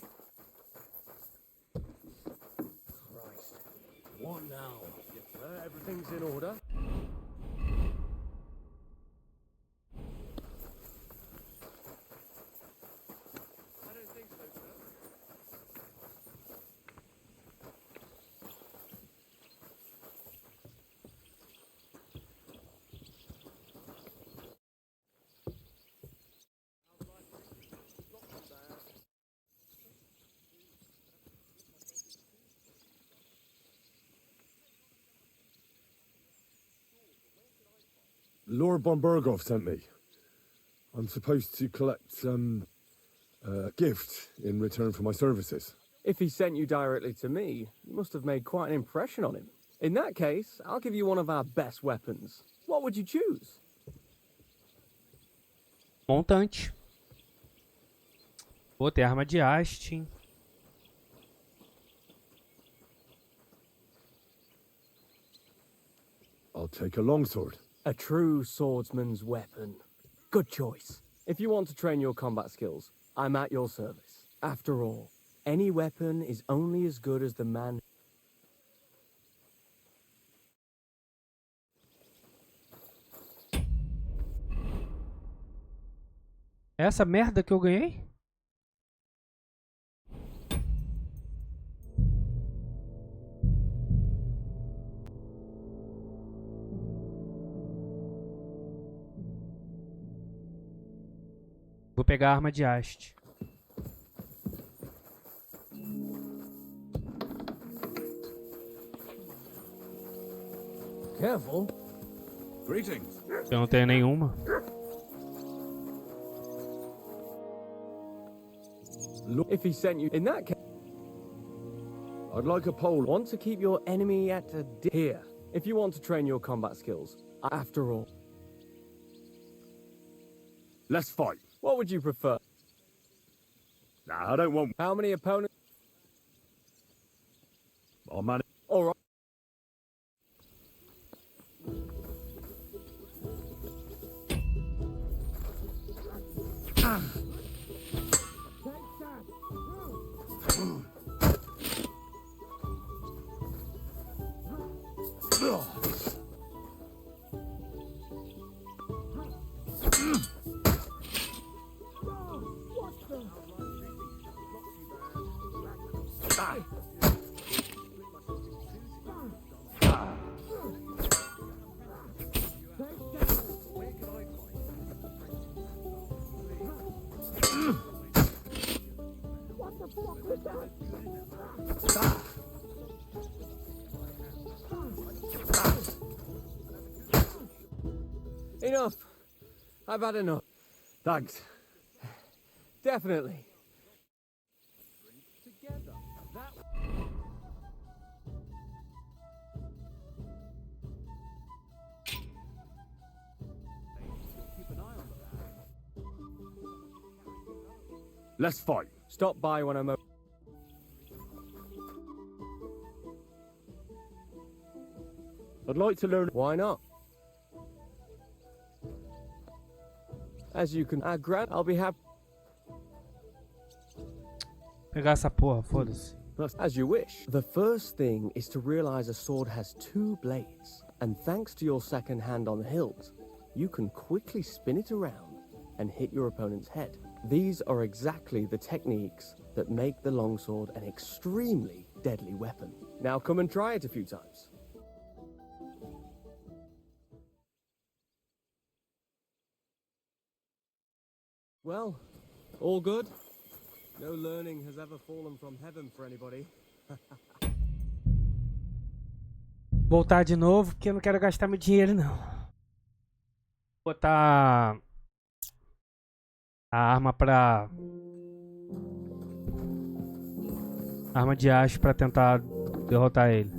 [SPEAKER 5] Christ. What now?
[SPEAKER 8] Yes, sir. Everything's in order. I don't think so, sir.
[SPEAKER 18] Lord von Berghoff sent me. I'm supposed to collect a gift in return for my services.
[SPEAKER 12] If he sent you directly to me, you must have made quite an impression on him. In that case, I'll give you one of our best weapons. What would you choose?
[SPEAKER 1] Montante. Pô, tem arma de haste, hein?
[SPEAKER 18] I'll take a longsword.
[SPEAKER 12] A true swordsman's weapon. Good choice. If you want to train your combat skills, I'm at your service. After all, any weapon is only as good as the man.
[SPEAKER 1] É essa merda que eu ganhei? Vou pegar a arma de haste.
[SPEAKER 14] Careful.
[SPEAKER 17] Greetings.
[SPEAKER 1] Eu não tenho nenhuma.
[SPEAKER 12] If he sent you in that case,
[SPEAKER 18] I'd like a pole.
[SPEAKER 12] Want to keep your enemy at a here. If you want to train your combat skills, after all.
[SPEAKER 17] Let's fight.
[SPEAKER 12] What would you prefer?
[SPEAKER 17] Nah, I don't want.
[SPEAKER 12] How many opponents?
[SPEAKER 17] I'll manage.
[SPEAKER 12] All right. Enough. I've had enough.
[SPEAKER 18] Thanks.
[SPEAKER 12] Definitely.
[SPEAKER 8] Together. That. Keep an eye on the man.
[SPEAKER 17] Let's fight.
[SPEAKER 12] Stop by when I'm over.
[SPEAKER 3] I'd like to learn.
[SPEAKER 12] Why not? As you can, Grande, I'll be happy.
[SPEAKER 1] Pegar essa porra, foda-se.
[SPEAKER 12] As you wish. The first thing is to realize a sword has two blades, and thanks to your second hand on the hilt, you can quickly spin it around and hit your opponent's head. These are exactly the techniques that make the longsword an extremely deadly weapon. Now come and try it a few times. Well, all good? No learning has ever fallen from heaven for anybody.
[SPEAKER 1] Voltar de novo, porque eu não quero gastar meu dinheiro, não. Botar a arma pra... Arma de haste pra tentar derrotar ele.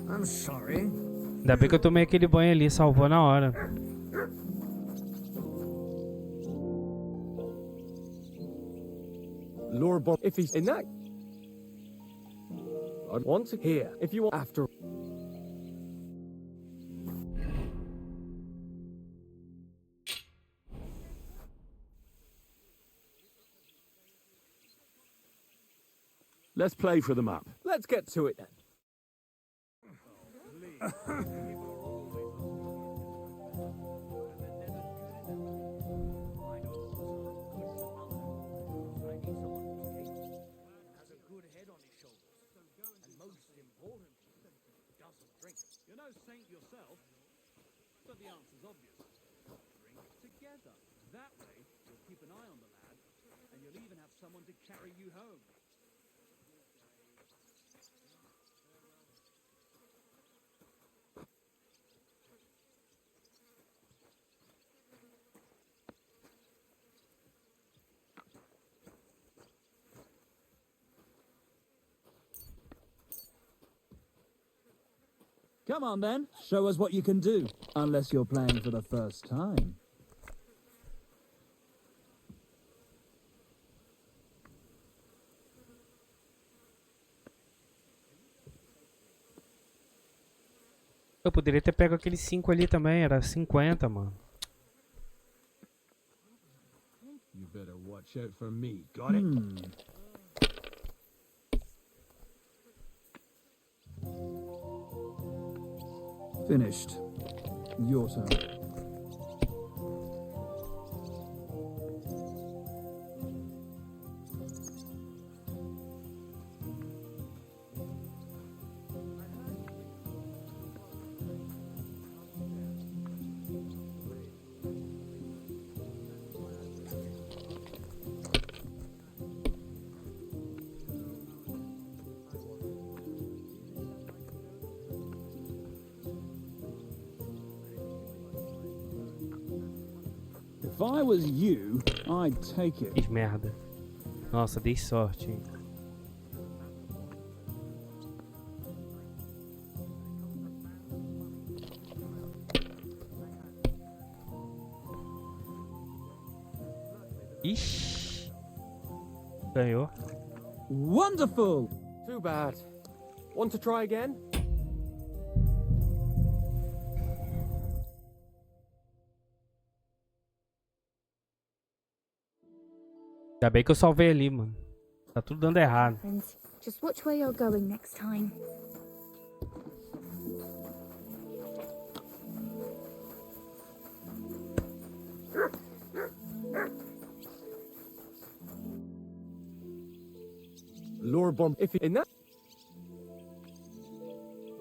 [SPEAKER 14] I'm sorry.
[SPEAKER 1] Ainda bem que eu tomei aquele banho ali, salvou na hora.
[SPEAKER 3] Lord Bob.
[SPEAKER 12] If he's in that, I'd want to hear. If you want after.
[SPEAKER 17] Let's play for the map.
[SPEAKER 11] Let's get to it then.
[SPEAKER 14] You're no saint yourself, but the answer's obvious. Drink together. That way, you'll keep an eye on the lad, and you'll even have someone to carry you home.
[SPEAKER 13] Come on then, show us what you can do. Unless you're playing for the first time.
[SPEAKER 1] Eu poderia ter pego aqueles 5 ali também, era 50, mano.
[SPEAKER 18] You better watch out for me, got it?
[SPEAKER 13] Finished. Your turn. If I was you, I'd take it.
[SPEAKER 1] Que merda. Nossa, dei sorte, hein. Ixi. Ganhou.
[SPEAKER 13] Wonderful!
[SPEAKER 11] Too bad. Want to try again?
[SPEAKER 1] Ainda bem que eu salvei ali, mano. Tá tudo dando errado.
[SPEAKER 21] Friends, just watch where you're going next time.
[SPEAKER 3] Lure bomb. If in that,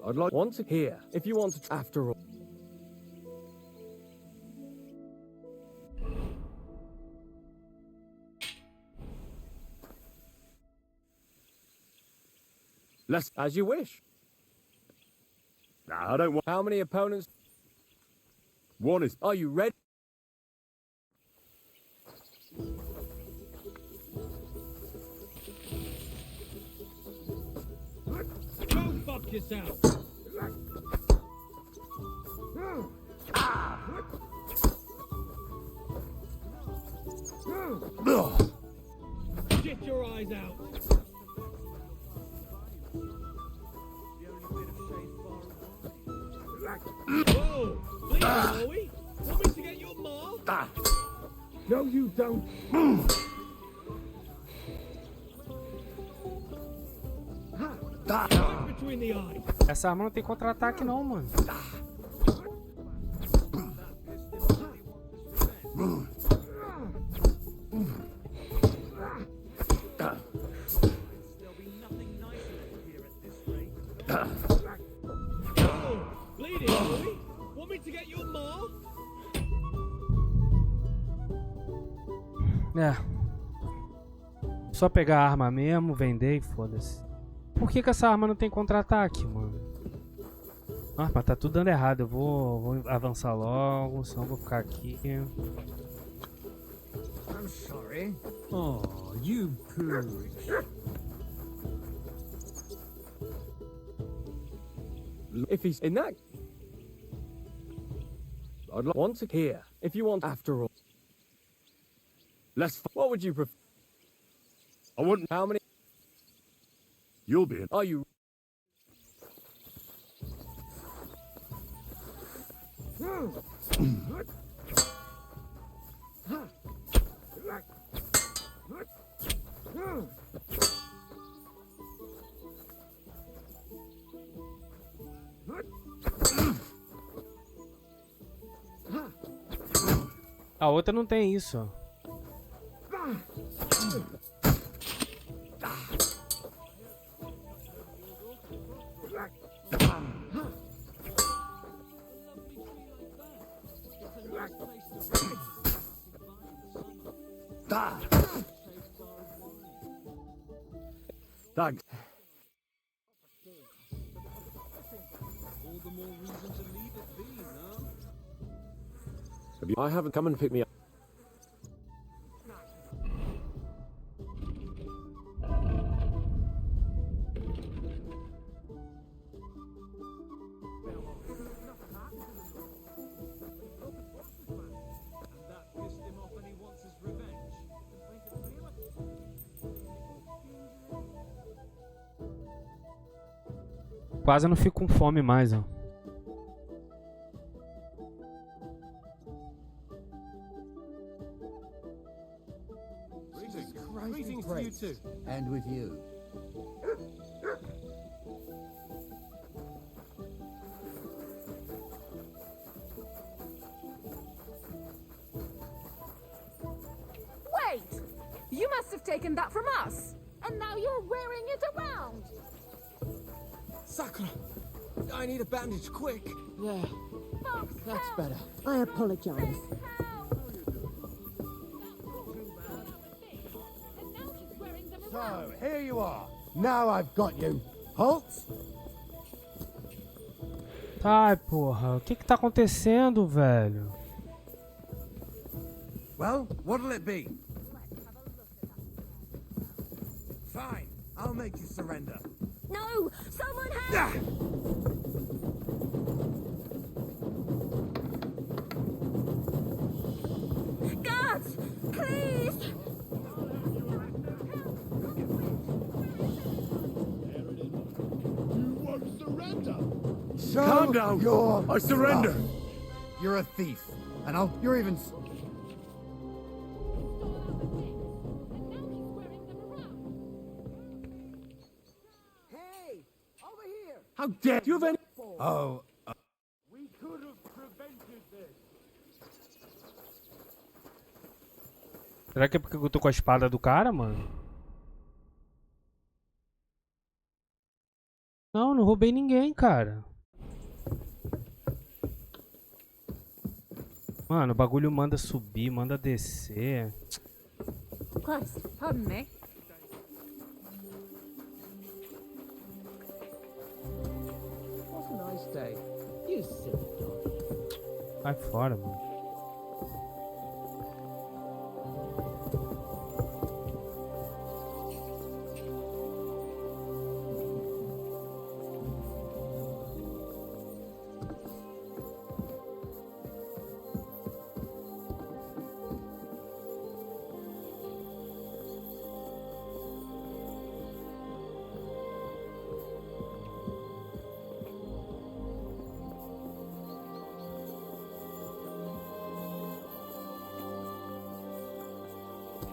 [SPEAKER 3] I'd like want to hear. If you want to, after all. Less as you wish.
[SPEAKER 17] Nah, I don't want.
[SPEAKER 3] How many opponents?
[SPEAKER 17] One is.
[SPEAKER 3] Are you ready?
[SPEAKER 14] Go fuck yourself! Get your eyes out! Whoa! Please, Chloe! Want me to get your mark?
[SPEAKER 2] No, you don't.
[SPEAKER 14] Right between the eyes.
[SPEAKER 1] Essa arma não tem contra-ataque não, mano.
[SPEAKER 14] Bleeding, Chloe? Want me to get your mark?
[SPEAKER 1] É. Só pegar a arma mesmo, vender e foda-se. Por que essa arma não tem contra-ataque, mano? Ah, mas tá tudo dando errado. Eu vou avançar logo, senão eu vou ficar aqui.
[SPEAKER 4] I'm sorry.
[SPEAKER 13] Oh, you pooch.
[SPEAKER 3] If he's in that, I'd want to hear. If you want, after all. What would you prefer?
[SPEAKER 17] I want.
[SPEAKER 3] How many?
[SPEAKER 17] You'll be in.
[SPEAKER 3] Are you?
[SPEAKER 1] A outra não tem isso.
[SPEAKER 3] Thanks. I haven't come and pick me up.
[SPEAKER 1] Quase não fico com fome mais, ó.
[SPEAKER 2] Greetings to you too. And with you.
[SPEAKER 9] Wait! You must have taken that from us, and now you're wearing it around.
[SPEAKER 5] Sakura, I need a bandage, quick. Yeah, that's better.
[SPEAKER 20] I apologize.
[SPEAKER 2] So, here you are. Now I've got you. Halt!
[SPEAKER 1] Ai, porra. O que tá acontecendo, velho?
[SPEAKER 2] Well, what'll it be? Fine, I'll make you surrender.
[SPEAKER 9] No! Someone help! Guards! Please!
[SPEAKER 17] You won't surrender!
[SPEAKER 2] Show
[SPEAKER 17] Calm down!
[SPEAKER 2] your
[SPEAKER 17] I surrender!
[SPEAKER 2] stuff. You're a thief, and you're even...
[SPEAKER 5] Hey, over here!
[SPEAKER 3] How dare you have any...
[SPEAKER 2] Oh,
[SPEAKER 8] We could have prevented this.
[SPEAKER 1] Será que é porque eu tô com a espada do cara, mano? Não, não roubei ninguém, cara. Mano, o bagulho manda subir, manda descer.
[SPEAKER 9] Christ, pardon me.
[SPEAKER 5] What a nice day. You silly dog.
[SPEAKER 1] Vai fora, mano.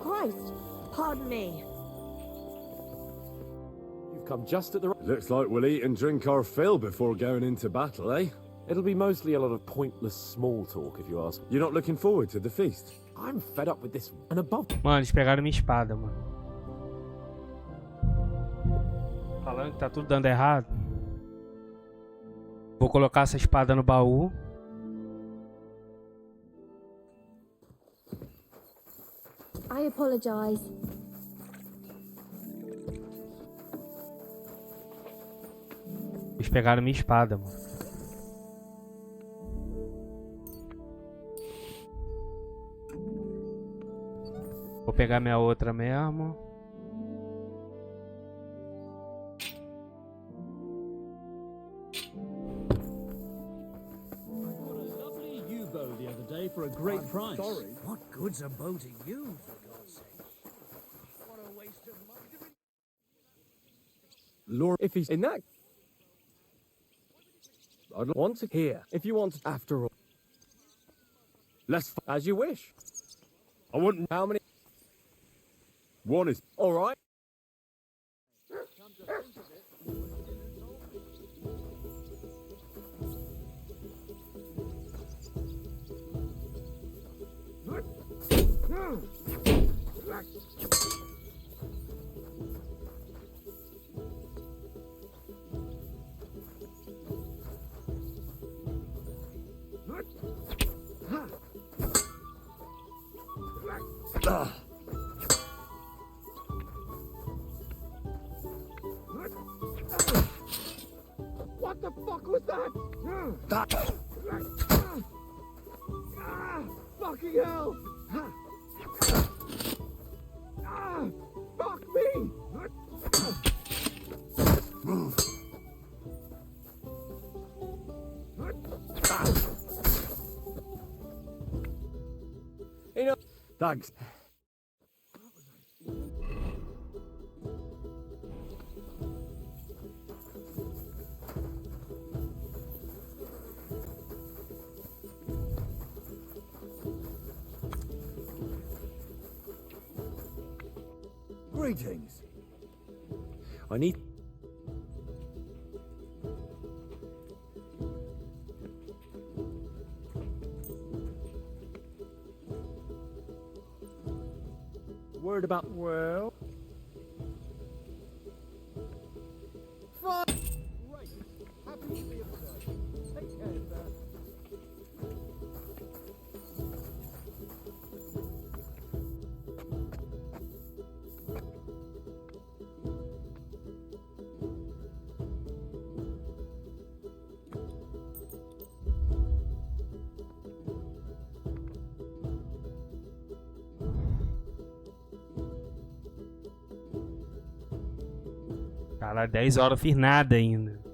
[SPEAKER 20] Christ, pardon me.
[SPEAKER 3] You've come just at the right...
[SPEAKER 18] Looks like we'll eat and drink our fill before going into battle, eh?
[SPEAKER 3] It'll be mostly a lot of pointless small talk, if you ask me.
[SPEAKER 18] You're not looking forward to the feast?
[SPEAKER 3] I'm fed up with this and above...
[SPEAKER 1] Mano, eles pegaram minha espada, mano. Falando que tá tudo dando errado. Vou colocar essa espada no baú.
[SPEAKER 21] I apologize.
[SPEAKER 1] Eles pegaram minha espada, mano. Vou pegar minha outra mesmo.
[SPEAKER 13] The other day for a great price.
[SPEAKER 14] Sorry. What good's a bow to you, for God's sake? What a waste of money.
[SPEAKER 3] Lord, if he's in that... I'd want to hear, if you want to, after all.
[SPEAKER 18] Let's...
[SPEAKER 3] As you wish.
[SPEAKER 18] I want...
[SPEAKER 3] How many...
[SPEAKER 18] One is...
[SPEAKER 3] All right.
[SPEAKER 5] What the fuck was that? Fucking hell! Fuck me!
[SPEAKER 17] Move.
[SPEAKER 3] Thanks.
[SPEAKER 2] Greetings.
[SPEAKER 3] I need... Word about...
[SPEAKER 5] Well... Fine! Great. Happy to be of service. Take care, sir.
[SPEAKER 1] Cara, 10 horas eu fiz nada ainda.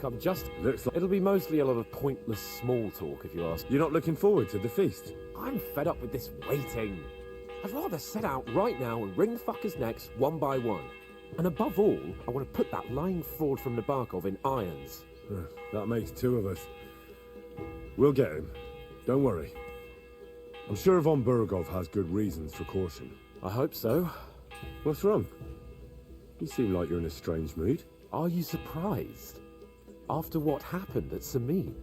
[SPEAKER 11] Come just...
[SPEAKER 3] Looks like...
[SPEAKER 11] It'll be mostly a lot of pointless small talk, if you ask.
[SPEAKER 3] You're not looking forward to the feast?
[SPEAKER 11] I'm fed up with this waiting. I'd rather set out right now and wring fuckers' necks one by one. And above all, I want to put that lying fraud from Nabokov in irons.
[SPEAKER 3] That makes two of us. We'll get him. Don't worry. I'm sure von Burgov has good reasons for caution.
[SPEAKER 11] I hope so.
[SPEAKER 3] What's wrong? You seem like you're in a strange mood.
[SPEAKER 11] Are you surprised? After what happened at Samin?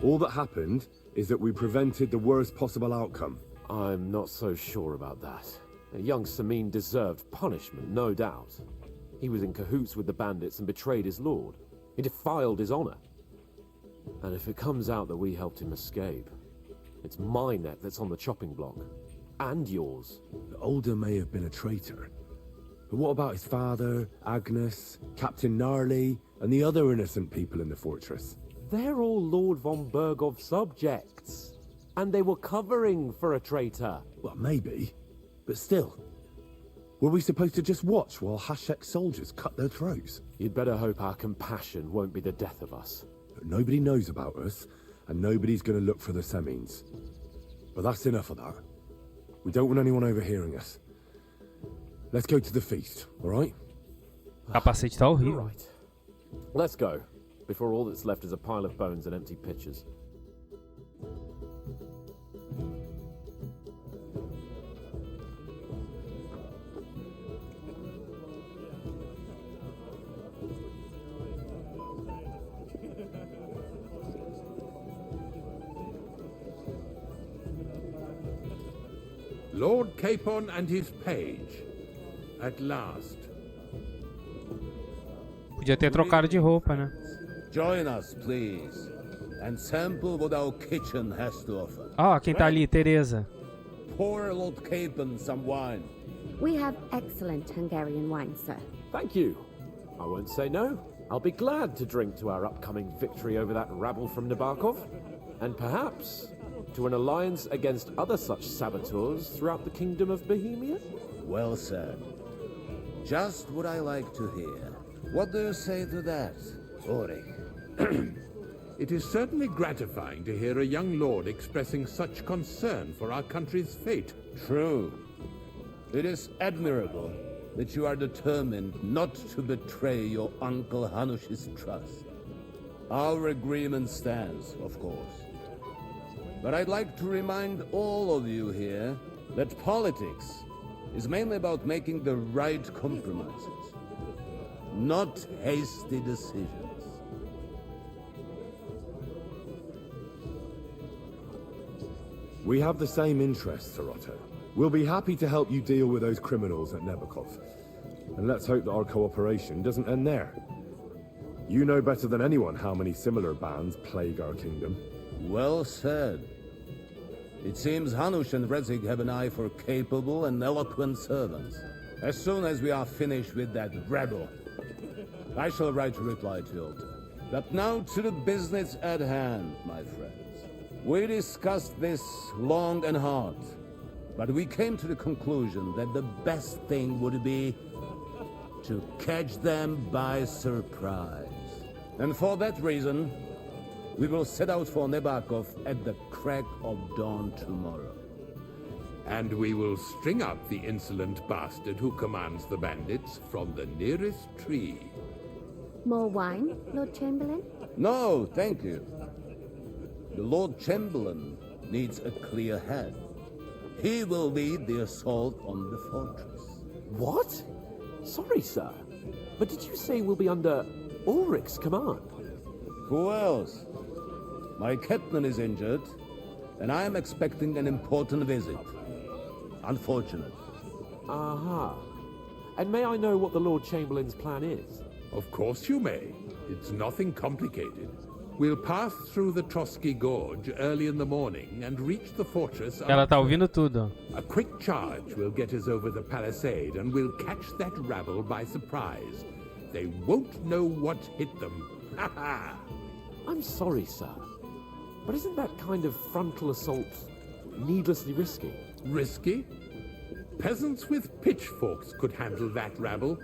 [SPEAKER 3] All that happened is that we prevented the worst possible outcome.
[SPEAKER 11] I'm not so sure about that. Young Samin deserved punishment, no doubt. He was in cahoots with the bandits and betrayed his lord. He defiled his honor. And if it comes out that we helped him escape, it's my neck that's on the chopping block. And yours.
[SPEAKER 3] The Older may have been a traitor. But what about his father, Agnes, Captain Gnarly, and the other innocent people in the fortress?
[SPEAKER 11] They're all Lord von Burgov's subjects. And they were covering for a traitor.
[SPEAKER 3] Well, maybe. But still. Were we supposed to just watch while Hashek's soldiers cut their throats?
[SPEAKER 11] You'd better hope our compassion won't be the death of us.
[SPEAKER 3] But nobody knows about us, and nobody's going to look for the Semines. But that's enough of that. We don't want anyone overhearing us. Let's go to the feast, all right?
[SPEAKER 1] Capacete tá horrível.
[SPEAKER 11] Right. Let's go, before all that's left is a pile of bones and empty pitchers.
[SPEAKER 7] Lord Capon and his page. At last.
[SPEAKER 1] Podia ter trocado de roupa, né?
[SPEAKER 10] Join us, please, and sample what our kitchen has to offer.
[SPEAKER 1] Ó, quem tá ali, Teresa.
[SPEAKER 10] Pour Lord Capon some wine.
[SPEAKER 22] We have excellent Hungarian wine, sir.
[SPEAKER 11] Thank you. I won't say no. I'll be glad to drink to our upcoming victory over that rabble from Nabokov, and perhaps to an alliance against other such saboteurs throughout the kingdom of Bohemia.
[SPEAKER 10] Well said. Just what I like to hear. What do you say to that, Ulrich?
[SPEAKER 7] It is certainly gratifying to hear a young lord expressing such concern for our country's fate.
[SPEAKER 10] True. It is admirable that you are determined not to betray your Uncle Hanush's trust. Our agreement stands, of course. But I'd like to remind all of you here that politics is mainly about making the right compromises, not hasty decisions.
[SPEAKER 18] We have the same interests, Sarotto. We'll be happy to help you deal with those criminals at Nebakov. And let's hope that our cooperation doesn't end there. You know better than anyone how many similar bands plague our kingdom.
[SPEAKER 10] Well said. It seems Hanush and Rezig have an eye for capable and eloquent servants. As soon as we are finished with that rebel, I shall write a reply to Yolta. But now to the business at hand, my friends. We discussed this long and hard, but we came to the conclusion that the best thing would be to catch them by surprise. And for that reason, we will set out for Nebakov at the crack of dawn tomorrow.
[SPEAKER 7] And we will string up the insolent bastard who commands the bandits from the nearest tree.
[SPEAKER 22] More wine, Lord Chamberlain?
[SPEAKER 10] No, thank you. The Lord Chamberlain needs a clear head. He will lead the assault on the fortress.
[SPEAKER 11] What? Sorry, sir. But did you say we'll be under Ulrich's command?
[SPEAKER 10] Who else? My captain is injured, and I am expecting an important visit. Unfortunate.
[SPEAKER 11] Aha. And may I know what the Lord Chamberlain's plan is?
[SPEAKER 7] Of course you may. It's nothing complicated. We'll pass through the Trotsky Gorge early in the morning and reach the fortress.
[SPEAKER 1] Ela tá ouvindo tudo.
[SPEAKER 7] A quick charge will get us over the palisade and we'll catch that rabble by surprise. They won't know what hit them. Ha ha!
[SPEAKER 11] I'm sorry, sir. But isn't that kind of frontal assault needlessly risky?
[SPEAKER 7] Risky? Peasants with pitchforks could handle that rabble.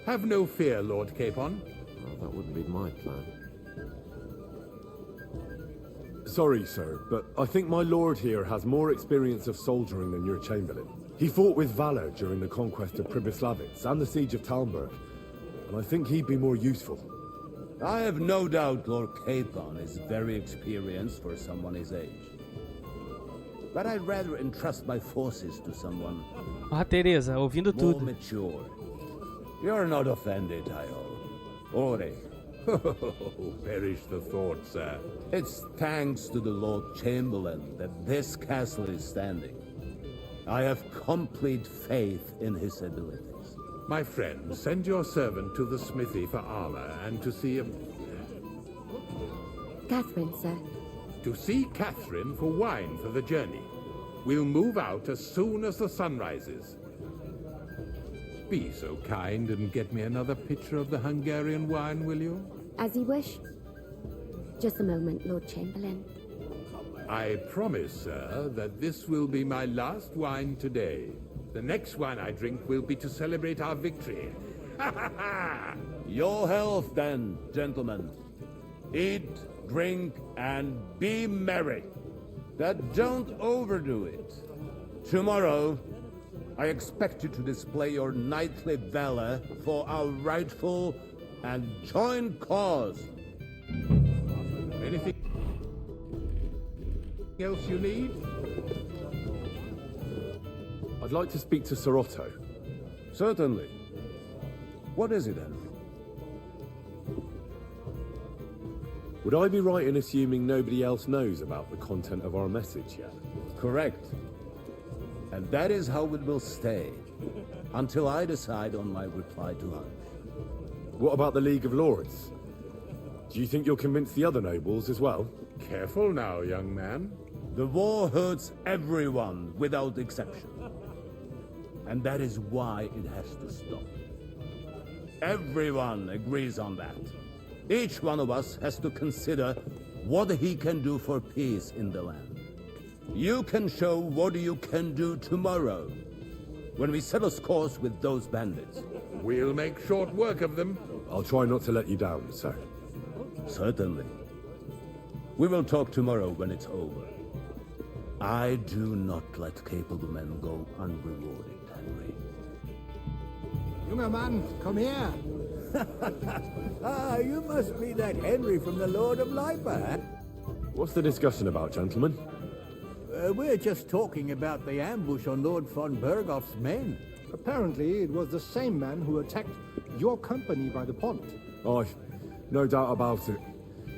[SPEAKER 7] Have no fear, Lord Capon.
[SPEAKER 11] Well, that wouldn't be my plan.
[SPEAKER 18] Sorry, sir, but I think my lord here has more experience of soldiering than your Chamberlain. He fought with valor during the conquest of Pribyslavitz and the siege of Talmberg, and I think he'd be more useful.
[SPEAKER 10] I have no doubt Lord Capon is very experienced for someone his age. But I'd rather entrust my forces to someone
[SPEAKER 1] Ah, Teresa, ouvindo
[SPEAKER 10] more
[SPEAKER 1] tudo.
[SPEAKER 10] mature. You're not offended, I hope. Ore.
[SPEAKER 7] Perish the thought, sir.
[SPEAKER 10] It's thanks to the Lord Chamberlain that this castle is standing. I have complete faith in his abilities.
[SPEAKER 7] My friend, send your servant to the smithy for armor and to see
[SPEAKER 22] Catherine, sir.
[SPEAKER 7] To see Catherine for wine for the journey. We'll move out as soon as the sun rises. Be so kind and get me another pitcher of the Hungarian wine, will you?
[SPEAKER 22] As you wish. Just a moment, Lord Chamberlain.
[SPEAKER 7] I promise, sir, that this will be my last wine today. The next wine I drink will be to celebrate our victory. Ha ha ha!
[SPEAKER 10] Your health, then, gentlemen. Eat, drink, and be merry. But don't overdo it. Tomorrow, I expect you to display your knightly valor for our rightful and joint cause.
[SPEAKER 7] Anything else you need?
[SPEAKER 18] I'd like to speak to Sir Otto.
[SPEAKER 10] Certainly. What is it, Henry?
[SPEAKER 18] Would I be right in assuming nobody else knows about the content of our message yet?
[SPEAKER 10] Correct. And that is how it will stay, until I decide on my reply to Hanush.
[SPEAKER 18] What about the League of Lords? Do you think you'll convince the other nobles as well?
[SPEAKER 7] Careful now, young man.
[SPEAKER 10] The war hurts everyone, without exception. And that is why it has to stop. Everyone agrees on that. Each one of us has to consider what he can do for peace in the land. You can show what you can do tomorrow, when we settle scores with those bandits.
[SPEAKER 7] We'll make short work of them.
[SPEAKER 18] I'll try not to let you down, sir.
[SPEAKER 10] Certainly. We will talk tomorrow when it's over. I do not let capable men go unrewarded, Henry.
[SPEAKER 2] Junger Mann, komm her!
[SPEAKER 4] You must be that Henry from the Lord of Lipa, eh?
[SPEAKER 3] What's the discussion about, gentlemen?
[SPEAKER 4] We're just talking about the ambush on Lord von Bergoff's men.
[SPEAKER 2] Apparently, it was the same man who attacked your company by the pond.
[SPEAKER 3] Oh, no doubt about it.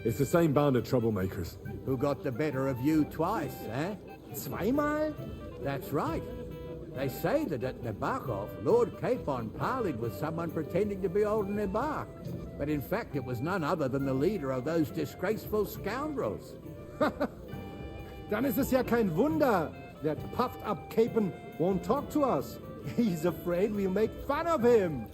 [SPEAKER 3] It's the same band of troublemakers.
[SPEAKER 4] Who got the better of you twice, eh?
[SPEAKER 2] Zweimal?
[SPEAKER 4] That's right. They say that at Nabokov, Lord Capon parleyed with someone pretending to be old Nabok. But in fact, it was none other than the leader of those disgraceful scoundrels.
[SPEAKER 2] Dann ist es ja kein Wunder that puffed up Capon won't talk to us. He's afraid we'll make fun of him.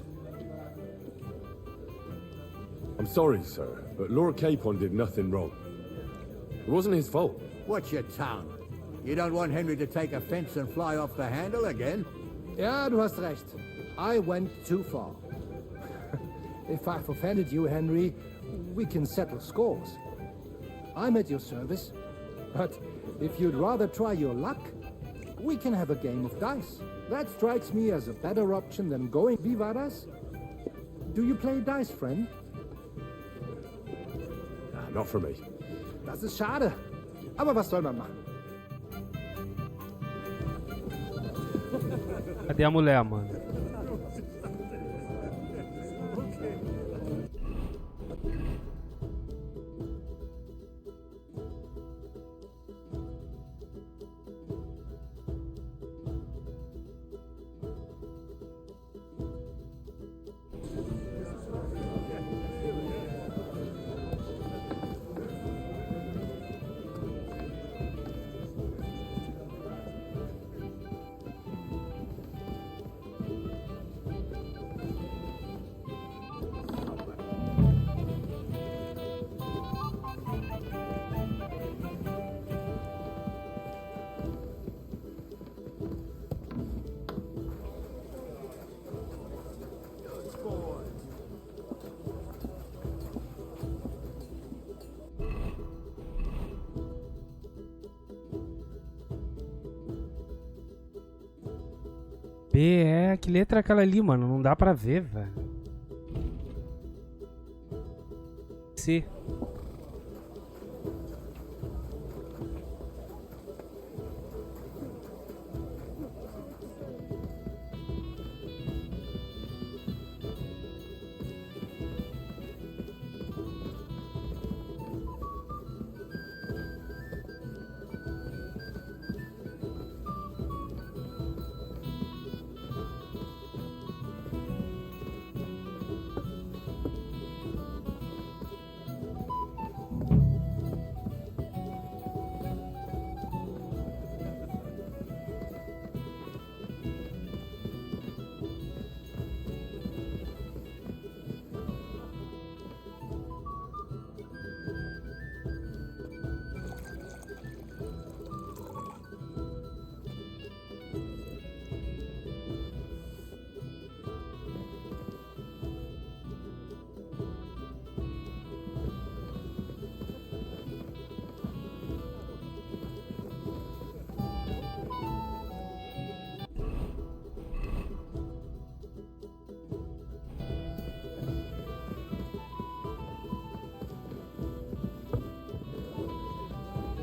[SPEAKER 3] I'm sorry, sir, but Lord Capon did nothing wrong. It wasn't his fault.
[SPEAKER 4] Watch your tongue. You don't want Henry to take offense and fly off the handle again?
[SPEAKER 2] Ja, du hast recht. I went too far. If I've offended you, Henry, we can settle scores. I'm at your service. But if you'd rather try your luck, we can have a game of dice. That strikes me as a better option than going. Wie war das? Do you play dice, friend?
[SPEAKER 3] Nah, not for me.
[SPEAKER 2] Das ist schade. Aber was soll man machen?
[SPEAKER 1] Cadê a mulher, mano? Que letra é aquela ali, mano? Não dá pra ver, velho. C.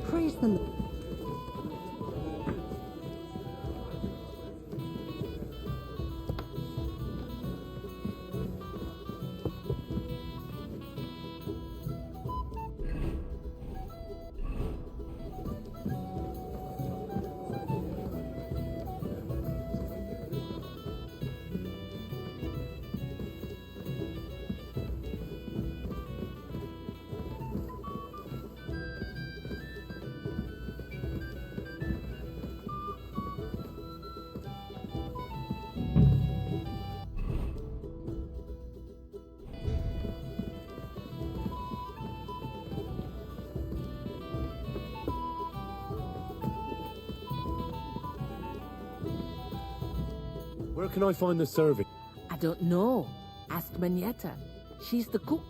[SPEAKER 15] Praise the Lord.
[SPEAKER 3] Where can I find the servant?
[SPEAKER 20] I don't know. Ask Manietta. She's the cook.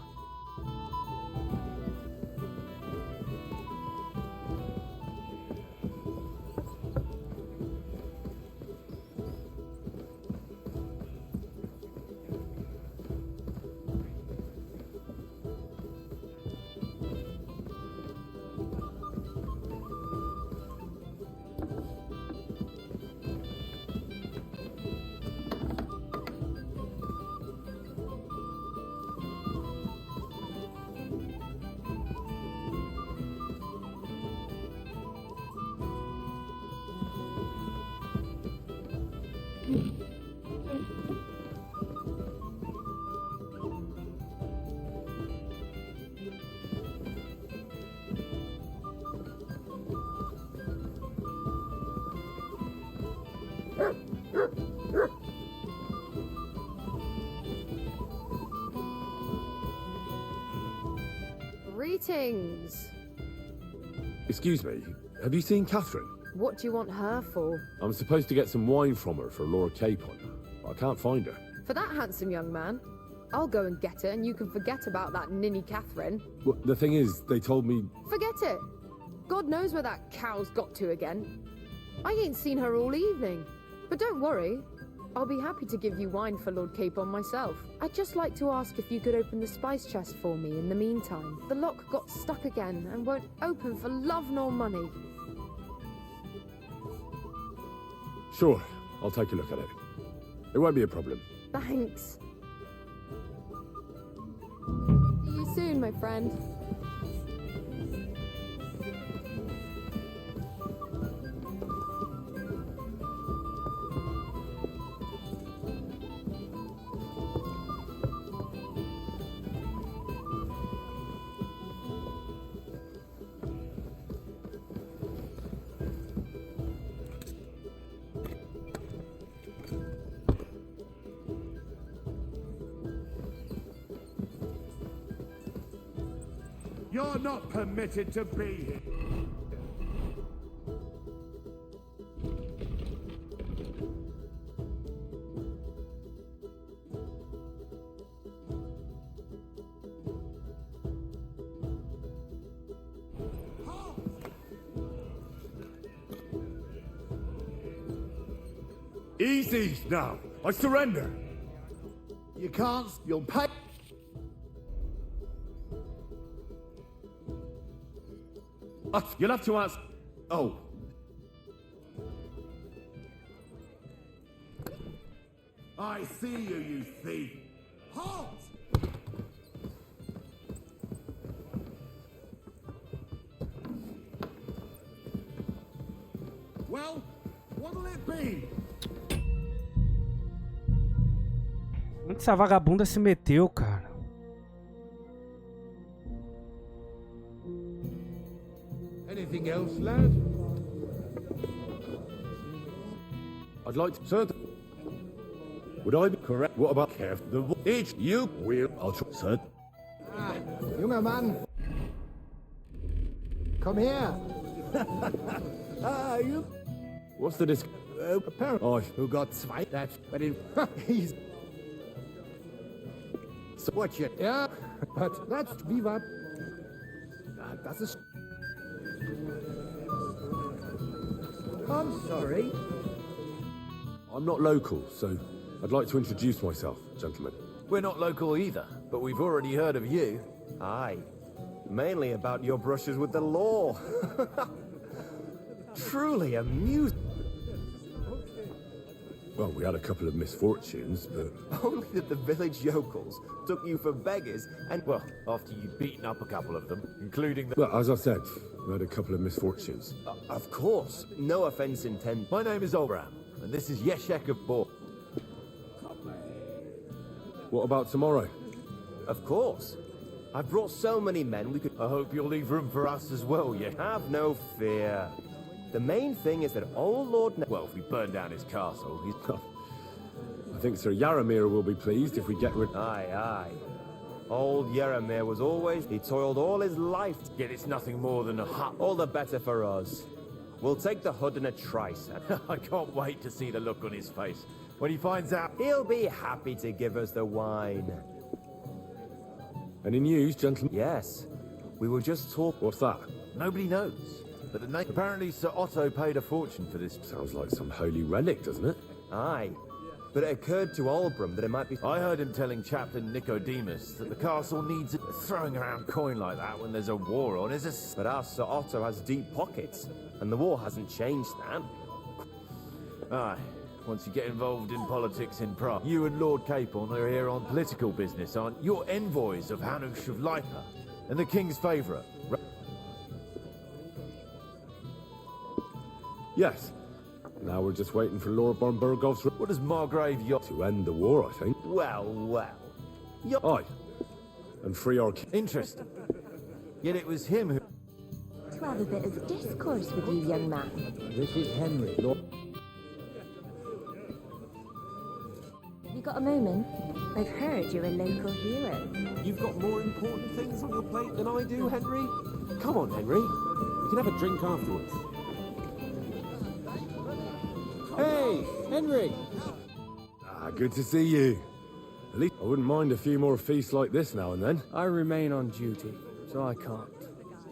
[SPEAKER 15] Greetings.
[SPEAKER 18] Excuse me, have you seen Catherine?
[SPEAKER 15] What do you want her for?
[SPEAKER 18] I'm supposed to get some wine from her for Lord Capon, but I can't find her.
[SPEAKER 15] For that handsome young man? I'll go and get it, and you can forget about that ninny Catherine.
[SPEAKER 18] Well, the thing is, they told me...
[SPEAKER 15] Forget it. God knows where that cow's got to again. I ain't seen her all evening. But don't worry. I'll be happy to give you wine for Lord Capon myself. I'd just like to ask if you could open the spice chest for me in the meantime. The lock got stuck again and won't open for love nor money.
[SPEAKER 18] Sure, I'll take a look at it. It won't be a problem.
[SPEAKER 15] Thanks. See you soon, my friend.
[SPEAKER 17] You're not permitted to be here. Easy now. I surrender.
[SPEAKER 2] You can't. You'll pay.
[SPEAKER 17] You'll have to ask.
[SPEAKER 2] Oh.
[SPEAKER 17] I see you, you thief. Halt! Well, what'll it be?
[SPEAKER 1] Onde essa vagabunda se meteu, cara?
[SPEAKER 17] Anything else, lad?
[SPEAKER 18] I'd like to... Sir, would I be correct? What about Kev? Each you will... I'll try... Sir?
[SPEAKER 2] Junger Mann. Come here. You...
[SPEAKER 18] What's the disc...
[SPEAKER 2] apparently.
[SPEAKER 18] Oh,
[SPEAKER 2] Who got zwei? That's... But in... He's...
[SPEAKER 18] So
[SPEAKER 2] watch it. Yeah, but that's... Viva. Das ist... I'm sorry.
[SPEAKER 18] I'm not local, so I'd like to introduce myself, gentlemen.
[SPEAKER 12] We're not local either, but we've already heard of you. Aye. Mainly about your brushes with the law. Truly amusing.
[SPEAKER 18] Well, we had a couple of misfortunes, but...
[SPEAKER 12] Only that the village yokels took you for beggars, and, well, after you'd beaten up a couple of them, including the...
[SPEAKER 18] Well, as I said, we had a couple of misfortunes.
[SPEAKER 12] Of course. No offense intended.
[SPEAKER 16] My name is Olbram, and this is Yeshek of Bor.
[SPEAKER 18] What about tomorrow?
[SPEAKER 12] Of course. I've brought so many men we could...
[SPEAKER 16] I hope you'll leave room for us as well, yeah?
[SPEAKER 12] Have no fear. The main thing is that old Lord...
[SPEAKER 16] Well, if we burn down his castle, he's...
[SPEAKER 18] I think Sir Yaramir will be pleased if we get rid...
[SPEAKER 12] Aye, aye. Old Yaramir was always... He toiled all his life...
[SPEAKER 16] Yet it's nothing more than a hut.
[SPEAKER 12] All the better for us. We'll take the hood in a trice.
[SPEAKER 16] I can't wait to see the look on his face when he finds out...
[SPEAKER 12] He'll be happy to give us the wine.
[SPEAKER 18] Any news, gentlemen?
[SPEAKER 12] Yes. We were just talking...
[SPEAKER 18] What's that?
[SPEAKER 16] Nobody knows. But the name... Apparently Sir Otto paid a fortune for this.
[SPEAKER 18] Sounds like some holy relic, doesn't it?
[SPEAKER 12] Aye. But it occurred to Olbram that it might be...
[SPEAKER 16] I heard him telling Chaplain Nicodemus that the castle needs it. Throwing around coin like that when there's a war on is a...
[SPEAKER 12] But our Sir Otto has deep pockets, and the war hasn't changed that.
[SPEAKER 16] Aye. Once you get involved in politics in Prague. You and Lord Capon are here on political business, aren't you? You're envoys of Hanush of Lipa, and the king's favourite.
[SPEAKER 18] Yes. Now we're just waiting for Lord Bornbergov's...
[SPEAKER 16] What does Margrave yacht...
[SPEAKER 18] To end the war, I think.
[SPEAKER 12] Well, well.
[SPEAKER 18] Aye. And free our...
[SPEAKER 16] Interesting. Yet it was him who...
[SPEAKER 21] To have a bit of discourse with you, young man.
[SPEAKER 4] This is Henry, Lord...
[SPEAKER 21] Wie got a moment? I've heard you're a local hero.
[SPEAKER 11] You've got more important things on your plate than I do, Henry. Come on, Henry. We can have a drink afterwards.
[SPEAKER 5] Hey, Henry!
[SPEAKER 18] Ah, good to see you. At least I wouldn't mind a few more feasts like this now and then.
[SPEAKER 5] I remain on duty, so I can't.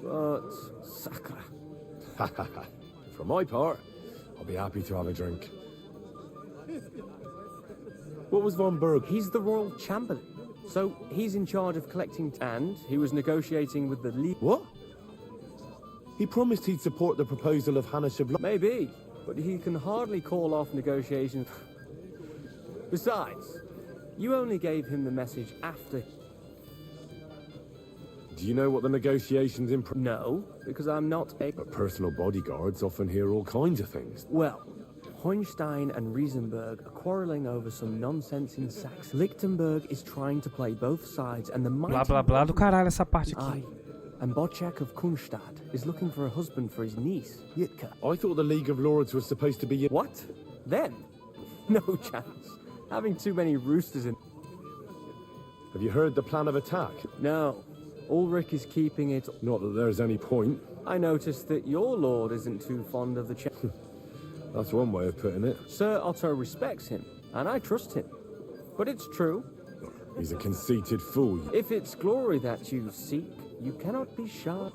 [SPEAKER 5] But, sacre.
[SPEAKER 18] For my part, I'll be happy to have a drink. What was Von Berg?
[SPEAKER 5] He's the royal chamberlain. So he's in charge of collecting, and he was negotiating with the league.
[SPEAKER 18] What? He promised he'd support the proposal of Hannah Shabla.
[SPEAKER 5] Maybe, but he can hardly call off negotiations. Besides, you only gave him the message after.
[SPEAKER 18] Do you know what the negotiations
[SPEAKER 5] No, because I'm not a...
[SPEAKER 18] But personal bodyguards often hear all kinds of things.
[SPEAKER 5] Well, Hohenstein and Riesenberg are quarrelling over some nonsense in Saxony. Lichtenberg is trying to play both sides, and the mighty...
[SPEAKER 1] Blá, blá, blá do caralho essa parte aqui.
[SPEAKER 5] Aye. And Bocek of Kunstadt is looking for a husband for his niece, Yitka.
[SPEAKER 18] I thought the League of Lords was supposed to be...
[SPEAKER 5] What? Then? No chance. Having too many roosters in...
[SPEAKER 18] Have you heard the plan of attack?
[SPEAKER 5] No. Ulrich is keeping it...
[SPEAKER 18] Not that there's any point.
[SPEAKER 5] I noticed that your lord isn't too fond of the...
[SPEAKER 18] That's one way of putting it.
[SPEAKER 5] Sir Otto respects him, and I trust him. But it's true.
[SPEAKER 18] He's a conceited fool.
[SPEAKER 5] If it's glory that you seek, you cannot be shy.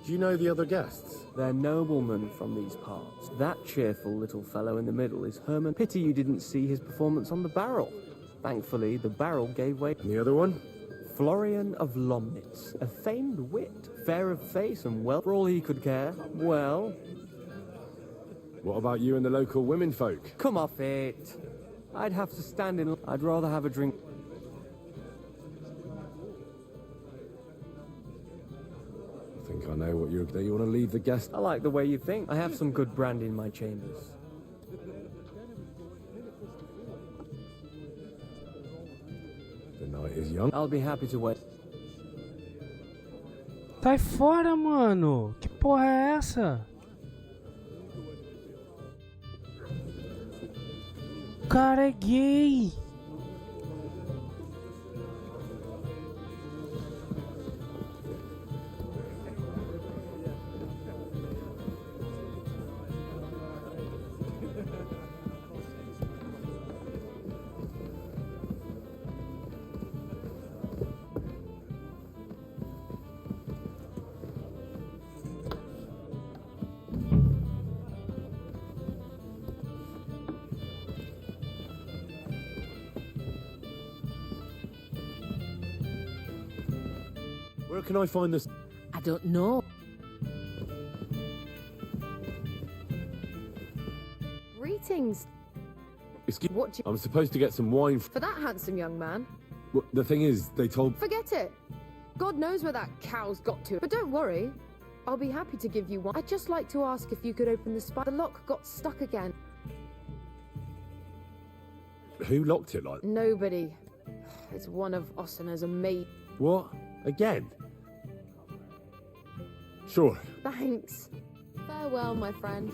[SPEAKER 18] Do you know the other guests?
[SPEAKER 5] They're noblemen from these parts. That cheerful little fellow in the middle is Herman. Pity you didn't see his performance on the barrel. Thankfully, the barrel gave way.
[SPEAKER 18] And the other one?
[SPEAKER 5] Florian of Lomnitz, a famed wit, fair of face and well, for all he could care. Well...
[SPEAKER 18] What about you and the local women folk?
[SPEAKER 5] Come off it. I'd have to stand in... I'd rather have a drink.
[SPEAKER 18] I think I know what that you want to leave the guest.
[SPEAKER 5] I like the way you think. I have some good brandy in my chambers.
[SPEAKER 18] The night is young.
[SPEAKER 5] I'll be happy to wait.
[SPEAKER 1] Sai fora, mano. Que porra é essa? O cara é gay.
[SPEAKER 18] Where can I find this?
[SPEAKER 15] I don't know. Greetings.
[SPEAKER 18] Excuse
[SPEAKER 15] What do you...
[SPEAKER 18] I'm supposed to get some wine.
[SPEAKER 15] For that handsome young man?
[SPEAKER 18] Well, the thing is, they told...
[SPEAKER 15] Forget it. God knows where that cow's got to. But don't worry. I'll be happy to give you one. I'd just like to ask if you could open the spine. The lock got stuck again.
[SPEAKER 18] Who locked it like?
[SPEAKER 15] Nobody. It's one of Ossina's maid.
[SPEAKER 18] What? Again? Sure.
[SPEAKER 15] Thanks. Farewell, my friend.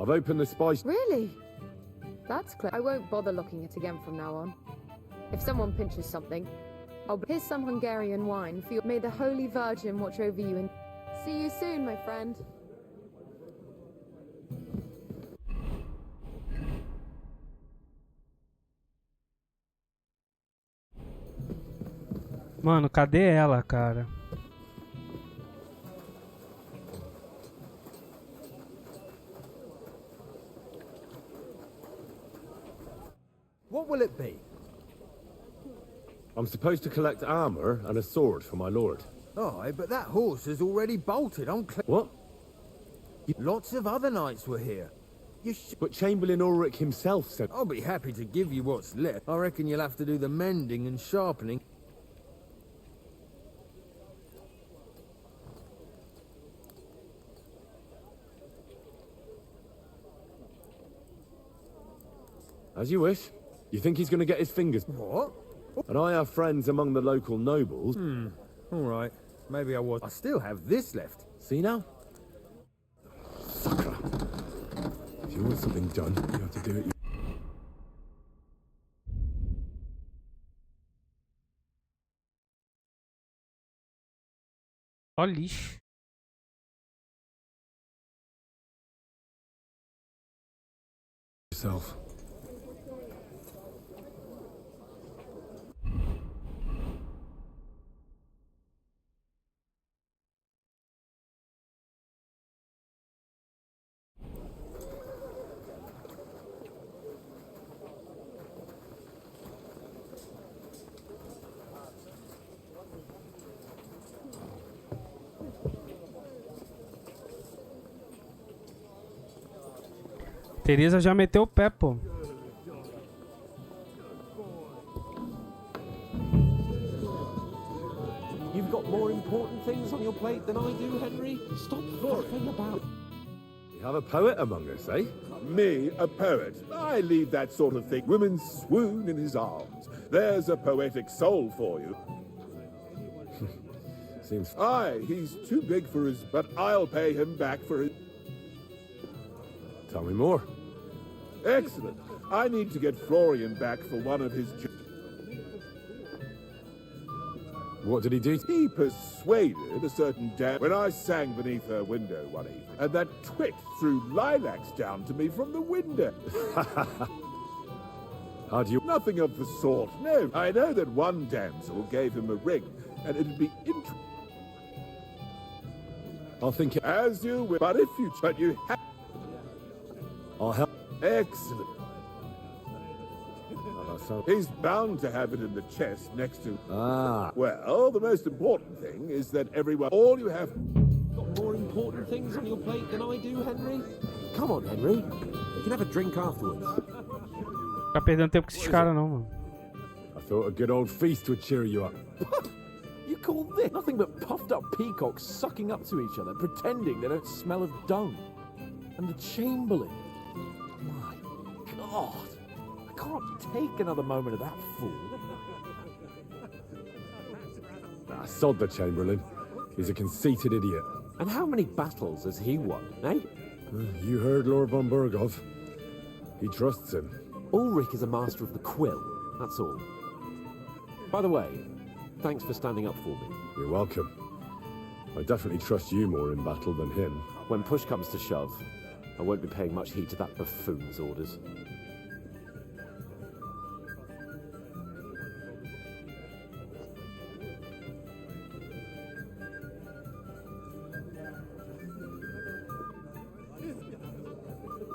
[SPEAKER 18] I've opened the spice...
[SPEAKER 15] Really? That's clear. I won't bother locking it again from now on. If someone pinches something, here's some Hungarian wine for you. May the Holy Virgin watch over you and see you soon, my friend.
[SPEAKER 1] Mano, cadê ela, cara?
[SPEAKER 2] What will it be?
[SPEAKER 18] I'm supposed to collect armor and a sword for my lord.
[SPEAKER 2] Aye, but that horse has already bolted on
[SPEAKER 18] What?
[SPEAKER 2] Lots of other knights were here.
[SPEAKER 18] But Chamberlain Ulrich himself said...
[SPEAKER 2] I'll be happy to give you what's left. I reckon you'll have to do the mending and sharpening.
[SPEAKER 18] As you wish. You think he's going to get his fingers...
[SPEAKER 2] What?
[SPEAKER 18] And I have friends among the local nobles.
[SPEAKER 2] All right. Maybe I was. I still have this left.
[SPEAKER 18] See now? Sucker. If you want something done, you have to do it.
[SPEAKER 1] Ó lixo.
[SPEAKER 18] Yourself.
[SPEAKER 1] Teresa já meteu o pé, pô.
[SPEAKER 11] You've got more important things on your plate than I do, Henry. Stop faffing about.
[SPEAKER 18] You have a poet among us, eh?
[SPEAKER 17] Me, a poet. I leave that sort of thing. Women swoon in his arms. There's a poetic soul for you.
[SPEAKER 18] Seems...
[SPEAKER 17] Aye, he's too big for his... But I'll pay him back for his...
[SPEAKER 18] Tell me more.
[SPEAKER 17] Excellent. I need to get Florian back for one of his...
[SPEAKER 18] What did he do?
[SPEAKER 17] He persuaded a certain dame when I sang beneath her window one evening, and that twit threw lilacs down to me from the window.
[SPEAKER 18] How do you...
[SPEAKER 17] Nothing of the sort. No, I know that one damsel gave him a ring, and it'd be interesting.
[SPEAKER 18] I'll think...
[SPEAKER 17] As you will. But if you... But you have...
[SPEAKER 18] I'll help.
[SPEAKER 17] Excellent. He's bound to have it in the chest next to...
[SPEAKER 18] Ah.
[SPEAKER 17] Well, the most important thing is that everyone... All you have...
[SPEAKER 11] Got more important things on your plate than I do, Henry? Come on, Henry. You can have a drink afterwards.
[SPEAKER 1] Tá perdendo tempo com esses caras não, mano.
[SPEAKER 18] I thought a good old feast would cheer you up.
[SPEAKER 11] You call this nothing but puffed up peacocks sucking up to each other, pretending they don't smell of dung. And the Chamberlain. My God. I can't take another moment of that fool.
[SPEAKER 18] Ah, sod the Chamberlain. He's a conceited idiot.
[SPEAKER 11] And how many battles has he won, eh?
[SPEAKER 18] You heard Lord von Burgov. He trusts him.
[SPEAKER 11] Ulrich is a master of the quill, that's all. By the way, thanks for standing up for me.
[SPEAKER 18] You're welcome. I definitely trust you more in battle than him.
[SPEAKER 11] When push comes to shove, I won't be paying much heed to that buffoon's orders.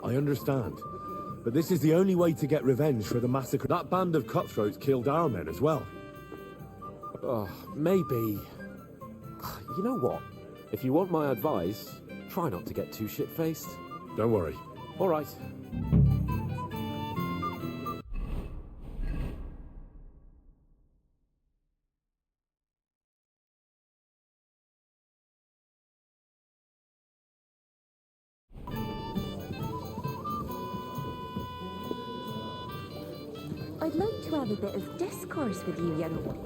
[SPEAKER 18] I understand. But this is the only way to get revenge for the massacre. That band of cutthroats killed our men as well.
[SPEAKER 11] Maybe. You know what? If you want my advice, try not to get too shit-faced.
[SPEAKER 18] Don't worry.
[SPEAKER 11] All right.
[SPEAKER 21] I'd like to have a bit of discourse with you, young one.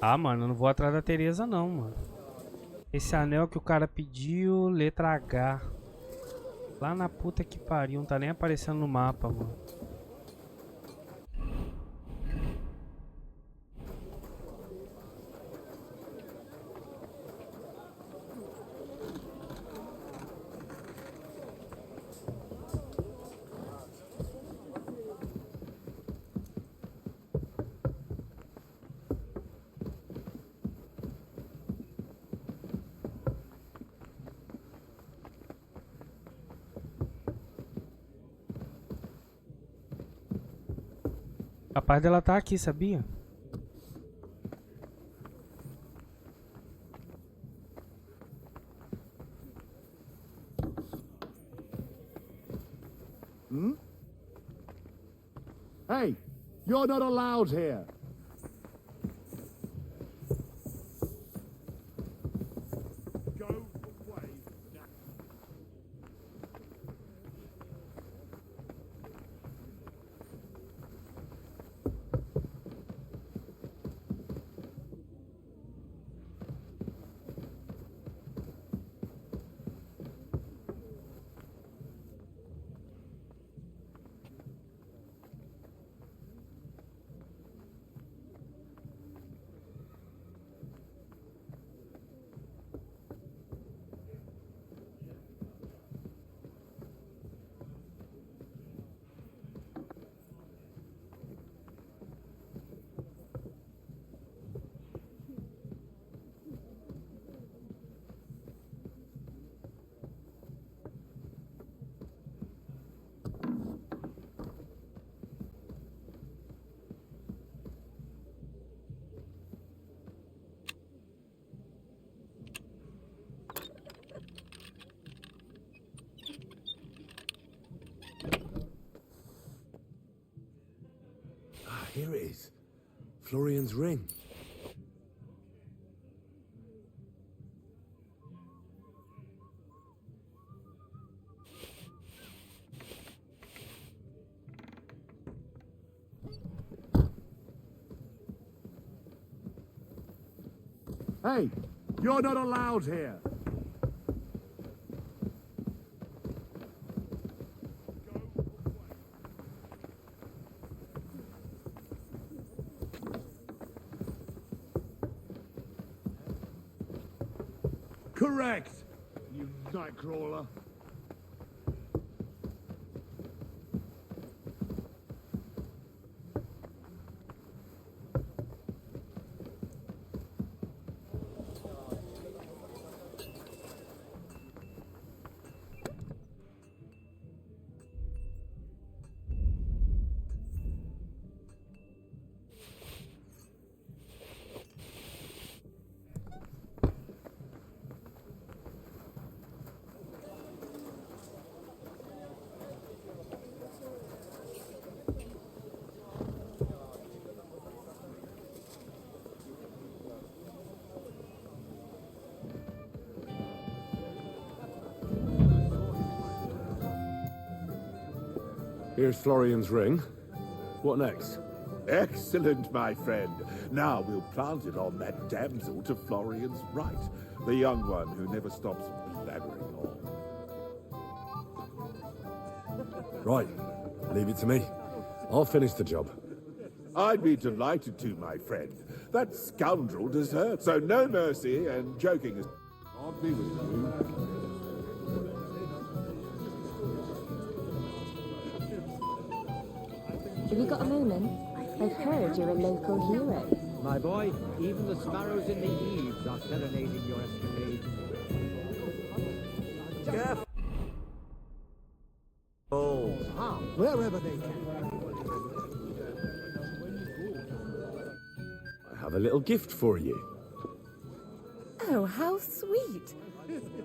[SPEAKER 1] Ah, mano, eu não vou atrás da Teresa não, mano. Esse anel que o cara pediu, letra H. Lá na puta que pariu, não tá nem aparecendo no mapa, mano. Capaz dela tá aqui, sabia?
[SPEAKER 17] Hmm? Hey, you're not allowed here. Go away now.
[SPEAKER 18] Here it is. Florian's ring.
[SPEAKER 17] Hey, you're not allowed here. Correct, you nightcrawler.
[SPEAKER 18] Here's Florian's ring. What next?
[SPEAKER 17] Excellent, my friend. Now we'll plant it on that damsel to Florian's right, the young one who never stops blabbering on.
[SPEAKER 18] Right, leave it to me. I'll finish the job.
[SPEAKER 17] I'd be delighted to, my friend. That scoundrel deserves, so no mercy and joking is... I'll be with you.
[SPEAKER 21] Have you got a moment? I've heard you're a local hero.
[SPEAKER 4] My boy, even the sparrows in the eaves are serenading your escapades.
[SPEAKER 12] Careful!
[SPEAKER 2] Ah, wherever they can.
[SPEAKER 18] I have a little gift for you.
[SPEAKER 6] Oh, how sweet.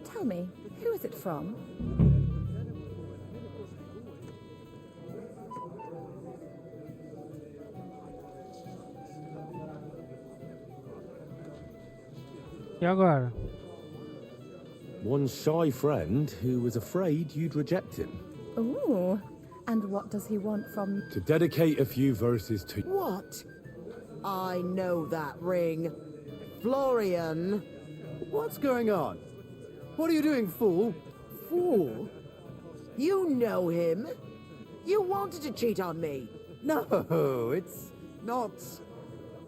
[SPEAKER 6] Tell me, who is it from?
[SPEAKER 1] E agora?
[SPEAKER 18] One shy friend who was afraid you'd reject him.
[SPEAKER 6] Ooh, and what does he want from...
[SPEAKER 18] To dedicate a few verses to...
[SPEAKER 6] What?
[SPEAKER 8] I know that ring. Florian.
[SPEAKER 19] What's going on? What are you doing, fool?
[SPEAKER 8] Fool? You know him. You wanted to cheat on me.
[SPEAKER 19] No, it's not.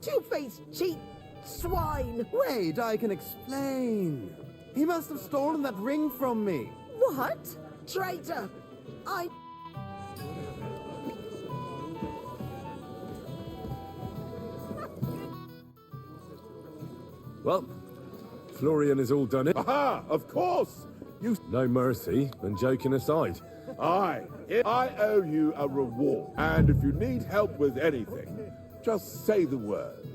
[SPEAKER 8] Two-faced cheat swine.
[SPEAKER 19] Wait, I can explain. He must have stolen that ring from me.
[SPEAKER 8] What? Traitor. I...
[SPEAKER 18] Well, Florian is all done it.
[SPEAKER 17] Aha! Of course! You...
[SPEAKER 18] No mercy, and joking aside.
[SPEAKER 17] I owe you a reward. And if you need help with anything, just say the word.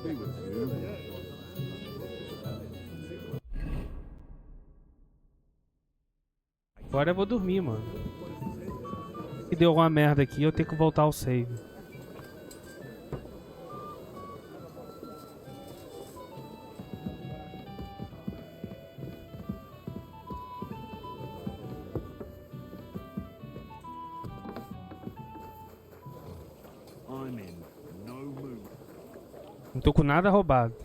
[SPEAKER 17] Be with you.
[SPEAKER 1] Agora eu vou dormir, mano. Se deu alguma merda aqui, eu tenho que voltar ao save. Não tô com nada roubado.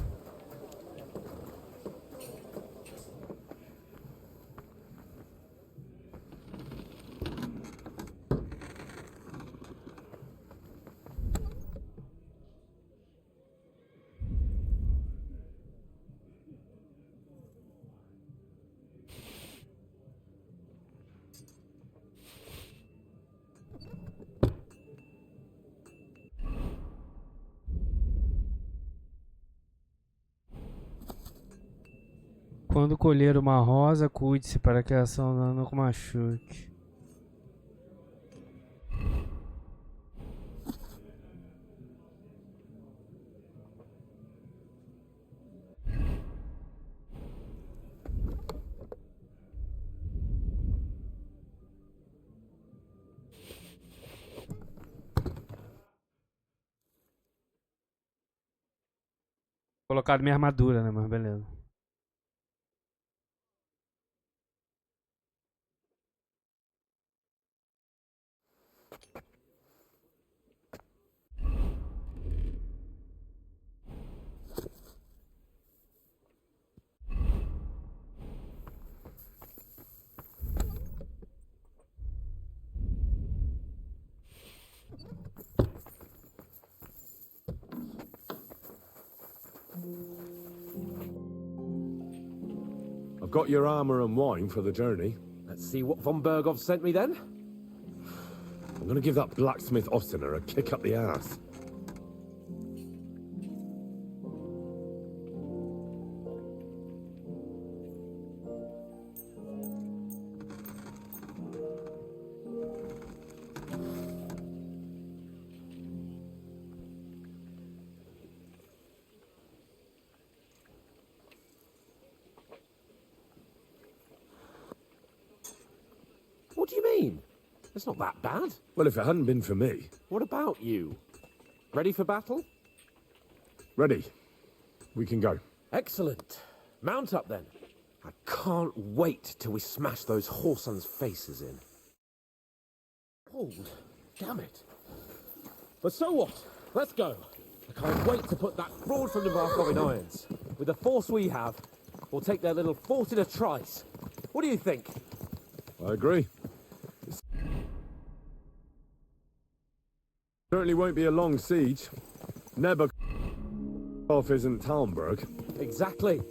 [SPEAKER 1] Quando colher uma rosa, cuide-se para que a ação não machuque. Colocado minha armadura, né? Mas beleza.
[SPEAKER 18] I've got your armor and wine for the journey.
[SPEAKER 11] Let's see what von Bergov sent me then.
[SPEAKER 18] I'm gonna give that blacksmith Ostener a kick up the ass.
[SPEAKER 11] What do you mean? It's not that bad.
[SPEAKER 18] Well, if it hadn't been for me.
[SPEAKER 11] What about you? Ready for battle?
[SPEAKER 18] Ready. We can go.
[SPEAKER 11] Excellent. Mount up then. I can't wait till we smash those whoresons' faces in. Hold. Damn it. But so what? Let's go. I can't wait to put that fraud from the Markov in irons. With the force we have, we'll take their little fort in a trice. What do you think?
[SPEAKER 18] I agree. Certainly won't be a long siege. Nebukov isn't Talmberg.
[SPEAKER 11] Exactly.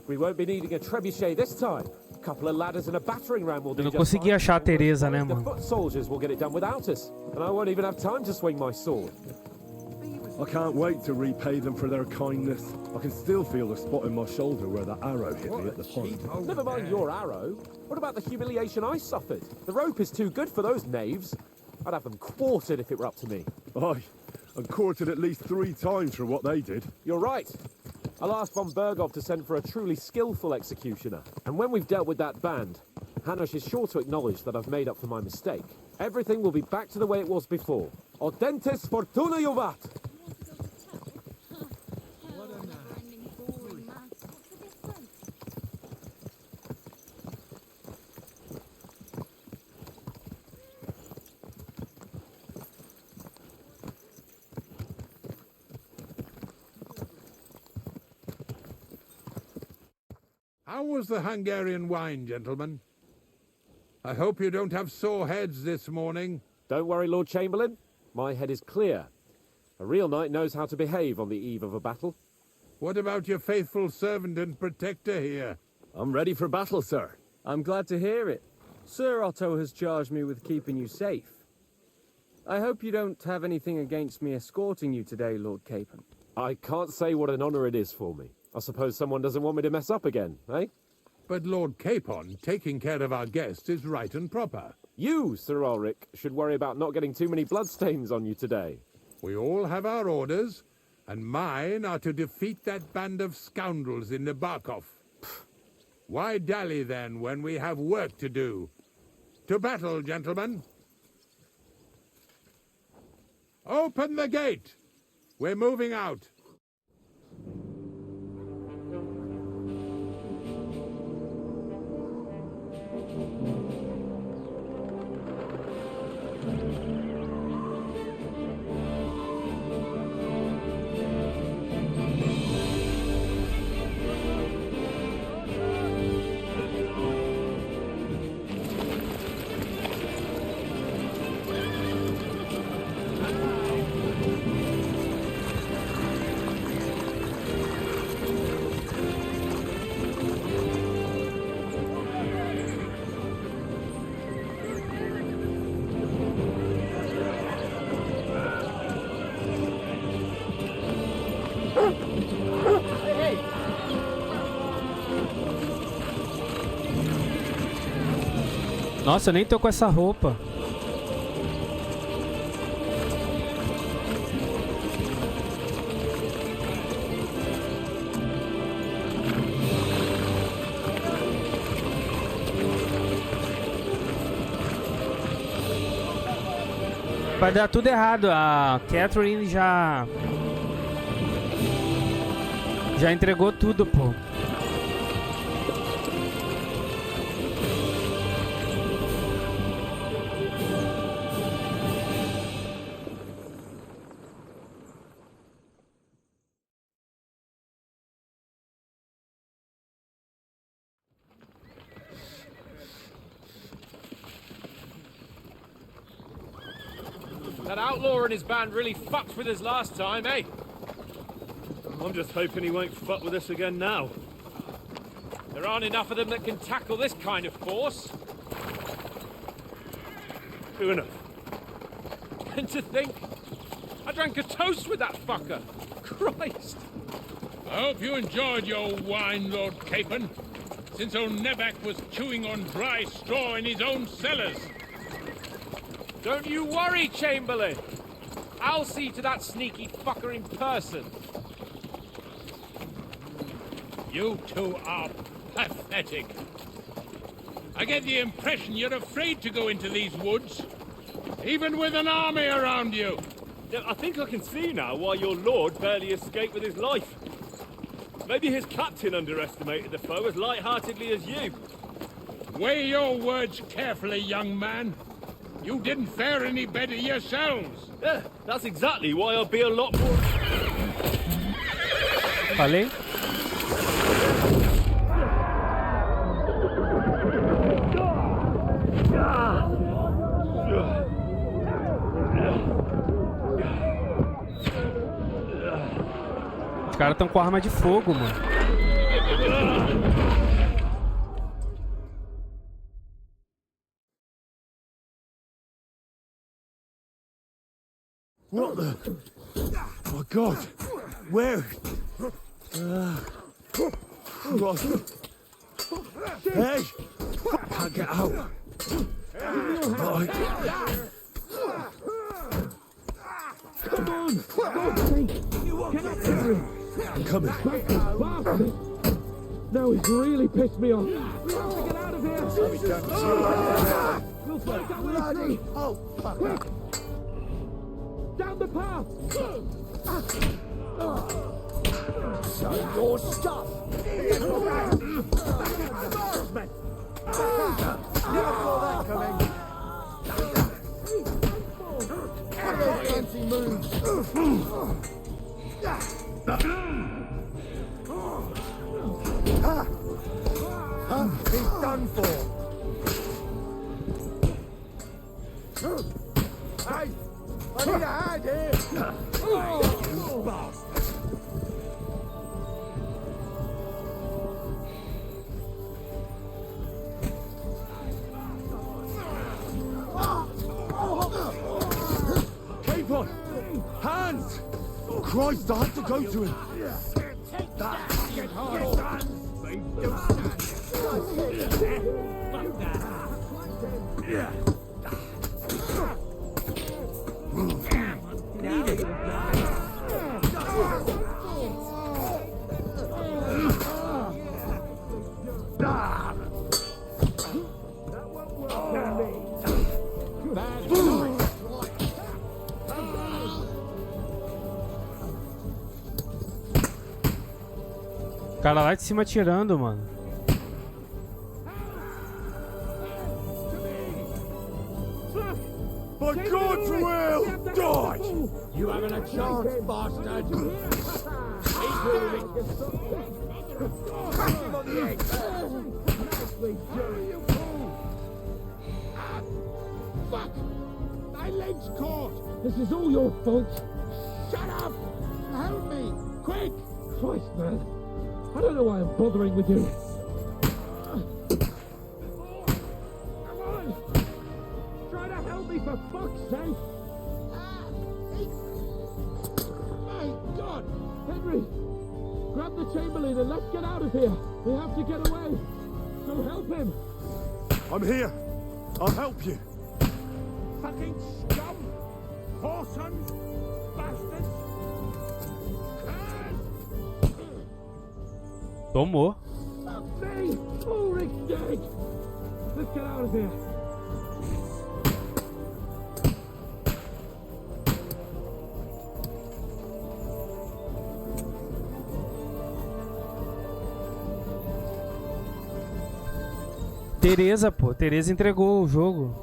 [SPEAKER 11] We won't be needing a trebuchet this time. A couple of ladders and a battering ram will do
[SPEAKER 1] Eu não
[SPEAKER 11] just
[SPEAKER 1] consegui
[SPEAKER 11] fine.
[SPEAKER 1] achar a Teresa, né,
[SPEAKER 11] The
[SPEAKER 1] mano?
[SPEAKER 11] foot soldiers will get it done without us, and I won't even have time to swing my sword.
[SPEAKER 18] I can't wait to repay them for their kindness. I can still feel the spot in my shoulder where the arrow hit me at the point.
[SPEAKER 11] Never mind your arrow. What about the humiliation I suffered? The rope is too good for those knaves. I'd have them quartered if it were up to me.
[SPEAKER 18] Aye, and quartered at least 3 times for what they did.
[SPEAKER 11] You're right. I'll ask von Bergov to send for a truly skillful executioner. And when we've dealt with that band, Hanush is sure to acknowledge that I've made up for my mistake. Everything will be back to the way it was before. Audentes fortuna juvat!
[SPEAKER 7] How was the Hungarian wine, gentlemen? I hope you don't have sore heads this morning.
[SPEAKER 11] Don't worry, Lord Chamberlain. My head is clear. A real knight knows how to behave on the eve of a battle.
[SPEAKER 7] What about your faithful servant and protector here?
[SPEAKER 9] I'm ready for battle, sir.
[SPEAKER 13] I'm glad to hear it. Sir Otto has charged me with keeping you safe. I hope you don't have anything against me escorting you today, Lord Capon.
[SPEAKER 11] I can't say what an honor it is for me. I suppose someone doesn't want me to mess up again, eh?
[SPEAKER 7] But Lord Capon, taking care of our guests is right and proper.
[SPEAKER 11] You, Sir Ulrich, should worry about not getting too many bloodstains on you today.
[SPEAKER 7] We all have our orders, and mine are to defeat that band of scoundrels in the Barkov. Why dally then when we have work to do? To battle, gentlemen! Open the gate! We're moving out.
[SPEAKER 1] Nossa, eu nem tô com essa roupa. Vai dar tudo errado. A Catherine já entregou tudo, pô.
[SPEAKER 23] That outlaw and his band really fucked with us last time, eh?
[SPEAKER 24] I'm just hoping he won't fuck with us again now.
[SPEAKER 23] There aren't enough of them that can tackle this kind of force.
[SPEAKER 24] True enough.
[SPEAKER 23] And to think, I drank a toast with that fucker. Christ.
[SPEAKER 7] I hope you enjoyed your wine, Lord Capon, since old Neback was chewing on dry straw in his own cellars.
[SPEAKER 23] Don't you worry, Chamberlain. I'll see to that sneaky fucker in person.
[SPEAKER 7] You two are pathetic. I get the impression you're afraid to go into these woods, even with an army around you.
[SPEAKER 24] Yeah, I think I can see now why your lord barely escaped with his life. Maybe his captain underestimated the foe as light-heartedly as you.
[SPEAKER 7] Weigh your words carefully, young man. You didn't fare any better yourselves.
[SPEAKER 24] Yeah, that's exactly why I'll be a lot more...
[SPEAKER 1] Falei? Os caras estão com arma de fogo, mano.
[SPEAKER 3] What the? Oh my God! Where? What? Hey! Can't get out. Right.
[SPEAKER 14] Come on! God's sake! Get up there!
[SPEAKER 3] I'm coming.
[SPEAKER 14] Now he's really pissed me off. We have to get out of here! We'll fight our way through!
[SPEAKER 2] Oh, fuck.
[SPEAKER 14] Quick! Down the path!
[SPEAKER 2] So your stuff! Never saw that coming! What are those fancy moves? He's done for. Hey, I need a hand here. You bastard.
[SPEAKER 3] Keep on! Hands! Christ, I have to go to him!
[SPEAKER 2] Get hard.
[SPEAKER 1] O cara lá de cima atirando, mano.
[SPEAKER 3] By God's will, die!
[SPEAKER 2] You haven't a chance, bastard. Keep moving. Crack him on the head. Fuck! My leg's caught.
[SPEAKER 14] This is all your fault.
[SPEAKER 2] Shut up! Help me, quick!
[SPEAKER 14] Christ, man. I don't know why I'm bothering with you.
[SPEAKER 2] Come on! Try to help me for fuck's sake! My God!
[SPEAKER 14] Henry, grab the Chamberlain and let's get out of here. We have to get away. So help him.
[SPEAKER 3] I'm here. I'll help you.
[SPEAKER 2] Fucking scum! Whoresons! Bastards!
[SPEAKER 1] Tomou.
[SPEAKER 14] Fuck me! Ulrich's dead! Let's get out of here.
[SPEAKER 1] Teresa, pô. Teresa entregou o jogo.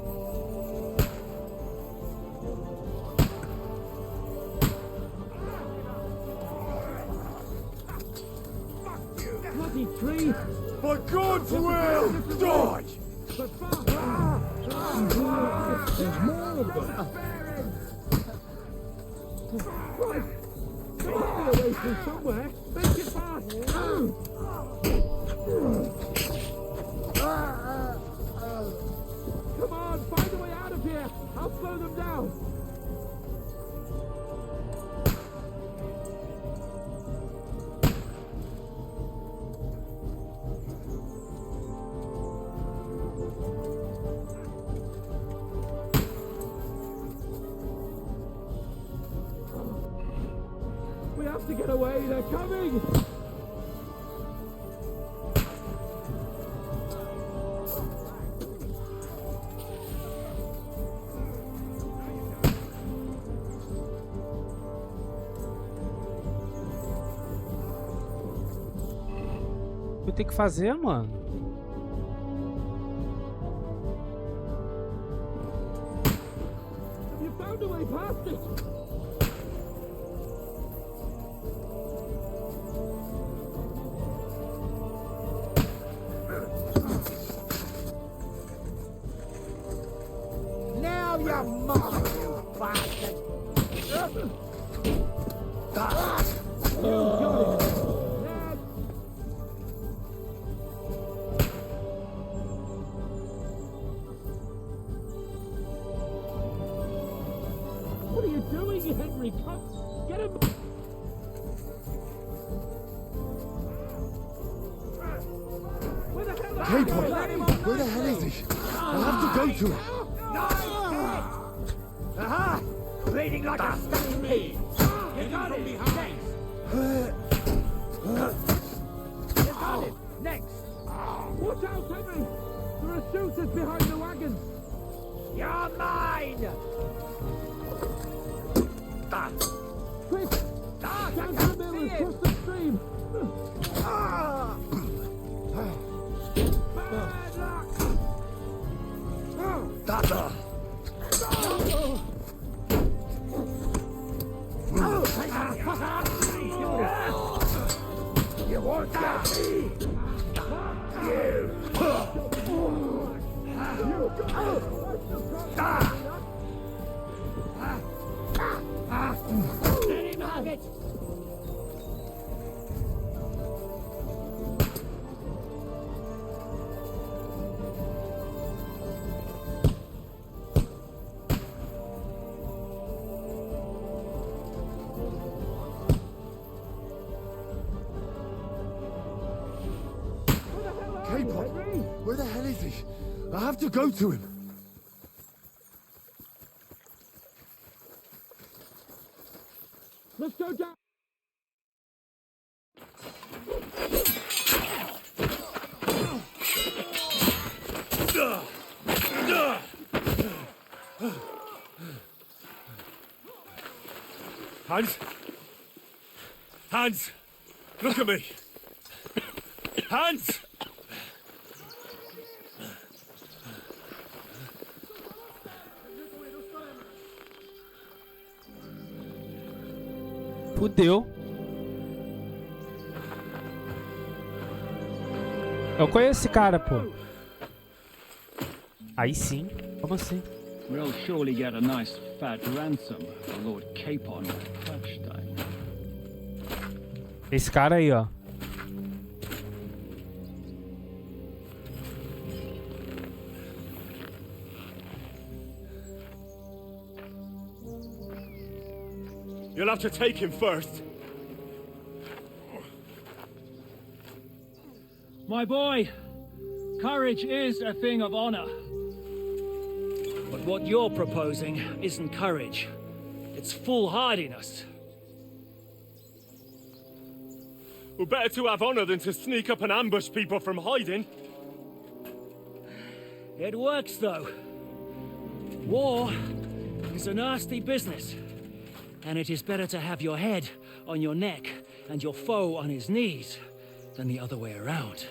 [SPEAKER 14] Bloody tree!
[SPEAKER 3] By God's will, die!
[SPEAKER 14] There's more of them. Right. Get away from somewhere. Make it fast. Come on, find a way out of here. I'll slow them down. We have to get away. They're coming.
[SPEAKER 1] O que eu tenho que fazer, mano?
[SPEAKER 14] Have you found a way past it?
[SPEAKER 2] Now you're mine, you bastard!
[SPEAKER 14] You got it. What are you doing, Henry? Come, get him! Where the hell are you?
[SPEAKER 3] Where the hell is he? I'll have to go to him.
[SPEAKER 2] Aha! Bleeding like a stuck me! You got him behind! You got him! Next!
[SPEAKER 14] Watch out, Henry! There are shooters behind the wagons!
[SPEAKER 2] You're mine!
[SPEAKER 14] Quick! Down to the mill and cross the stream!
[SPEAKER 2] Bad luck!
[SPEAKER 3] Tata!
[SPEAKER 2] You won't get me! You!
[SPEAKER 14] Let him have it!
[SPEAKER 18] Capon, where the hell is he? I have to go to him.
[SPEAKER 5] Let's go down!
[SPEAKER 24] Hans! Hans! Look at me! Hans!
[SPEAKER 1] Fudeu. Eu conheço esse cara, pô. Aí sim. Como assim?
[SPEAKER 14] We'll surely get a nice fat ransom for Lord Capon Clutchstein.
[SPEAKER 1] Esse cara aí, ó.
[SPEAKER 24] You'll have to take him first.
[SPEAKER 14] My boy, courage is a thing of honor. But what you're proposing isn't courage. It's foolhardiness.
[SPEAKER 24] Well, better to have honor than to sneak up and ambush people from hiding.
[SPEAKER 14] It works, though. War is a nasty business. And it is better to have your head on your neck and your foe on his knees than the other way around.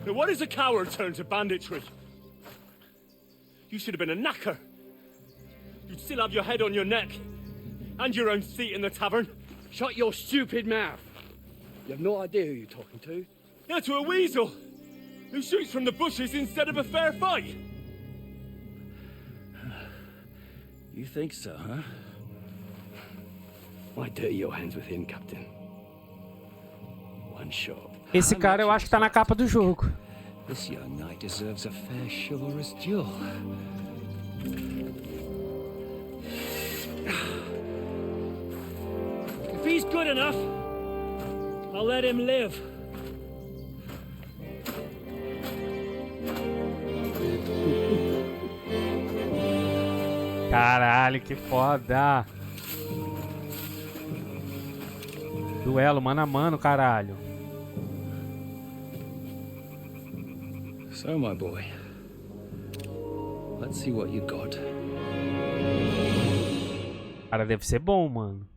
[SPEAKER 24] Now, what is a coward turn to banditry? You should have been a knacker. You'd still have your head on your neck. And your own seat in the tavern.
[SPEAKER 10] Shut your stupid mouth. You have no idea who you're talking to.
[SPEAKER 24] Yeah, to a weasel. Who shoots from the bushes instead of a fair fight.
[SPEAKER 14] You think so, huh?
[SPEAKER 10] Why dirty your hands with him, Captain? One shot.
[SPEAKER 1] Esse cara eu acho que tá na capa do jogo.
[SPEAKER 14] This young knight deserves a fair chivalrous duel. If he's good enough, I'll let him live.
[SPEAKER 1] Caralho, que foda. Duelo, mano a mano, caralho.
[SPEAKER 14] So, my boy, let's see what you got.
[SPEAKER 1] Cara, deve ser bom, mano.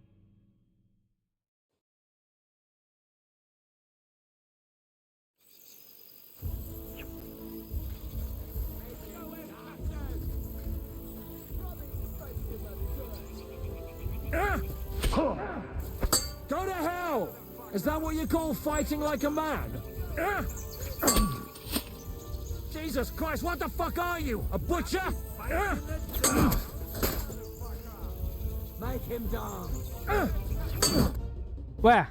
[SPEAKER 5] Go to hell! Is that what you call fighting like a man? Jesus Christ, what the fuck are you? A butcher? Make him dance.
[SPEAKER 1] Ué,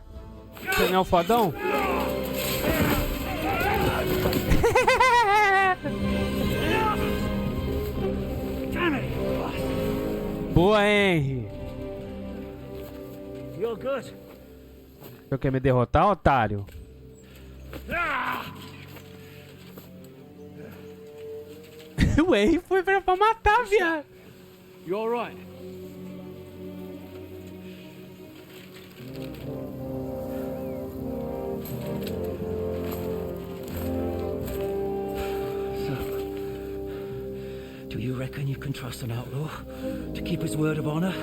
[SPEAKER 1] você não é o fodão? Boa, Henry.
[SPEAKER 14] You're good.
[SPEAKER 1] Você quer me derrotar, otário? O Henry foi pra matar, viado.
[SPEAKER 10] You alright?
[SPEAKER 14] Do you reckon you can trust an outlaw to keep his word of honor?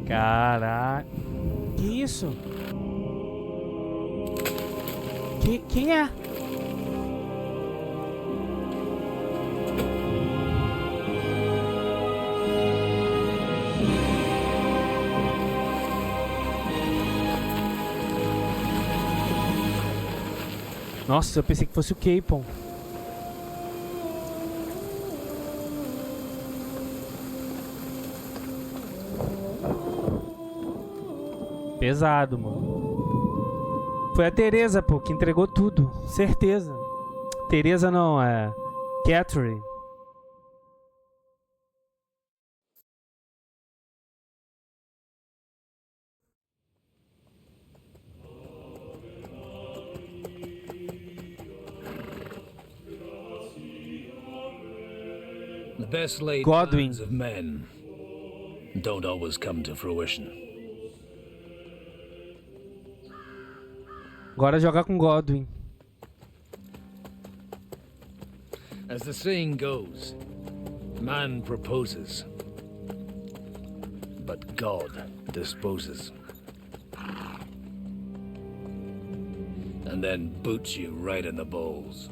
[SPEAKER 1] Caraca. Que isso? Quem é? Nossa, eu pensei que fosse o Capon. Pesado, mano. Foi a Teresa, pô, que entregou tudo. Certeza. Teresa não, é... Catherine.
[SPEAKER 14] The best laid
[SPEAKER 1] Godwin.
[SPEAKER 14] plans of men don't always come to fruition.
[SPEAKER 1] Agora jogar com Godwin.
[SPEAKER 14] As the saying goes, man proposes, but God disposes. And then boots you right in the balls.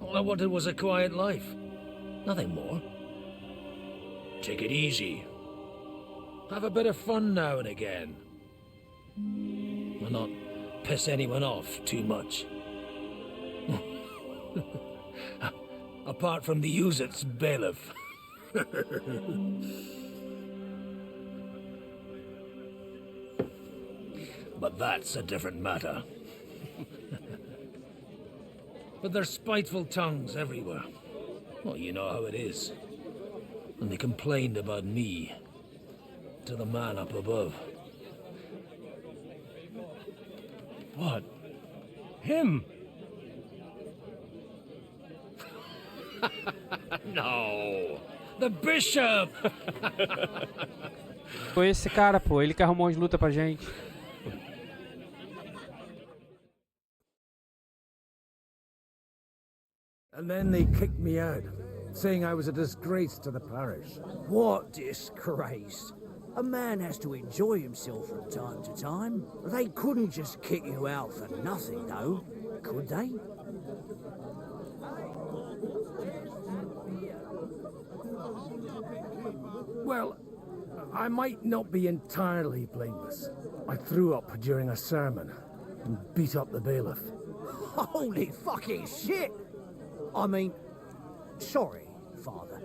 [SPEAKER 14] All I wanted was a quiet life. Nothing more. Take it easy. Have a bit of fun now and again. And not piss anyone off too much. Apart from the Use-It's bailiff. But that's a different matter. But there's spiteful tongues everywhere. Well, you know how it is. And they complained about me to the man up above.
[SPEAKER 24] What? Him?
[SPEAKER 14] No! The bishop!
[SPEAKER 1] Foi esse cara, pô. Ele que arrumou de luta pra gente.
[SPEAKER 2] And then they kicked me out, saying I was a disgrace to the parish.
[SPEAKER 14] What disgrace? A man has to enjoy himself from time to time. They couldn't just kick you out for nothing, though, could they?
[SPEAKER 2] Well, I might not be entirely blameless. I threw up during a sermon and beat up the bailiff.
[SPEAKER 14] Holy fucking shit! I mean, sorry, Father.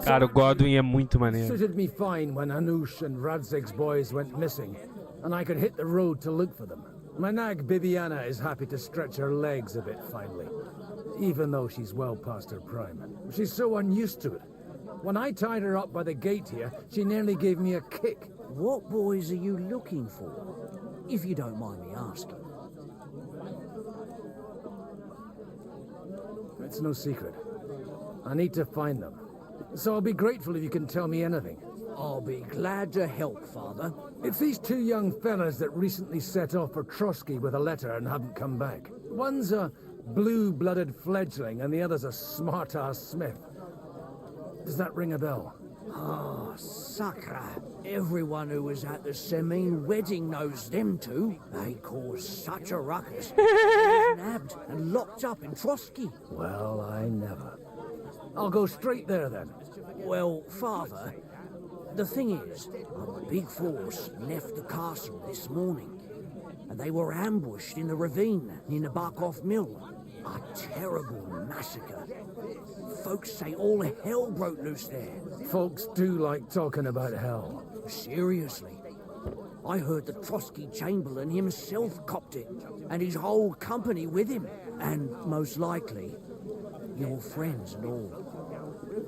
[SPEAKER 1] Cara, o Godwin é muito maneiro.
[SPEAKER 2] Suited me fine when Anush and Radzig's boys went missing, and I could hit the road to look for them. My nag Bibiana is happy to stretch her legs a bit finally, even though she's well past her prime. She's so unused to it. When I tied her up by the gate here, she nearly gave me a kick.
[SPEAKER 14] What boys are you looking for, if you don't mind me asking?
[SPEAKER 2] It's no secret. I need to find them. So I'll be grateful if you can tell me anything.
[SPEAKER 14] I'll be glad to help, Father.
[SPEAKER 2] It's these two young fellas that recently set off for Trotsky with a letter and haven't come back. One's a blue-blooded fledgling and the other's a smart-ass smith. Does that ring a bell?
[SPEAKER 14] Ah, Sakra. Everyone who was at the Semine wedding knows them two. They caused such a ruckus. They were nabbed and locked up in Trotsky.
[SPEAKER 2] Well, I never. I'll go straight there then.
[SPEAKER 14] Well, Father, the thing is, a big force left the castle this morning, and they were ambushed in the ravine near the Barkoff Mill. A terrible massacre. Folks say all hell broke loose there.
[SPEAKER 2] Folks do like talking about hell.
[SPEAKER 14] Seriously. I heard the Trotsky Chamberlain himself copped it, and his whole company with him. And most likely, your friends and all.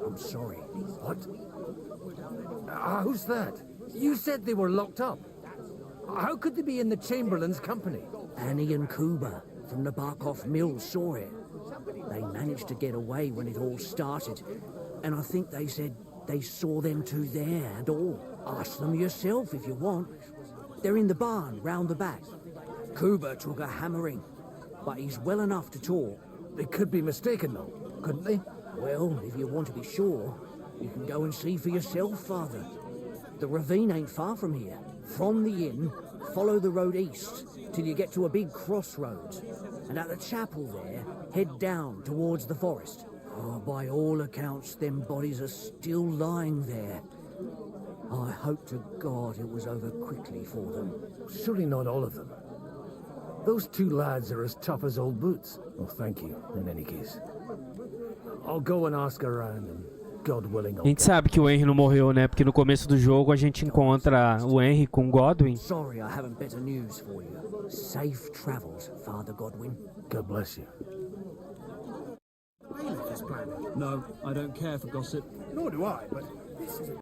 [SPEAKER 14] I'm sorry.
[SPEAKER 2] What? Who's that? You said they were locked up. How could they be in the Chamberlain's company?
[SPEAKER 14] Annie and Kuba from the Barkoff Mill saw it. They managed to get away when it all started, and I think they said they saw them two there and all. Ask them yourself if you want. They're in the barn round the back. Kuba took a hammering, but he's well enough to talk.
[SPEAKER 2] They could be mistaken though, couldn't they?
[SPEAKER 14] Well, if you want to be sure, you can go and see for yourself, Father. The ravine ain't far from here. From the inn, follow the road east till you get to a big crossroads. And at the chapel there, head down towards the forest. Oh, by all accounts, them bodies are still lying there. I hope to God it was over quickly for them.
[SPEAKER 10] Surely not all of them. Those two lads are as tough as old boots. Well, thank you, in any case. I'll go and ask around, and God willing,
[SPEAKER 1] A gente sabe que o Henry não morreu, né? Porque no começo do jogo a gente encontra o Henry com o Godwin.
[SPEAKER 14] Sorry I haven't better news for you. Safe travels, Father Godwin.
[SPEAKER 10] God bless you.
[SPEAKER 15] No, I don't care for gossip.
[SPEAKER 19] Nor do I, but this is...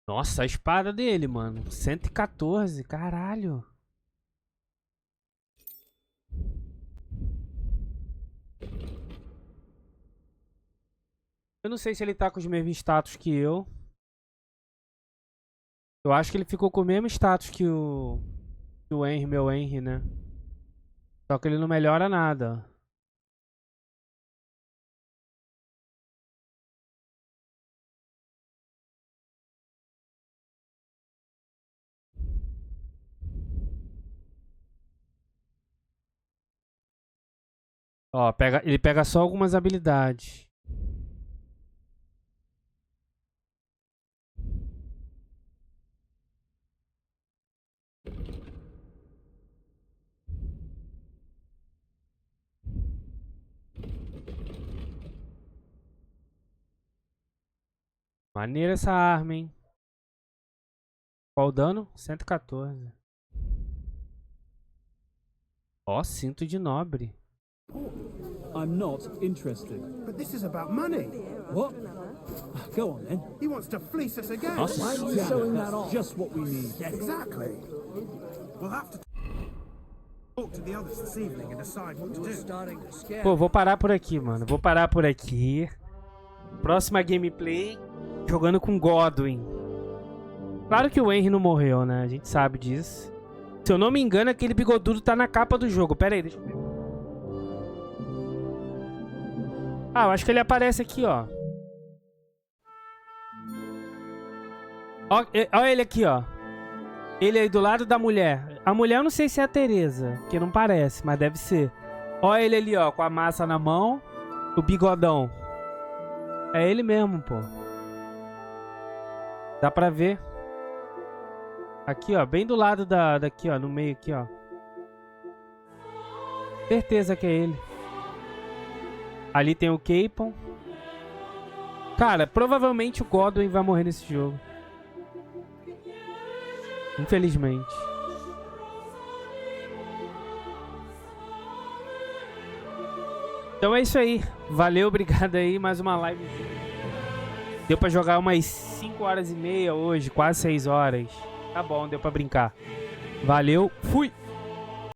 [SPEAKER 1] Nossa, a espada dele, mano. 114, caralho. Eu não sei se ele tá com os mesmos status que eu. Eu acho que ele ficou com o mesmo status que o Henry, meu Henry, né? Só que ele não melhora nada. Ó, ele pega só algumas habilidades. Maneira essa arma, hein? Qual o dano? 114. Ó, cinto de nobre.
[SPEAKER 10] I'm not interested.
[SPEAKER 19] But this is about money.
[SPEAKER 10] What? Go on then.
[SPEAKER 19] He wants to fleece us again.
[SPEAKER 1] Nossa.
[SPEAKER 19] Why are you showing that off?
[SPEAKER 10] Just what we need.
[SPEAKER 19] Exactly. We'll have to talk to the others this evening and decide what to do.
[SPEAKER 1] Pô, vou parar por aqui, mano. Vou parar por aqui. Próxima gameplay, jogando com Godwin. Claro que o Henry não morreu, né? A gente sabe disso. Se eu não me engano, aquele bigodudo tá na capa do jogo. Pera aí, deixa eu ver. Ah, eu acho que ele aparece aqui, ó. Ó ele aqui, ó. Ele aí do lado da mulher. A mulher eu não sei se é a Teresa, que não parece, mas deve ser. Ó ele ali, ó, com a massa na mão. O bigodão. É ele mesmo, pô. Dá pra ver. Aqui, ó, bem do lado daqui, ó, no meio aqui, ó. Certeza que é ele. Ali tem o Capon. Cara, provavelmente o Godwin vai morrer nesse jogo. Infelizmente. Então é isso aí. Valeu, obrigado aí. Mais uma live. Deu pra jogar umas 5 horas e meia hoje. Quase 6 horas. Tá bom, deu pra brincar. Valeu, fui!